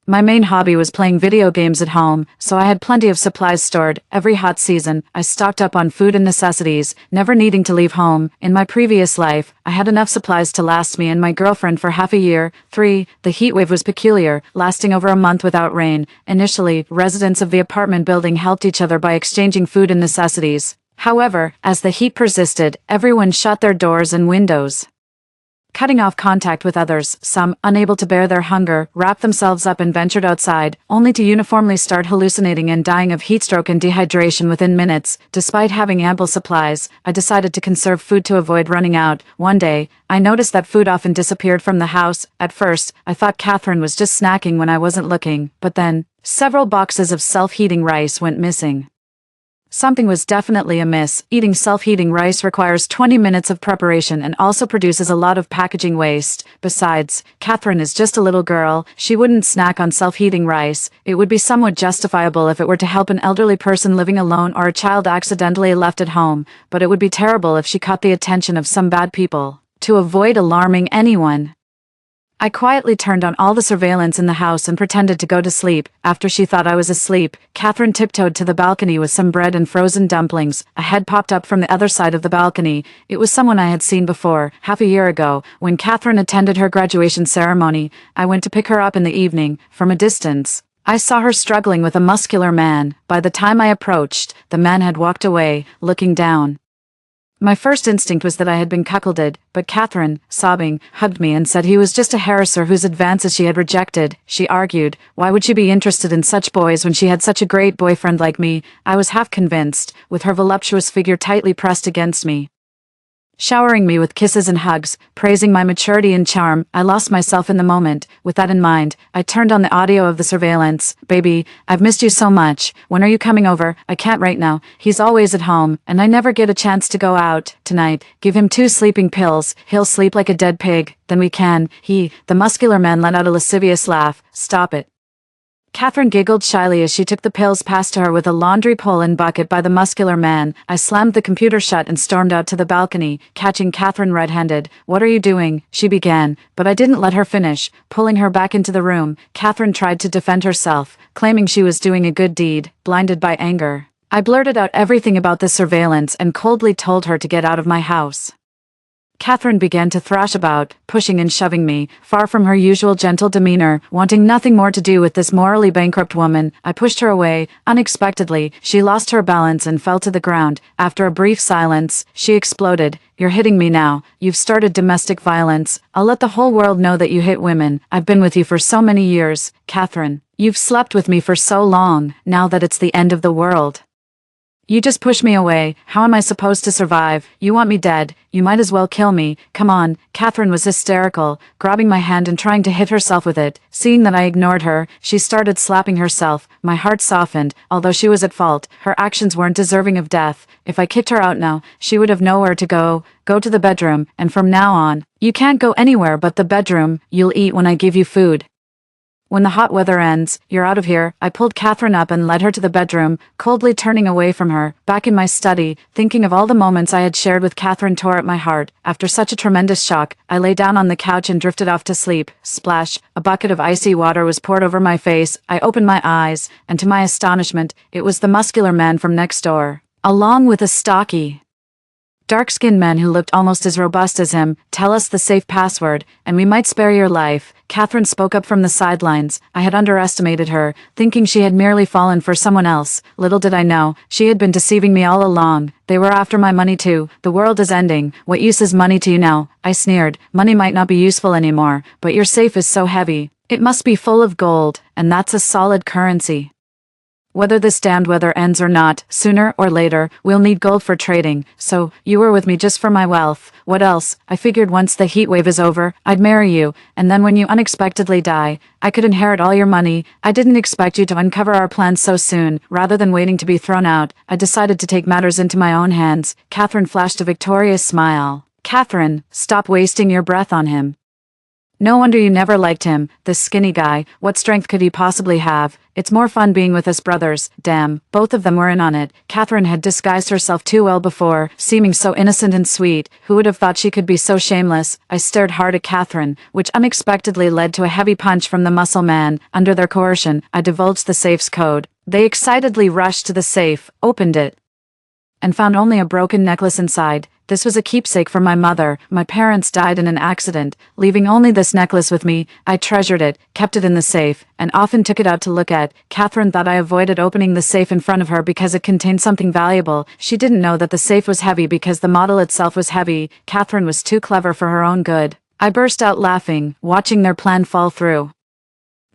My main hobby was playing video games at home, so I had plenty of supplies stored. Every hot season, I stocked up on food and necessities, never needing to leave home. In my previous life, I had enough supplies to last me and my girlfriend for half a year. 3. The heat wave was peculiar, lasting over a month without rain. Initially, residents of the apartment building helped each other by exchanging food and necessities. However, as the heat persisted, everyone shut their doors and windows, cutting off contact with others. Some, unable to bear their hunger, wrapped themselves up and ventured outside, only to uniformly start hallucinating and dying of heatstroke and dehydration within minutes. Despite having ample supplies, I decided to conserve food to avoid running out. One day, I noticed that food often disappeared from the house. At first, I thought Catherine was just snacking when I wasn't looking, but then, several boxes of self-heating rice went missing. Something was definitely amiss. Eating self-heating rice requires 20 minutes of preparation and also produces a lot of packaging waste. Besides, Catherine is just a little girl. She wouldn't snack on self-heating rice. It would be somewhat justifiable if it were to help an elderly person living alone or a child accidentally left at home, but it would be terrible if she caught the attention of some bad people. To avoid alarming anyone, I quietly turned on all the surveillance in the house and pretended to go to sleep. After she thought I was asleep, Catherine tiptoed to the balcony with some bread and frozen dumplings. A head popped up from the other side of the balcony. It was someone I had seen before, half a year ago, when Catherine attended her graduation ceremony. I went to pick her up in the evening, from a distance. I saw her struggling with a muscular man. By the time I approached, the man had walked away, looking down. My first instinct was that I had been cuckolded, but Catherine, sobbing, hugged me and said he was just a harasser whose advances she had rejected. She argued, why would she be interested in such boys when she had such a great boyfriend like me? I was half convinced, with her voluptuous figure tightly pressed against me, showering me with kisses and hugs, praising my maturity and charm. I lost myself in the moment. With that in mind, I turned on the audio of the surveillance. Baby, I've missed you so much. When are you coming over? I can't right now. He's always at home, and I never get a chance to go out. Tonight, give him 2 sleeping pills. He'll sleep like a dead pig. Then we can. The muscular man let out a lascivious laugh. Stop it. Catherine giggled shyly as she took the pills passed to her with a laundry pole and bucket by the muscular man. I slammed the computer shut and stormed out to the balcony, catching Catherine red-handed. What are you doing? She began, but I didn't let her finish. Pulling her back into the room, Catherine tried to defend herself, claiming she was doing a good deed, blinded by anger. I blurted out everything about the surveillance and coldly told her to get out of my house. Catherine began to thrash about, pushing and shoving me, far from her usual gentle demeanor, wanting nothing more to do with this morally bankrupt woman. I pushed her away. Unexpectedly, she lost her balance and fell to the ground. After a brief silence, she exploded. You're hitting me now. You've started domestic violence. I'll let the whole world know that you hit women. I've been with you for so many years, Catherine. You've slept with me for so long, now that it's the end of the world. You just push me away. How am I supposed to survive? You want me dead. You might as well kill me. Come on. Catherine was hysterical, grabbing my hand and trying to hit herself with it. Seeing that I ignored her, she started slapping herself. My heart softened. Although she was at fault, her actions weren't deserving of death. If I kicked her out now, she would have nowhere to go. Go to the bedroom, and from now on, you can't go anywhere but the bedroom. You'll eat when I give you food. When the hot weather ends, you're out of here. I pulled Catherine up and led her to the bedroom, coldly turning away from her. Back in my study, thinking of all the moments I had shared with Catherine tore at my heart. After such a tremendous shock, I lay down on the couch and drifted off to sleep. Splash! A bucket of icy water was poured over my face. I opened my eyes, and to my astonishment, it was the muscular man from next door, along with a stocky, dark-skinned man who looked almost as robust as him. Tell us the safe password, and we might spare your life. Catherine spoke up from the sidelines. I had underestimated her, thinking she had merely fallen for someone else. Little did I know, she had been deceiving me all along. They were after my money too. The world is ending. What use is money to you now? I sneered. Money might not be useful anymore, but your safe is so heavy. It must be full of gold, and that's a solid currency. Whether this damned weather ends or not, sooner or later, we'll need gold for trading. So, you were with me just for my wealth. What else? I figured once the heat wave is over, I'd marry you, and then when you unexpectedly die, I could inherit all your money. I didn't expect you to uncover our plans so soon. Rather than waiting to be thrown out, I decided to take matters into my own hands. Catherine flashed a victorious smile. Catherine, stop wasting your breath on him. No wonder you never liked him, this skinny guy. What strength could he possibly have? It's more fun being with us brothers. Damn, both of them were in on it. Catherine had disguised herself too well before, seeming so innocent and sweet. Who would have thought she could be so shameless? I stared hard at Catherine, which unexpectedly led to a heavy punch from the muscle man. Under their coercion, I divulged the safe's code. They excitedly rushed to the safe, opened it, and found only a broken necklace inside. This was a keepsake from my mother. My parents died in an accident, leaving only this necklace with me. I treasured it, kept it in the safe, and often took it out to look at. Catherine thought I avoided opening the safe in front of her because it contained something valuable. She didn't know that the safe was heavy because the model itself was heavy. Catherine was too clever for her own good. I burst out laughing, watching their plan fall through.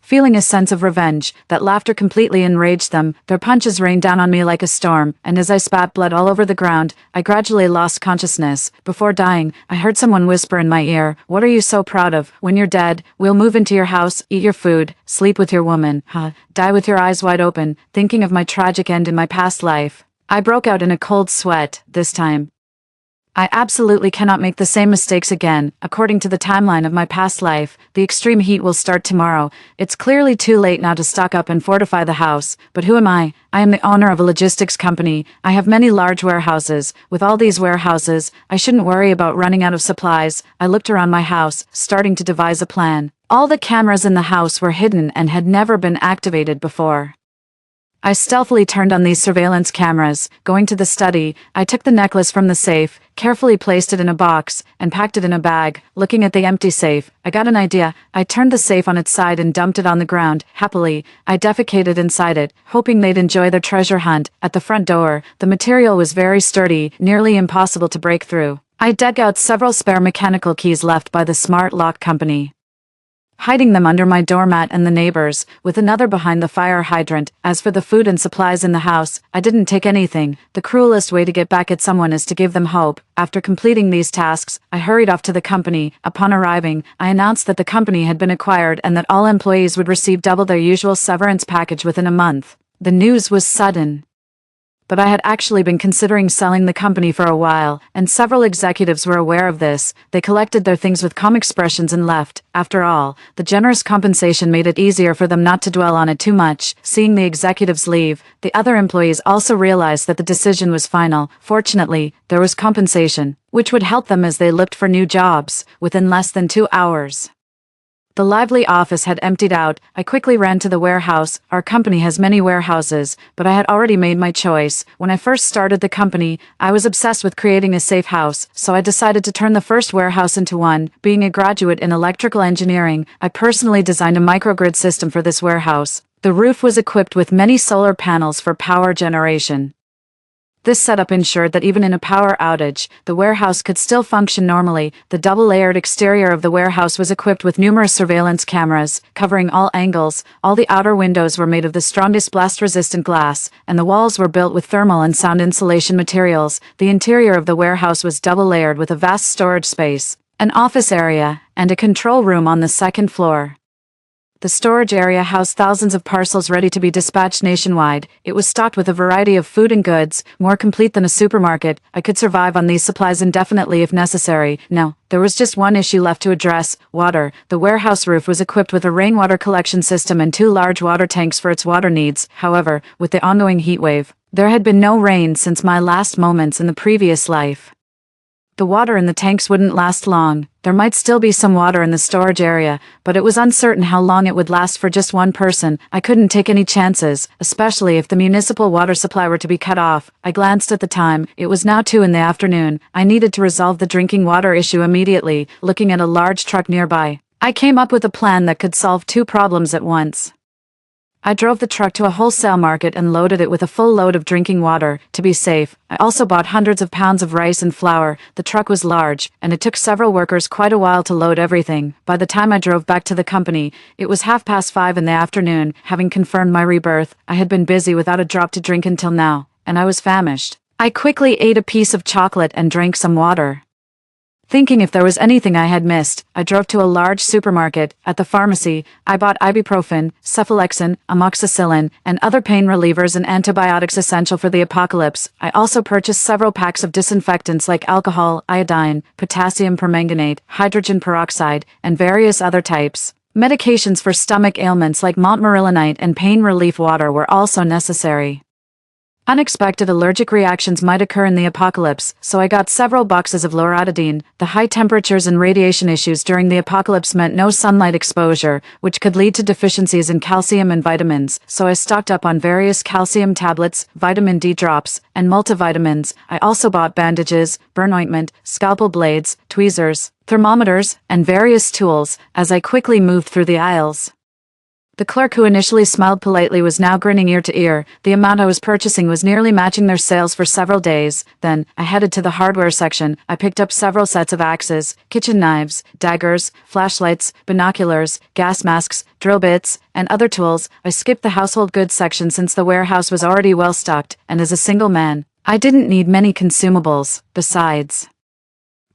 Feeling a sense of revenge, that laughter completely enraged them. Their punches rained down on me like a storm, and as I spat blood all over the ground, I gradually lost consciousness. Before dying, I heard someone whisper in my ear, "What are you so proud of? When you're dead, we'll move into your house, eat your food, sleep with your woman, die with your eyes wide open." Thinking of my tragic end in my past life, I broke out in a cold sweat. This time, I absolutely cannot make the same mistakes again. According to the timeline of my past life, the extreme heat will start tomorrow. It's clearly too late now to stock up and fortify the house. But who am I? I am the owner of a logistics company. I have many large warehouses. With all these warehouses, I shouldn't worry about running out of supplies. I looked around my house, starting to devise a plan. All the cameras in the house were hidden and had never been activated before. I stealthily turned on these surveillance cameras. Going to the study, I took the necklace from the safe, carefully placed it in a box, and packed it in a bag. Looking at the empty safe, I got an idea. I turned the safe on its side and dumped it on the ground. Happily, I defecated inside it, hoping they'd enjoy their treasure hunt. At the front door, the material was very sturdy, nearly impossible to break through. I dug out several spare mechanical keys left by the smart lock company, hiding them under my doormat and the neighbors, with another behind the fire hydrant. As for the food and supplies in the house, I didn't take anything. The cruelest way to get back at someone is to give them hope. After completing these tasks, I hurried off to the company. Upon arriving, I announced that the company had been acquired and that all employees would receive double their usual severance package within a month. The news was sudden, but I had actually been considering selling the company for a while, and several executives were aware of this. They collected their things with calm expressions and left. After all, the generous compensation made it easier for them not to dwell on it too much. Seeing the executives leave, the other employees also realized that the decision was final. Fortunately, there was compensation, which would help them as they looked for new jobs. Within less than 2 hours, the lively office had emptied out. I quickly ran to the warehouse. Our company has many warehouses, but I had already made my choice. When I first started the company, I was obsessed with creating a safe house, so I decided to turn the first warehouse into one. Being a graduate in electrical engineering, I personally designed a microgrid system for this warehouse. The roof was equipped with many solar panels for power generation. This setup ensured that even in a power outage, the warehouse could still function normally. The double-layered exterior of the warehouse was equipped with numerous surveillance cameras, covering all angles. All the outer windows were made of the strongest blast-resistant glass, and the walls were built with thermal and sound insulation materials. The interior of the warehouse was double-layered with a vast storage space, an office area, and a control room on the second floor. The storage area housed thousands of parcels ready to be dispatched nationwide. It was stocked with a variety of food and goods, more complete than a supermarket. I could survive on these supplies indefinitely if necessary. Now, there was just one issue left to address: water. The warehouse roof was equipped with a rainwater collection system and 2 large water tanks for its water needs. However, with the ongoing heat wave, there had been no rain since my last moments in the previous life. The water in the tanks wouldn't last long. There might still be some water in the storage area, but it was uncertain how long it would last for just one person. I couldn't take any chances, especially if the municipal water supply were to be cut off. I glanced at the time. It was now 2 in the afternoon. I needed to resolve the drinking water issue immediately. Looking at a large truck nearby, I came up with a plan that could solve 2 problems at once. I drove the truck to a wholesale market and loaded it with a full load of drinking water. To be safe, I also bought hundreds of pounds of rice and flour. The truck was large, and it took several workers quite a while to load everything. By the time I drove back to the company, it was 5:30 in the afternoon. Having confirmed my rebirth, I had been busy without a drop to drink until now, and I was famished. I quickly ate a piece of chocolate and drank some water. Thinking if there was anything I had missed, I drove to a large supermarket. At the pharmacy, I bought ibuprofen, cephalexin, amoxicillin, and other pain relievers and antibiotics essential for the apocalypse. I also purchased several packs of disinfectants like alcohol, iodine, potassium permanganate, hydrogen peroxide, and various other types. Medications for stomach ailments like montmorillonite and pain relief water were also necessary. Unexpected allergic reactions might occur in the apocalypse, so I got several boxes of loratadine. The high temperatures and radiation issues during the apocalypse meant no sunlight exposure, which could lead to deficiencies in calcium and vitamins, so I stocked up on various calcium tablets, vitamin D drops, and multivitamins. I also bought bandages, burn ointment, scalpel blades, tweezers, thermometers, and various tools. As I quickly moved through the aisles, the clerk, who initially smiled politely, was now grinning ear to ear. The amount I was purchasing was nearly matching their sales for several days. Then, I headed to the hardware section. I picked up several sets of axes, kitchen knives, daggers, flashlights, binoculars, gas masks, drill bits, and other tools. I skipped the household goods section since the warehouse was already well stocked, and as a single man, I didn't need many consumables. Besides,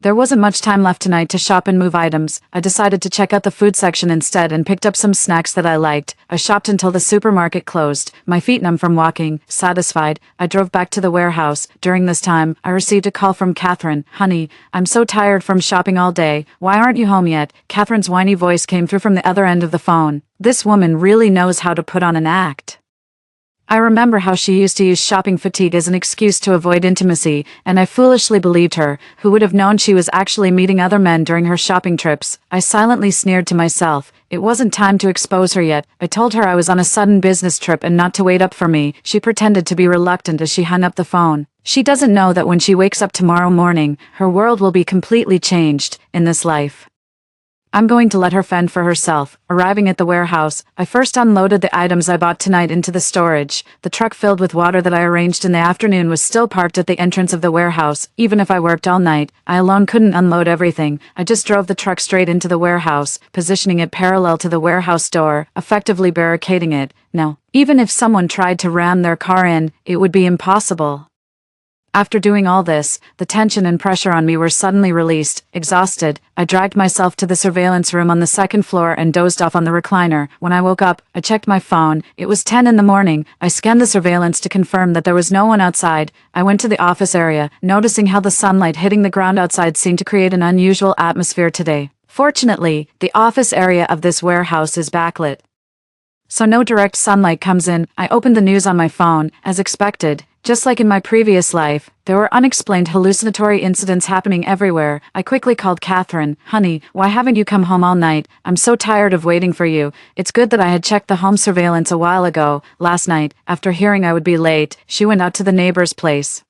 there wasn't much time left tonight to shop and move items. I decided to check out the food section instead and picked up some snacks that I liked. I shopped until the supermarket closed, my feet numb from walking. Satisfied, I drove back to the warehouse. During this time, I received a call from Catherine. "Honey, I'm so tired from shopping all day. Why aren't you home yet?" Catherine's whiny voice came through from the other end of the phone. This woman really knows how to put on an act. I remember how she used to use shopping fatigue as an excuse to avoid intimacy, and I foolishly believed her. Who would have known she was actually meeting other men during her shopping trips? I silently sneered to myself. It wasn't time to expose her yet. I told her I was on a sudden business trip and not to wait up for me. She pretended to be reluctant as she hung up the phone. She doesn't know that when she wakes up tomorrow morning, her world will be completely changed in this life. I'm going to let her fend for herself. Arriving at the warehouse, I first unloaded the items I bought tonight into the storage. The truck filled with water that I arranged in the afternoon was still parked at the entrance of the warehouse. Even if I worked all night, I alone couldn't unload everything. I just drove the truck straight into the warehouse, positioning it parallel to the warehouse door, effectively barricading it. No, even if someone tried to ram their car in, it would be impossible. After doing all this, the tension and pressure on me were suddenly released. Exhausted, I dragged myself to the surveillance room on the second floor and dozed off on the recliner. When I woke up, I checked my phone. It was 10 in the morning. I scanned the surveillance to confirm that there was no one outside. I went to the office area, noticing how the sunlight hitting the ground outside seemed to create an unusual atmosphere today. Fortunately, the office area of this warehouse is backlit, so no direct sunlight comes in. I opened the news on my phone. As expected, just like in my previous life, there were unexplained hallucinatory incidents happening everywhere. I quickly called Catherine. Honey, why haven't you come home all night? I'm so tired of waiting for you. It's good that I had checked the home surveillance a while ago. Last night, after hearing I would be late, she went out to the neighbor's place.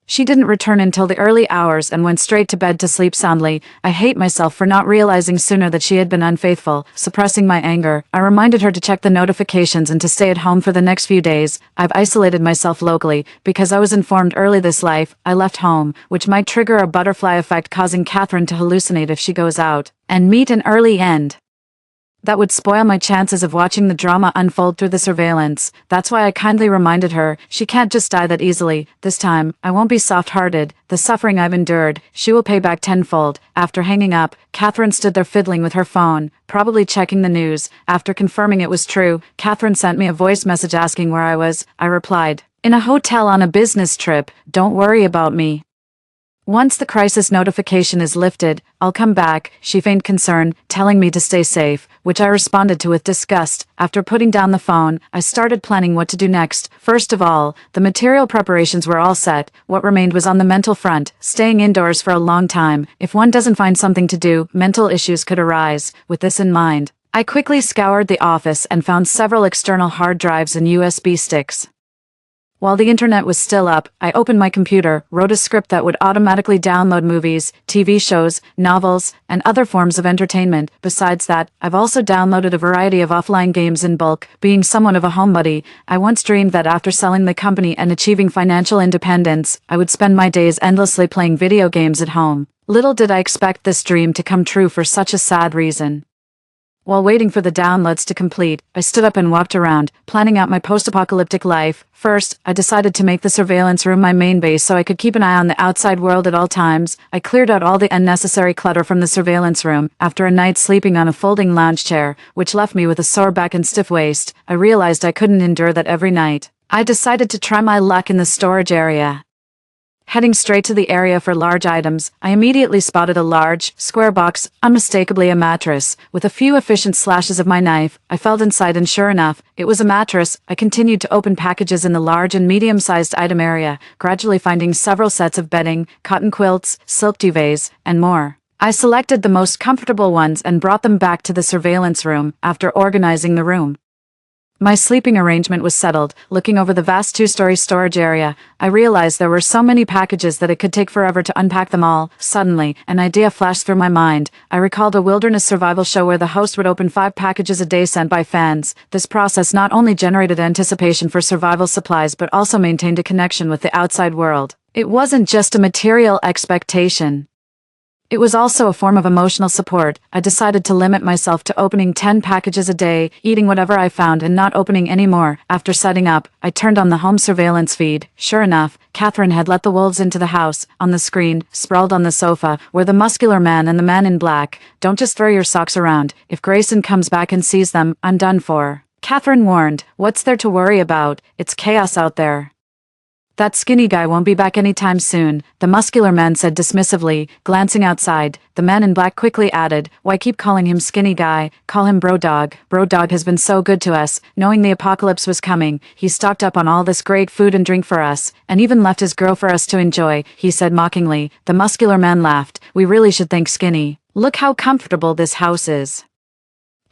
She didn't return until the early hours and went straight to bed to sleep soundly. I hate myself for not realizing sooner that she had been unfaithful. Suppressing my anger, I reminded her to check the notifications and to stay at home for the next few days. I've isolated myself locally. Because I was informed early this life, I left home, which might trigger a butterfly effect causing Catherine to hallucinate if she goes out and meet an early end. That would spoil my chances of watching the drama unfold through the surveillance. That's why I kindly reminded her, she can't just die that easily. This time, I won't be soft-hearted. The suffering I've endured, she will pay back tenfold. After hanging up, Catherine stood there fiddling with her phone, probably checking the news. After confirming it was true, Catherine sent me a voice message asking where I was. I replied, "In a hotel on a business trip. Don't worry about me. Once the crisis notification is lifted, I'll come back." She feigned concern, telling me to stay safe, which I responded to with disgust. After putting down the phone, I started planning what to do next. First of all, the material preparations were all set. What remained was on the mental front, staying indoors for a long time. If one doesn't find something to do, mental issues could arise. With this in mind, I quickly scoured the office and found several external hard drives and USB sticks. While the internet was still up, I opened my computer, wrote a script that would automatically download movies, TV shows, novels, and other forms of entertainment. Besides that, I've also downloaded a variety of offline games in bulk. Being somewhat of a homebody, I once dreamed that after selling the company and achieving financial independence, I would spend my days endlessly playing video games at home. Little did I expect this dream to come true for such a sad reason. While waiting for the downloads to complete, I stood up and walked around, planning out my post-apocalyptic life. First, I decided to make the surveillance room my main base so I could keep an eye on the outside world at all times. I cleared out all the unnecessary clutter from the surveillance room. After a night sleeping on a folding lounge chair, which left me with a sore back and stiff waist, I realized I couldn't endure that every night. I decided to try my luck in the storage area. Heading straight to the area for large items, I immediately spotted a large, square box, unmistakably a mattress. With a few efficient slashes of my knife, I felt inside and sure enough, it was a mattress. I continued to open packages in the large and medium-sized item area, gradually finding several sets of bedding, cotton quilts, silk duvets, and more. I selected the most comfortable ones and brought them back to the surveillance room. After organizing the room, my sleeping arrangement was settled. Looking over the vast two-story storage area, I realized there were so many packages that it could take forever to unpack them all. Suddenly, an idea flashed through my mind. I recalled a wilderness survival show where the host would open 5 packages a day sent by fans. This process not only generated anticipation for survival supplies but also maintained a connection with the outside world. It wasn't just a material expectation. It was also a form of emotional support. I decided to limit myself to opening 10 packages a day, eating whatever I found and not opening any more. After setting up, I turned on the home surveillance feed. Sure enough, Catherine had let the wolves into the house. On the screen, sprawled on the sofa, were the muscular man and the man in black. "Don't just throw your socks around. If Grayson comes back and sees them, I'm done for," Catherine warned. "What's there to worry about? It's chaos out there. That skinny guy won't be back anytime soon," the muscular man said dismissively, glancing outside. The man in black quickly added, "Why keep calling him skinny guy? Call him bro dog. Bro dog has been so good to us. Knowing the apocalypse was coming, he stocked up on all this great food and drink for us, and even left his girl for us to enjoy," he said mockingly. The muscular man laughed. "We really should thank Skinny. Look how comfortable this house is."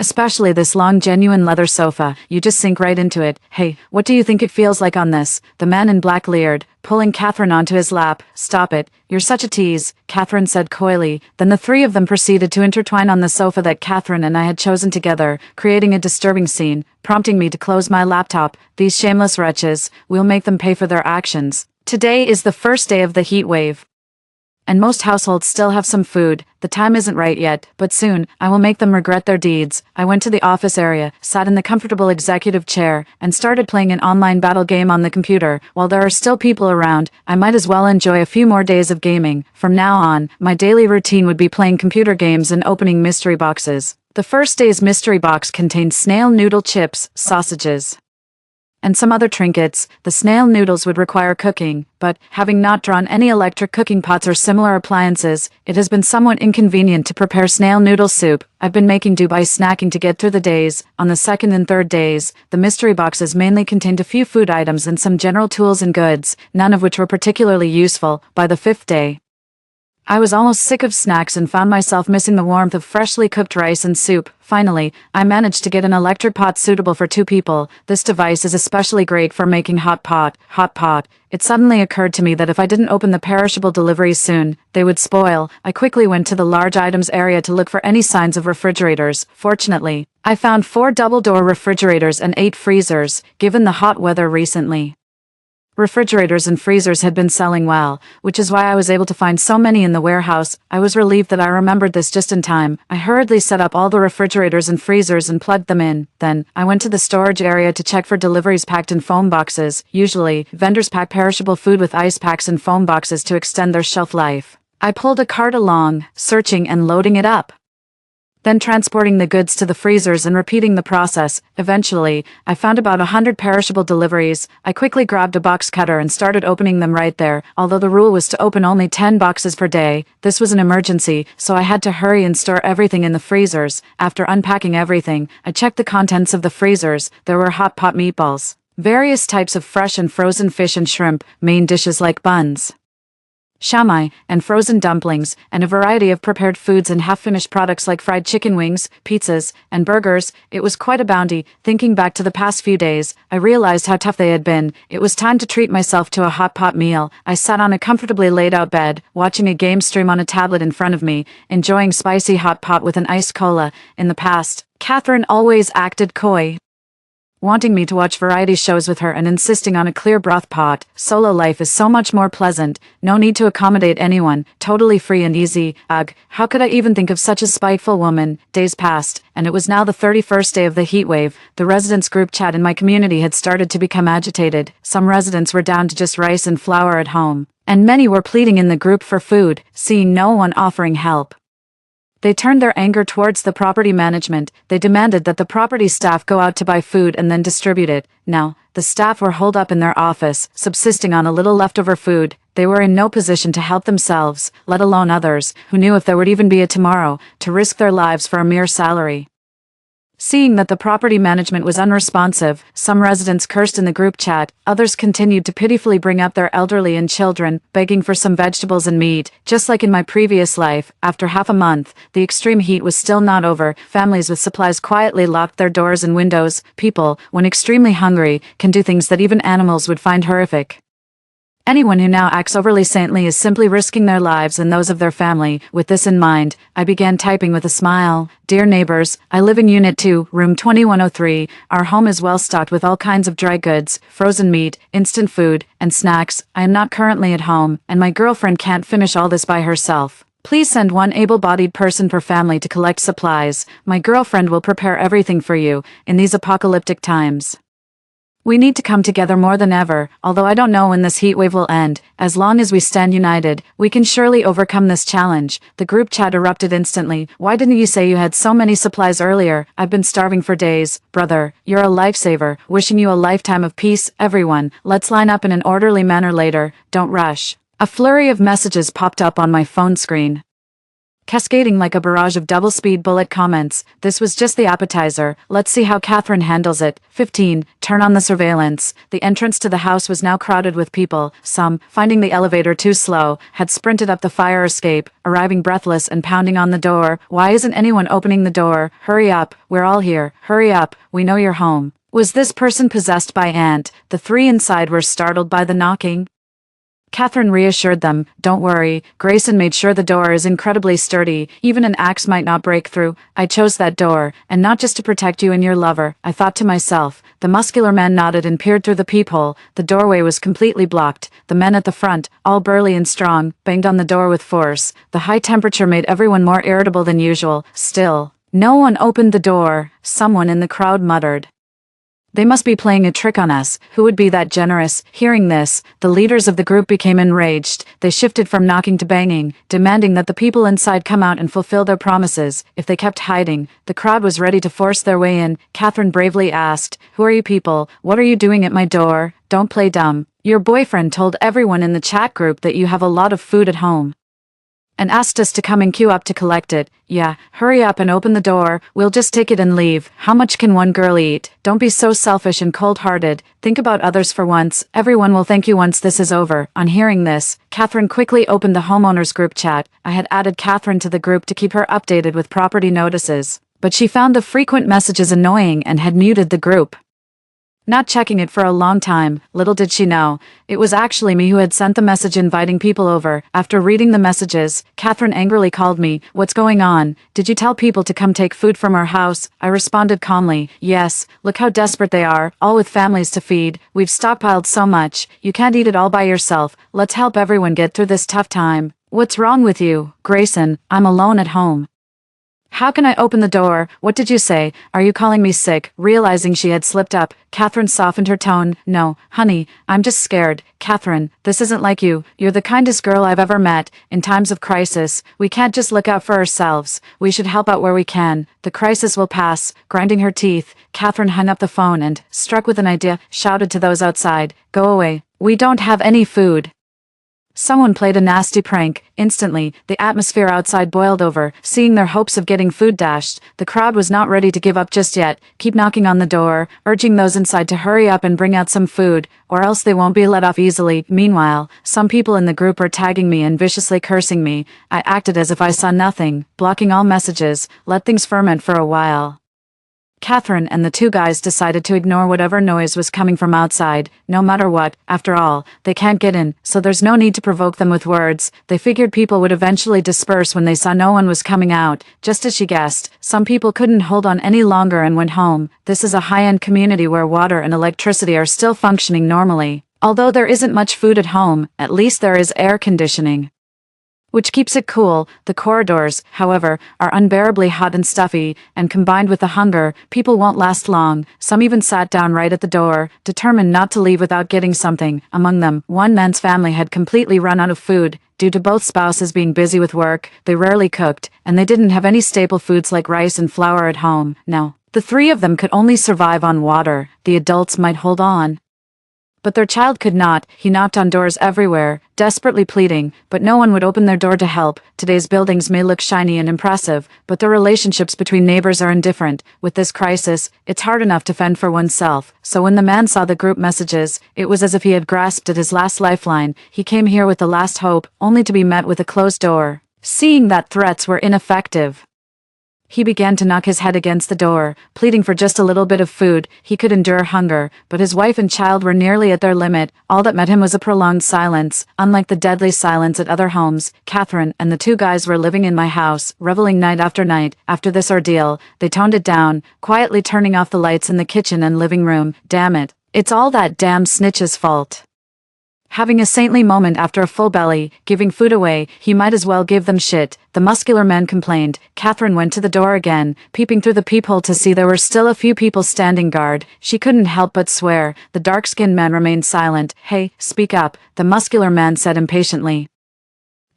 Especially this long genuine leather sofa, you just sink right into it. Hey, what do you think it feels like on this? The man in black leered, pulling Catherine onto his lap. Stop it, you're such a tease, Catherine said coyly. Then the three of them proceeded to intertwine on the sofa that Catherine and I had chosen together, creating a disturbing scene, prompting me to close my laptop. These shameless wretches, we'll make them pay for their actions. Today is the first day of the heat wave, and most households still have some food. The time isn't right yet, but soon, I will make them regret their deeds. I went to the office area, sat in the comfortable executive chair, and started playing an online battle game on the computer. While there are still people around, I might as well enjoy a few more days of gaming. From now on, my daily routine would be playing computer games and opening mystery boxes. The first day's mystery box contained snail noodle chips, sausages, and some other trinkets. The snail noodles would require cooking, but, having not drawn any electric cooking pots or similar appliances, it has been somewhat inconvenient to prepare snail noodle soup. I've been making do by snacking to get through the days. On the second and third days, the mystery boxes mainly contained a few food items and some general tools and goods, none of which were particularly useful. By the fifth day, I was almost sick of snacks and found myself missing the warmth of freshly cooked rice and soup. Finally, I managed to get an electric pot suitable for 2 people. This device is especially great for making hot pot. It suddenly occurred to me that if I didn't open the perishable deliveries soon, they would spoil. I quickly went to the large items area to look for any signs of refrigerators. Fortunately, I found 4 double-door refrigerators and 8 freezers, given the hot weather recently. Refrigerators and freezers had been selling well, which is why I was able to find so many in the warehouse. I was relieved that I remembered this just in time. I hurriedly set up all the refrigerators and freezers and plugged them in. Then, I went to the storage area to check for deliveries packed in foam boxes. Usually, vendors pack perishable food with ice packs in foam boxes to extend their shelf life. I pulled a cart along, searching and loading it up, then transporting the goods to the freezers and repeating the process. Eventually, I found about 100 perishable deliveries. I quickly grabbed a box cutter and started opening them right there. Although the rule was to open only 10 boxes per day, this was an emergency, so I had to hurry and store everything in the freezers. After unpacking everything, I checked the contents of the freezers. There were hot pot meatballs, various types of fresh and frozen fish and shrimp, main dishes like buns, shamai, and frozen dumplings, and a variety of prepared foods and half-finished products like fried chicken wings, pizzas, and burgers. It was quite a bounty. Thinking back to the past few days, I realized how tough they had been. It was time to treat myself to a hot pot meal. I sat on a comfortably laid-out bed, watching a game stream on a tablet in front of me, enjoying spicy hot pot with an iced cola. In the past, Catherine always acted coy, wanting me to watch variety shows with her and insisting on a clear broth pot. Solo life is so much more pleasant, no need to accommodate anyone, totally free and easy. Ugh, how could I even think of such a spiteful woman? Days passed, and it was now the 31st day of the heat wave. The residents group chat in my community had started to become agitated. Some residents were down to just rice and flour at home, and many were pleading in the group for food. Seeing no one offering help, they turned their anger towards the property management. They demanded that the property staff go out to buy food and then distribute it. Now, the staff were holed up in their office, subsisting on a little leftover food. They were in no position to help themselves, let alone others, who knew if there would even be a tomorrow, to risk their lives for a mere salary. Seeing that the property management was unresponsive, some residents cursed in the group chat, others continued to pitifully bring up their elderly and children, begging for some vegetables and meat. Just like in my previous life, after half a month, the extreme heat was still not over. Families with supplies quietly locked their doors and windows. People, when extremely hungry, can do things that even animals would find horrific. Anyone who now acts overly saintly is simply risking their lives and those of their family. With this in mind, I began typing with a smile. Dear neighbors, I live in Unit 2, Room 2103. Our home is well stocked with all kinds of dry goods, frozen meat, instant food, and snacks. I am not currently at home, and my girlfriend can't finish all this by herself. Please send one able-bodied person per family to collect supplies. My girlfriend will prepare everything for you in these apocalyptic times. We need to come together more than ever. Although I don't know when this heat wave will end, as long as we stand united, we can surely overcome this challenge. The group chat erupted instantly. Why didn't you say you had so many supplies earlier? I've been starving for days. Brother, you're a lifesaver. Wishing you a lifetime of peace, everyone. Let's line up in an orderly manner later. Don't rush. A flurry of messages popped up on my phone screen. cascading like a barrage of double-speed bullet comments. This was just the appetizer. Let's see how Catherine handles it. 15. Turn on the surveillance. The entrance to the house was now crowded with people. Some, finding the elevator too slow, had sprinted up the fire escape, arriving breathless and pounding on the door. Why isn't anyone opening the door? Hurry up. We're all here. Hurry up. We know you're home. Was this person possessed by Ant? The three inside were startled by the knocking. Catherine reassured them, don't worry, Grayson made sure the door is incredibly sturdy, even an axe might not break through. I chose that door, and not just to protect you and your lover, I thought to myself. The muscular man nodded and peered through the peephole. The doorway was completely blocked. The men at the front, all burly and strong, banged on the door with force. The high temperature made everyone more irritable than usual. Still, no one opened the door. Someone in the crowd muttered. They must be playing a trick on us. Who would be that generous? Hearing this, the leaders of the group became enraged. They shifted from knocking to banging, demanding that the people inside come out and fulfill their promises. If they kept hiding, the crowd was ready to force their way in. Catherine bravely asked, "Who are you people? What are you doing at my door? Don't play dumb. Your boyfriend told everyone in the chat group that you have a lot of food at home and asked us to come and queue up to collect it. Yeah, hurry up and open the door, we'll just take it and leave. How much can one girl eat? Don't be so selfish and cold-hearted. Think about others for once. Everyone will thank you once this is over." On hearing this, Catherine quickly opened the homeowners group chat. I had added Catherine to the group to keep her updated with property notices, but she found the frequent messages annoying and had muted the group. Not checking it for a long time, little did she know, it was actually me who had sent the message inviting people over. After reading the messages, Catherine angrily called me. "What's going on? Did you tell people to come take food from our house?" I responded calmly, "Yes, look how desperate they are, all with families to feed. We've stockpiled so much, you can't eat it all by yourself. Let's help everyone get through this tough time." "What's wrong with you, Grayson? I'm alone at home. How can I open the door? What did you say? Are you calling me sick?" Realizing she had slipped up, Catherine softened her tone. "No, honey, I'm just scared. Catherine, this isn't like you. You're the kindest girl I've ever met. In times of crisis, we can't just look out for ourselves. We should help out where we can. The crisis will pass." Grinding her teeth, Catherine hung up the phone and, struck with an idea, shouted to those outside, "Go away. We don't have any food." Someone played a nasty prank. Instantly, the atmosphere outside boiled over. Seeing their hopes of getting food dashed, the crowd was not ready to give up just yet. Keep knocking on the door, urging those inside to hurry up and bring out some food, or else they won't be let off easily. Meanwhile, some people in the group were tagging me and viciously cursing me. I acted as if I saw nothing, blocking all messages, let things ferment for a while. Catherine and the two guys decided to ignore whatever noise was coming from outside, no matter what. After all, they can't get in, so there's no need to provoke them with words. They figured people would eventually disperse when they saw no one was coming out. Just as she guessed, some people couldn't hold on any longer and went home. This is a high-end community where water and electricity are still functioning normally. Although there isn't much food at home, at least there is air conditioning, which keeps it cool. The corridors, however, are unbearably hot and stuffy, and combined with the hunger, people won't last long. Some even sat down right at the door, determined not to leave without getting something. Among them, one man's family had completely run out of food. Due to both spouses being busy with work, they rarely cooked, and they didn't have any staple foods like rice and flour at home. Now, the three of them could only survive on water. The adults might hold on, but their child could not. He knocked on doors everywhere, desperately pleading, but no one would open their door to help. Today's buildings may look shiny and impressive, but the relationships between neighbors are indifferent. With this crisis, it's hard enough to fend for oneself. So when the man saw the group messages, it was as if he had grasped at his last lifeline. He came here with the last hope, only to be met with a closed door. Seeing that threats were ineffective, he began to knock his head against the door, pleading for just a little bit of food. He could endure hunger, but his wife and child were nearly at their limit. All that met him was a prolonged silence. Unlike the deadly silence at other homes, Catherine and the two guys were living in my house, reveling night after night. After this ordeal, they toned it down, quietly turning off the lights in the kitchen and living room. Damn it. It's all that damn snitch's fault. Having a saintly moment after a full belly, giving food away, he might as well give them shit, the muscular man complained. Catherine went to the door again, peeping through the peephole to see there were still a few people standing guard. She couldn't help but swear. The dark-skinned man remained silent. "Hey, speak up," the muscular man said impatiently.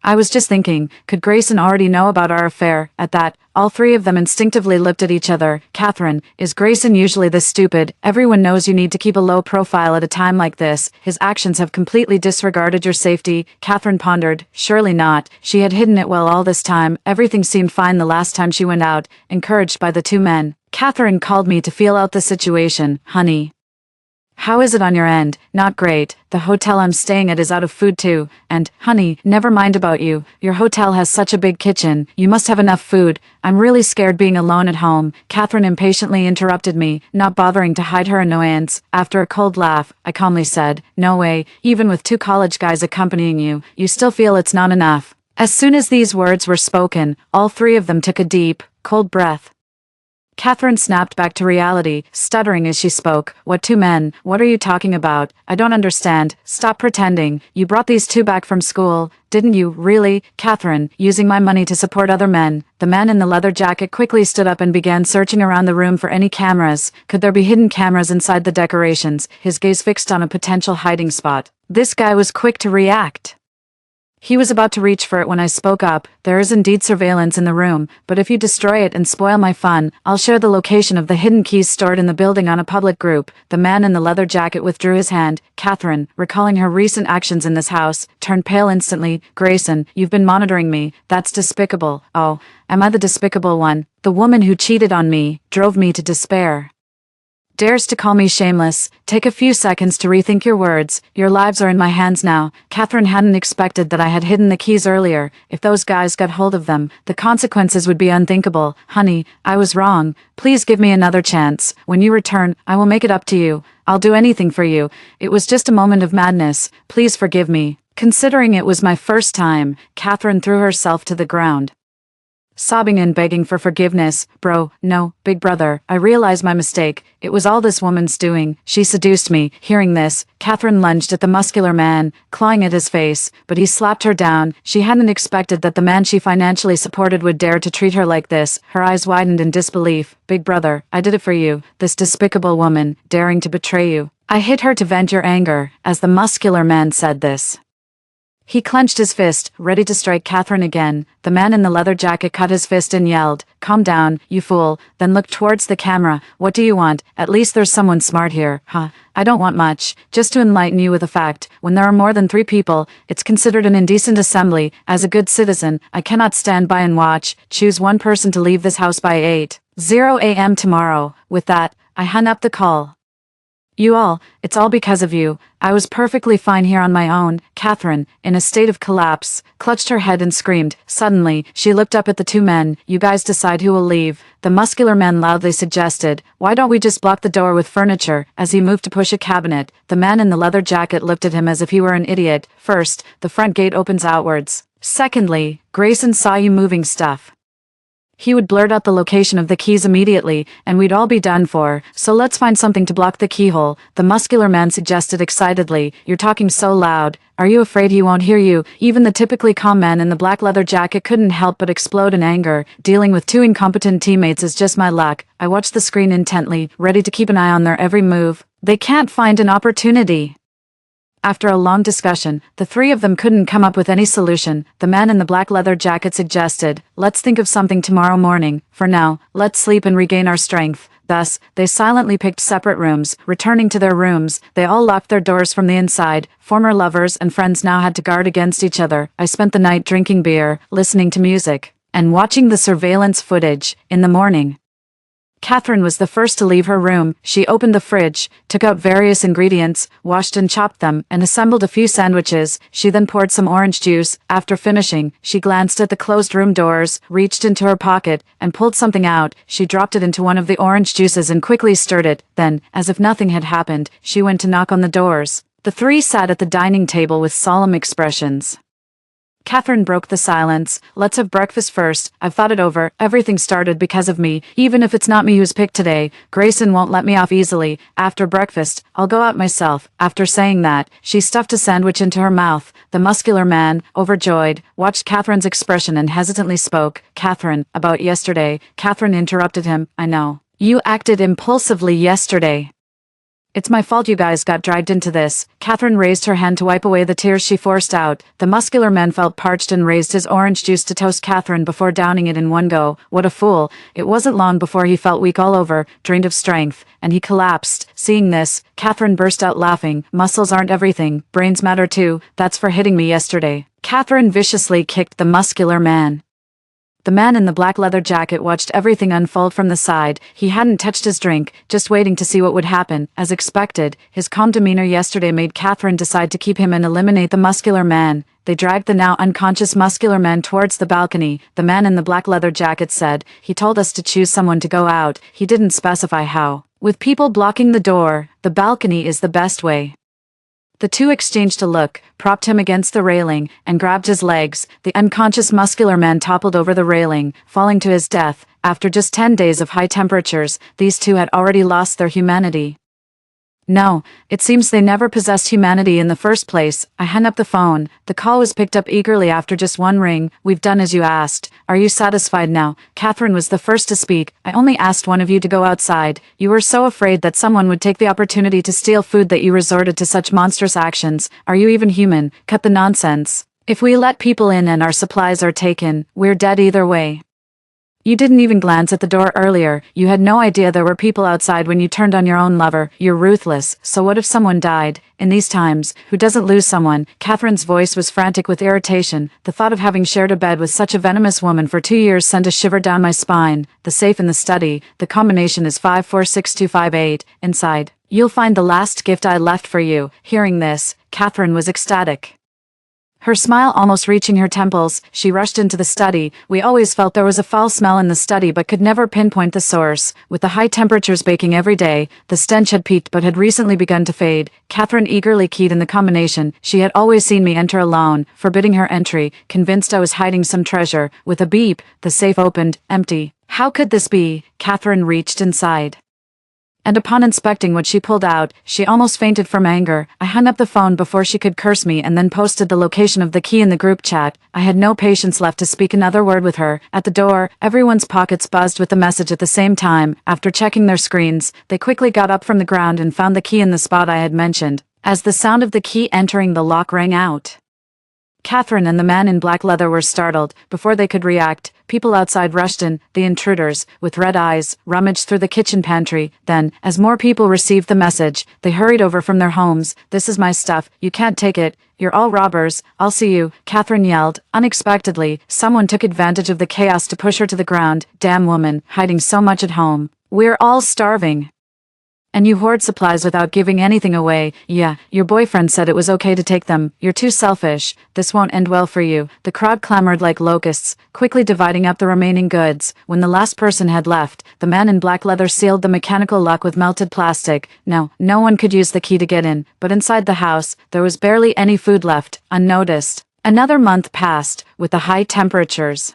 I was just thinking, could Grayson already know about our affair? At that, all three of them instinctively looked at each other. Catherine, is Grayson usually this stupid? Everyone knows you need to keep a low profile at a time like this. His actions have completely disregarded your safety. Catherine pondered. Surely not. She had hidden it well all this time. Everything seemed fine the last time she went out, encouraged by the two men. Catherine called me to feel out the situation, honey. How is it on your end? Not great. The hotel I'm staying at is out of food too. And, honey, never mind about you. Your hotel has such a big kitchen. You must have enough food. I'm really scared being alone at home. Catherine impatiently interrupted me, not bothering to hide her annoyance. After a cold laugh, I calmly said, no way. Even with two college guys accompanying you, you still feel it's not enough. As soon as these words were spoken, all three of them took a deep, cold breath. Catherine snapped back to reality, stuttering as she spoke. What two men? What are you talking about? I don't understand. Stop pretending. You brought these two back from school, didn't you? Really? Catherine, using my money to support other men. The man in the leather jacket quickly stood up and began searching around the room for any cameras. Could there be hidden cameras inside the decorations? His gaze fixed on a potential hiding spot. This guy was quick to react. He was about to reach for it when I spoke up. There is indeed surveillance in the room, but if you destroy it and spoil my fun, I'll share the location of the hidden keys stored in the building on a public group. The man in the leather jacket withdrew his hand. Catherine, recalling her recent actions in this house, turned pale instantly. Grayson, you've been monitoring me. That's despicable. Oh, am I the despicable one? The woman who cheated on me, drove me to despair. Dares to call me shameless? Take a few seconds to rethink your words. Your lives are in my hands now. Catherine hadn't expected that I had hidden the keys earlier. If those guys got hold of them, the consequences would be unthinkable. Honey, I was wrong. Please give me another chance. When you return, I will make it up to you. I'll do anything for you. It was just a moment of madness. Please forgive me. Considering it was my first time, Catherine threw herself to the ground, sobbing and begging for forgiveness. Bro, no, big brother, I realize my mistake. It was all this woman's doing. She seduced me. Hearing this, Catherine lunged at the muscular man, clawing at his face, but he slapped her down. She hadn't expected that the man she financially supported would dare to treat her like this. Her eyes widened in disbelief. Big brother, I did it for you. This despicable woman, daring to betray you. I hit her to vent your anger. As the muscular man said this, he clenched his fist, ready to strike Catherine again. The man in the leather jacket cut his fist and yelled, calm down, you fool, then looked towards the camera. What do you want? At least there's someone smart here. Huh? I don't want much. Just to enlighten you with a fact, when there are more than 3 people, it's considered an indecent assembly. As a good citizen, I cannot stand by and watch. Choose one person to leave this house by 8:00 a.m. tomorrow. With that, I hung up the call. You all, it's all because of you. I was perfectly fine here on my own. Catherine, in a state of collapse, clutched her head and screamed. Suddenly, she looked up at the two men. You guys decide who will leave. The muscular man loudly suggested, why don't we just block the door with furniture? As he moved to push a cabinet, the man in the leather jacket looked at him as if he were an idiot. First, the front gate opens outwards. Secondly, Grayson saw you moving stuff. He would blurt out the location of the keys immediately, and we'd all be done for. So let's find something to block the keyhole, the muscular man suggested excitedly. You're talking so loud. Are you afraid he won't hear you? Even the typically calm man in the black leather jacket couldn't help but explode in anger. Dealing with 2 incompetent teammates is just my luck. I watched the screen intently, ready to keep an eye on their every move. They can't find an opportunity. After a long discussion, the 3 of them couldn't come up with any solution. The man in the black leather jacket suggested, let's think of something tomorrow morning. For now, let's sleep and regain our strength. Thus, they silently picked separate rooms. Returning to their rooms, they all locked their doors from the inside. Former lovers and friends now had to guard against each other. I spent the night drinking beer, listening to music, and watching the surveillance footage. In the morning, Catherine was the first to leave her room. She opened the fridge, took out various ingredients, washed and chopped them, and assembled a few sandwiches. She then poured some orange juice. After finishing, she glanced at the closed room doors, reached into her pocket, and pulled something out. She dropped it into one of the orange juices and quickly stirred it. Then, as if nothing had happened, she went to knock on the doors. The 3 sat at the dining table with solemn expressions. Catherine broke the silence. Let's have breakfast first. I've thought it over. Everything started because of me. Even if it's not me who's picked today, Grayson won't let me off easily. After breakfast, I'll go out myself. After saying that, she stuffed a sandwich into her mouth. The muscular man, overjoyed, watched Catherine's expression and hesitantly spoke. Catherine, about yesterday. Catherine interrupted him. I know. You acted impulsively yesterday. It's my fault you guys got dragged into this. Catherine raised her hand to wipe away the tears she forced out. The muscular man felt parched and raised his orange juice to toast Catherine before downing it in one go. What a fool. It wasn't long before he felt weak all over, drained of strength, and he collapsed. Seeing this, Catherine burst out laughing. Muscles aren't everything. Brains matter too. That's for hitting me yesterday. Catherine viciously kicked the muscular man. The man in the black leather jacket watched everything unfold from the side. He hadn't touched his drink, just waiting to see what would happen. As expected, his calm demeanor yesterday made Catherine decide to keep him and eliminate the muscular man. They dragged the now unconscious muscular man towards the balcony. The man in the black leather jacket said, "He told us to choose someone to go out. He didn't specify how. With people blocking the door, the balcony is the best way." The two exchanged a look, propped him against the railing, and grabbed his legs. The unconscious muscular man toppled over the railing, falling to his death. After just 10 days of high temperatures, these two had already lost their humanity. No, it seems they never possessed humanity in the first place. I hung up the phone. The call was picked up eagerly after just one ring. "We've done as you asked. Are you satisfied now?" Catherine was the first to speak. "I only asked one of you to go outside. You were so afraid that someone would take the opportunity to steal food that you resorted to such monstrous actions. Are you even human? Cut the nonsense. If we let people in and our supplies are taken, we're dead either way. You didn't even glance at the door earlier. You had no idea there were people outside when you turned on your own lover. You're ruthless. So what if someone died? In these times, who doesn't lose someone?" Catherine's voice was frantic with irritation. "The thought of having shared a bed with such a venomous woman for 2 years sent a shiver down my spine. The safe in the study. The combination is 546258. Inside, you'll find the last gift I left for you." Hearing this, Catherine was ecstatic. Her smile almost reaching her temples, she rushed into the study. "We always felt there was a foul smell in the study but could never pinpoint the source. With the high temperatures baking every day, the stench had peaked but had recently begun to fade." Catherine eagerly keyed in the combination. She had always seen me enter alone, forbidding her entry, convinced I was hiding some treasure. With a beep, the safe opened, empty. How could this be? Catherine reached inside. And upon inspecting what she pulled out, she almost fainted from anger. I hung up the phone before she could curse me and then posted the location of the key in the group chat. I had no patience left to speak another word with her. At the door, everyone's pockets buzzed with the message at the same time. After checking their screens, they quickly got up from the ground and found the key in the spot I had mentioned. As the sound of the key entering the lock rang out, Catherine and the man in black leather were startled. Before they could react, people outside rushed in. The intruders, with red eyes, rummaged through the kitchen pantry. Then, as more people received the message, they hurried over from their homes. "This is my stuff. You can't take it. You're all robbers. I'll see you," Catherine yelled. Unexpectedly, someone took advantage of the chaos to push her to the ground. "Damn woman, hiding so much at home. We're all starving. And you hoard supplies without giving anything away. Yeah, your boyfriend said it was okay to take them. You're too selfish. This won't end well for you." The crowd clamored like locusts, quickly dividing up the remaining goods. When the last person had left, the man in black leather sealed the mechanical lock with melted plastic. No one could use the key to get in, but inside the house, there was barely any food left, unnoticed. Another month passed, with the high temperatures.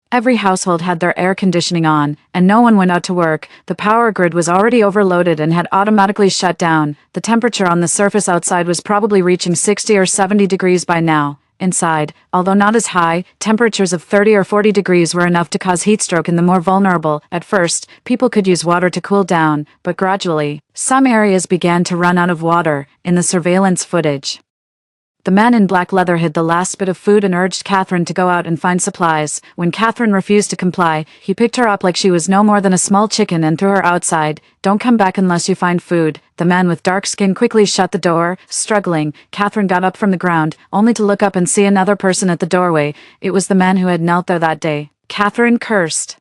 Every household had their air conditioning on, and no one went out to work. The power grid was already overloaded and had automatically shut down. The temperature on the surface outside was probably reaching 60 or 70 degrees by now. Inside, although not as high, temperatures of 30 or 40 degrees were enough to cause heatstroke in the more vulnerable. At first, people could use water to cool down, but gradually, some areas began to run out of water. In the surveillance footage, the man in black leather hid the last bit of food and urged Catherine to go out and find supplies. When Catherine refused to comply, he picked her up like she was no more than a small chicken and threw her outside. "Don't come back unless you find food." The man with dark skin quickly shut the door. Struggling, Catherine got up from the ground, only to look up and see another person at the doorway. It was the man who had knelt there that day. Catherine cursed.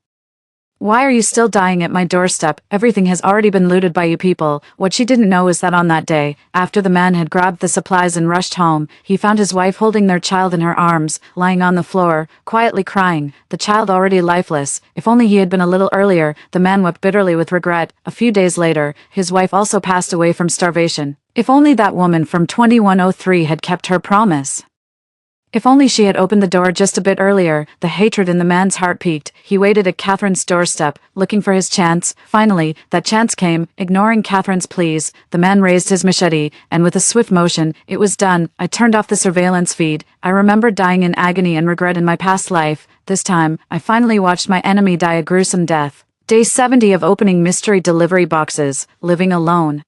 "Why are you still dying at my doorstep? Everything has already been looted by you people." What she didn't know was that on that day, after the man had grabbed the supplies and rushed home, he found his wife holding their child in her arms, lying on the floor, quietly crying, the child already lifeless. If only he had been a little earlier. The man wept bitterly with regret. A few days later, his wife also passed away from starvation. If only that woman from 2103 had kept her promise. If only she had opened the door just a bit earlier. The hatred in the man's heart peaked. He waited at Catherine's doorstep, looking for his chance. Finally, that chance came. Ignoring Catherine's pleas, the man raised his machete, and with a swift motion, it was done. I turned off the surveillance feed. I remembered dying in agony and regret in my past life. This time, I finally watched my enemy die a gruesome death. Day 70 of opening mystery delivery boxes. Living alone.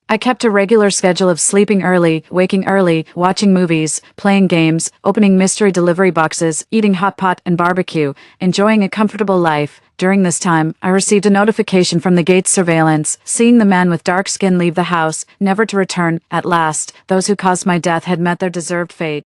I kept a regular schedule of sleeping early, waking early, watching movies, playing games, opening mystery delivery boxes, eating hot pot and barbecue, enjoying a comfortable life. During this time, I received a notification from the gate's surveillance, seeing the man with dark skin leave the house, never to return. At last, those who caused my death had met their deserved fate.